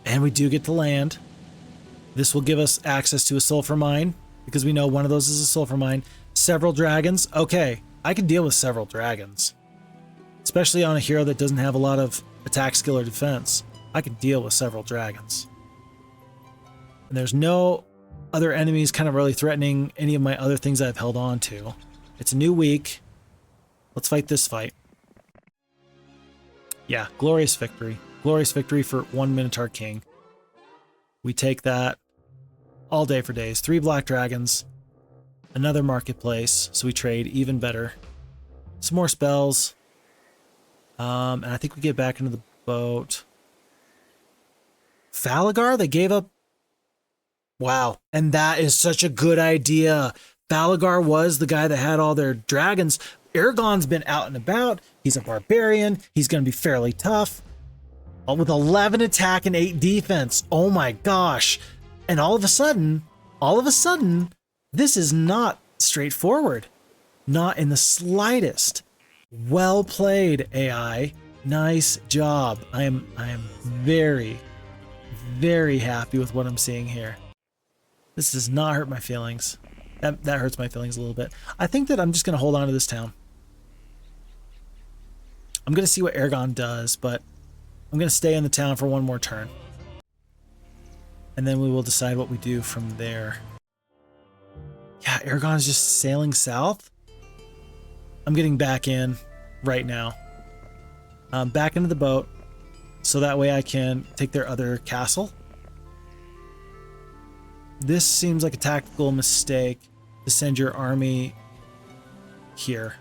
And we do get to land. This will give us access to a sulfur mine, because we know one of those is a sulfur mine. Several dragons. Okay, I can deal with several dragons. Especially on a hero that doesn't have a lot of attack skill or defense. I can deal with several dragons. And there's no other enemies kind of really threatening any of my other things I've held on to. It's a new week. Let's fight this fight. Yeah, glorious victory. Glorious victory for 1 Minotaur King. We take that all day for days. 3 black dragons. Another marketplace, so we trade even better. Some more spells. And I think we get back into the boat. Falagar, they gave up. Wow. And that is such a good idea. Falagar was the guy that had all their dragons. Ergon's been out and about. He's a barbarian. He's going to be fairly tough. With 11 attack and 8 defense. Oh my gosh. And all of a sudden, this is not straightforward. Not in the slightest. Well played, AI. Nice job. I am very, very happy with what I'm seeing here. This does not hurt my feelings. That hurts my feelings a little bit. I think that I'm just going to hold on to this town. I'm going to see what Ergon does, but I'm going to stay in the town for one more turn. And then we will decide what we do from there. Yeah, Ergon's just sailing south. I'm getting back in right now. Back into the boat, so that way I can take their other castle. This seems like a tactical mistake to send your army here.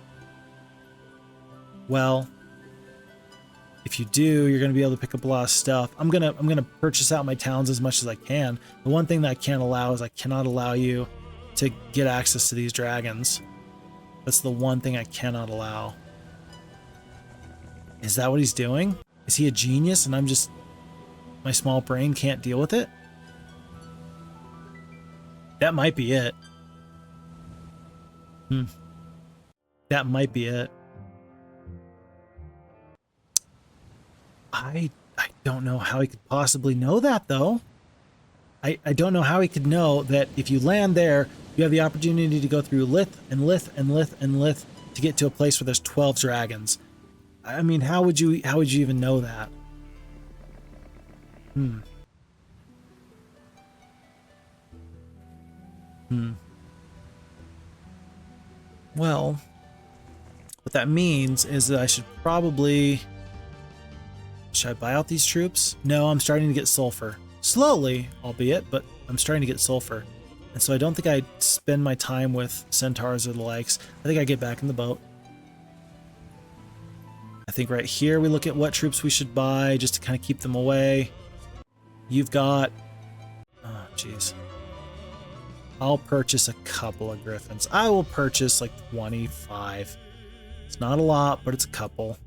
Well, if you do, you're going to be able to pick up a lot of stuff. I'm gonna purchase out my towns as much as I can. The one thing that I can't allow is I cannot allow you to get access to these dragons. That's the one thing I cannot allow. Is that what he's doing? Is he a genius and I'm just... my small brain can't deal with it? That might be it. That might be it. I don't know how he could possibly know that, though. I don't know how he could know that if you land there, you have the opportunity to go through Lith and Lith and Lith and Lith to get to a place where there's 12 dragons. I mean, how would you even know that? Well, what that means is that I should probably... should I buy out these troops? No, I'm starting to get sulfur. Slowly, albeit, but I'm starting to get sulfur. And so I don't think I'd spend my time with centaurs or the likes. I think I get back in the boat. I think right here we look at what troops we should buy just to kind of keep them away. You've got... oh, jeez. I'll purchase a couple of griffins. I will purchase like 25. It's not a lot, but it's a couple.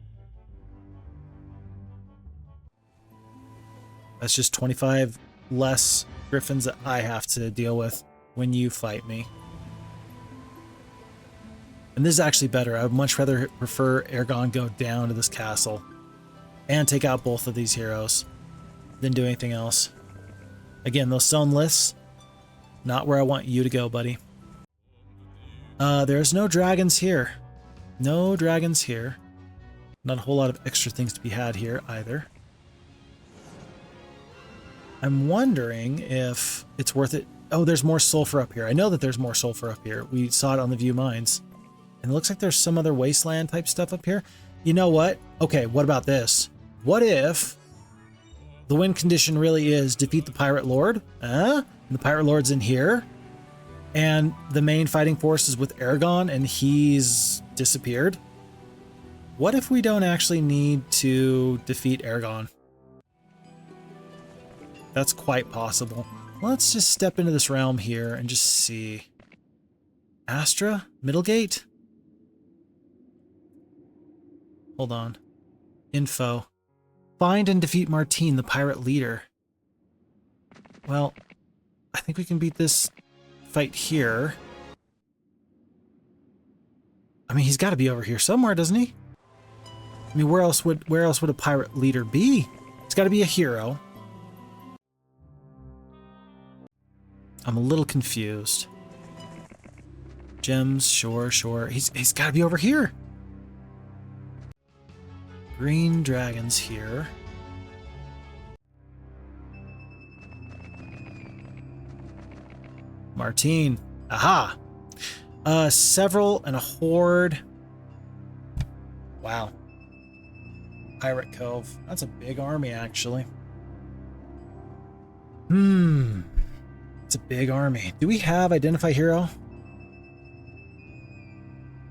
That's just 25 less griffins that I have to deal with when you fight me. And this is actually better. I would much rather prefer Ergon go down to this castle and take out both of these heroes than do anything else. Again, those stone Liths, not where I want you to go, buddy. There's no dragons here. No dragons here. Not a whole lot of extra things to be had here either. I'm wondering if it's worth it. Oh, there's more sulfur up here. I know that there's more sulfur up here. We saw it on the view mines. And it looks like there's some other wasteland type stuff up here. You know what? Okay, what about this? What if the win condition really is defeat the Pirate Lord? And the Pirate Lord's in here. And the main fighting force is with Ergon and he's disappeared. What if we don't actually need to defeat Ergon? That's quite possible. Let's just step into this realm here and just see. Astra? Middlegate? Hold on. Info. Find and defeat Martine, the pirate leader. Well, I think we can beat this fight here. I mean, he's got to be over here somewhere, doesn't he? I mean, where else would a pirate leader be? It's got to be a hero. I'm a little confused. Gems, sure. He's got to be over here. Green dragons here. Martine. Aha! Several and a horde. Wow. Pirate Cove. That's a big army, actually. It's a big army. Do we have Identify Hero?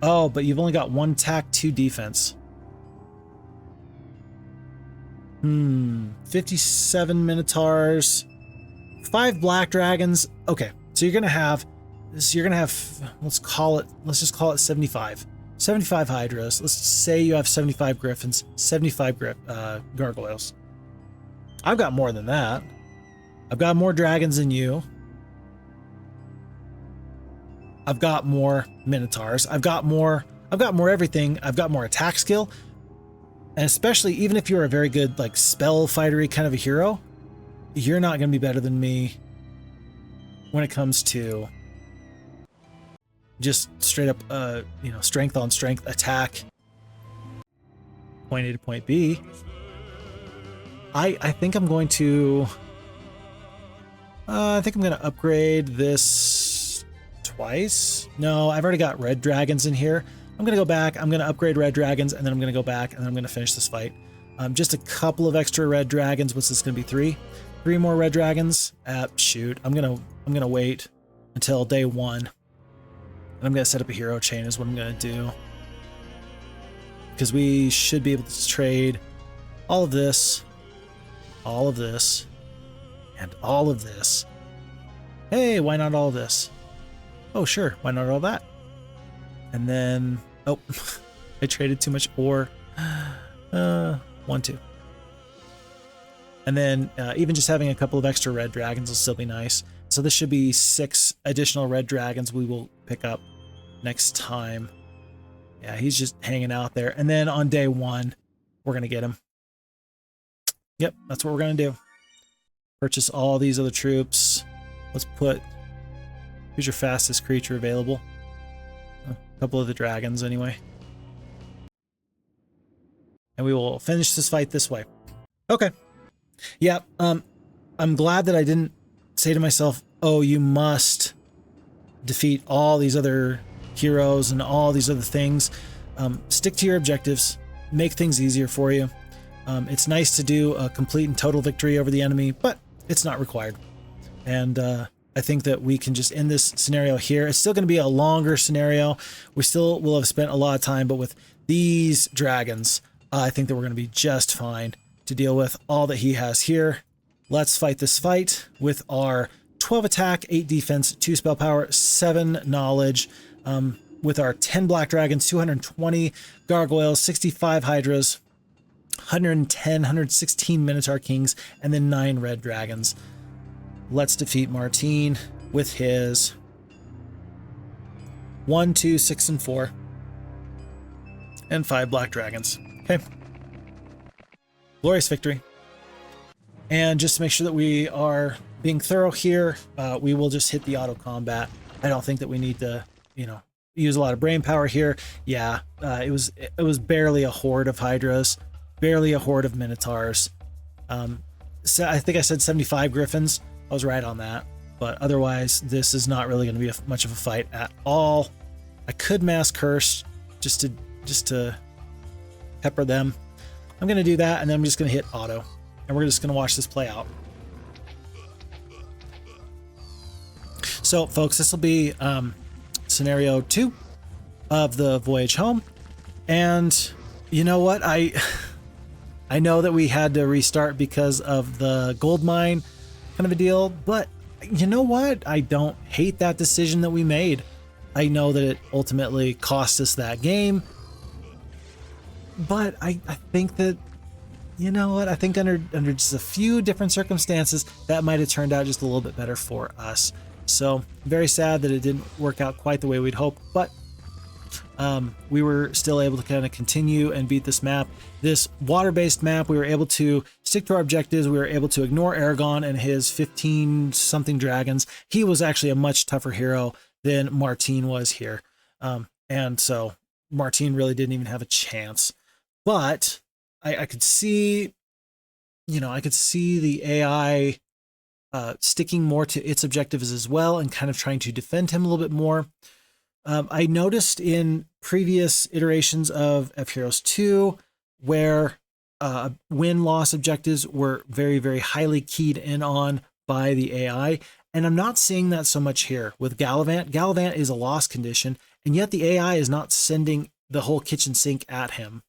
Oh, but you've only got 1 attack, 2 defense. 57 Minotaurs, 5 Black Dragons. Okay, so you're gonna have, let's just call it 75. 75 Hydras. Let's say you have 75 Griffins, 75 Gargoyles. I've got more than that. I've got more dragons than you. I've got more Minotaurs. I've got more everything. I've got more attack skill. And especially, even if you're a very good, like, spell fightery kind of a hero, you're not going to be better than me when it comes to just straight up, strength on strength attack. Point A to point B. I think I'm going to... I think I'm going to upgrade this twice. No, I've already got red dragons in here. I'm going to go back, I'm going to upgrade red dragons, and then I'm going to go back, and then I'm going to finish this fight. Just a couple of extra red dragons. What's this going to be? 3? 3 more red dragons? Shoot. I'm going to wait until day 1. And I'm going to set up a hero chain is what I'm going to do. Because we should be able to trade all of this, and all of this. Hey, why not all of this? Oh, sure. Why not all that? And then... Oh, I traded too much ore. 1, 2. And then even just having a couple of extra red dragons will still be nice. So this should be 6 additional red dragons we will pick up next time. Yeah, he's just hanging out there. And then on day 1, we're going to get him. Yep, that's what we're going to do. Purchase all these other troops. Let's put... Who's your fastest creature available? A couple of the dragons, anyway. And we will finish this fight this way. Okay. Yeah, I'm glad that I didn't say to myself, oh, you must defeat all these other heroes and all these other things. Stick to your objectives. Make things easier for you. It's nice to do a complete and total victory over the enemy, but it's not required. And I think that we can just end this scenario here. It's still going to be a longer scenario. We still will have spent a lot of time, but with these dragons, I think that we're going to be just fine to deal with all that he has here. Let's fight this fight with our 12 attack, 8 defense, 2 spell power, 7 knowledge, with our 10 black dragons, 220 gargoyles, 65 hydras, 110, 116 Minotaur Kings, and then 9 red dragons. Let's defeat Martine with his 1, 2, 6, and 4, and 5 black dragons. Okay. Glorious victory. And just to make sure that we are being thorough here, we will just hit the auto combat. I don't think that we need to, you know, use a lot of brain power here. Yeah, it was barely a horde of Hydras, barely a horde of Minotaurs. So I think I said 75 Griffins. I was right on that. But otherwise, this is not really going to be much of a fight at all. I could mass curse just to pepper them. I'm going to do that, and then I'm just going to hit auto. And we're just going to watch this play out. So, folks, this will be scenario 2 of the Voyage home. And you know what? I know that we had to restart because of the gold mine kind of a deal, but you know what? I don't hate that decision that we made. I know that it ultimately cost us that game, but I think that, you know what? I think under just a few different circumstances, that might have turned out just a little bit better for us. So very sad that it didn't work out quite the way we'd hoped, but we were still able to kind of continue and beat this map. This water-based map, we were able to stick to our objectives. We were able to ignore Ergon and his 15-something dragons. He was actually a much tougher hero than Martine was here. And so Martine really didn't even have a chance. But I could see, you know, I could see the AI sticking more to its objectives as well and kind of trying to defend him a little bit more. I noticed in previous iterations of FHeroes2 where win-loss objectives were very, very highly keyed in on by the AI, and I'm not seeing that so much here with Gallavant. Gallavant is a loss condition, and yet the AI is not sending the whole kitchen sink at him.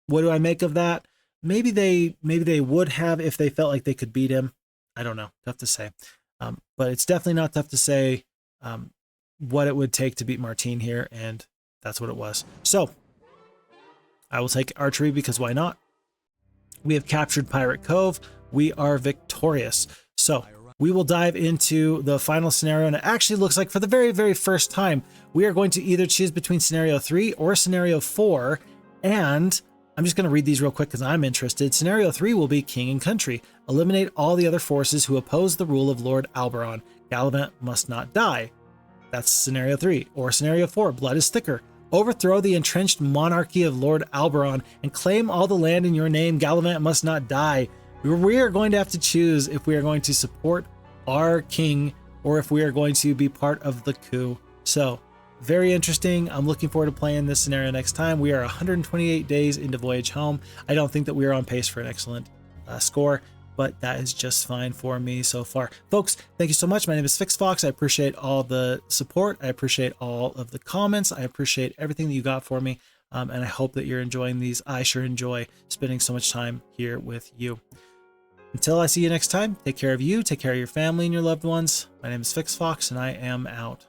What do I make of that? Maybe they would have if they felt like they could beat him. I don't know. Tough to say. But it's definitely not tough to say what it would take to beat Martine here, and that's what it was. So I will take archery because why not? We have captured Pirate Cove. We are victorious. So we will dive into the final scenario, and it actually looks like for the very, very first time, we are going to either choose between scenario 3 or scenario 4, and I'm just going to read these real quick because I'm interested. Scenario 3 will be King and Country. Eliminate all the other forces who oppose the rule of Lord Alberon. Gallavant must not die. That's scenario 3. Or scenario 4, Blood is Thicker. Overthrow the entrenched monarchy of Lord Alberon and claim all the land in your name. Gallavant must not die. We are going to have to choose if we are going to support our king or if we are going to be part of the coup. So, very interesting. I'm looking forward to playing this scenario next time. We are 128 days into Voyage home. I don't think that we are on pace for an excellent score, but that is just fine for me so far. Folks, thank you so much. My name is FixFox. I appreciate all the support. I appreciate all of the comments. I appreciate everything that you got for me, and I hope that you're enjoying these. I sure enjoy spending so much time here with you. Until I see you next time, take care of you, take care of your family and your loved ones. My name is FixFox, and I am out.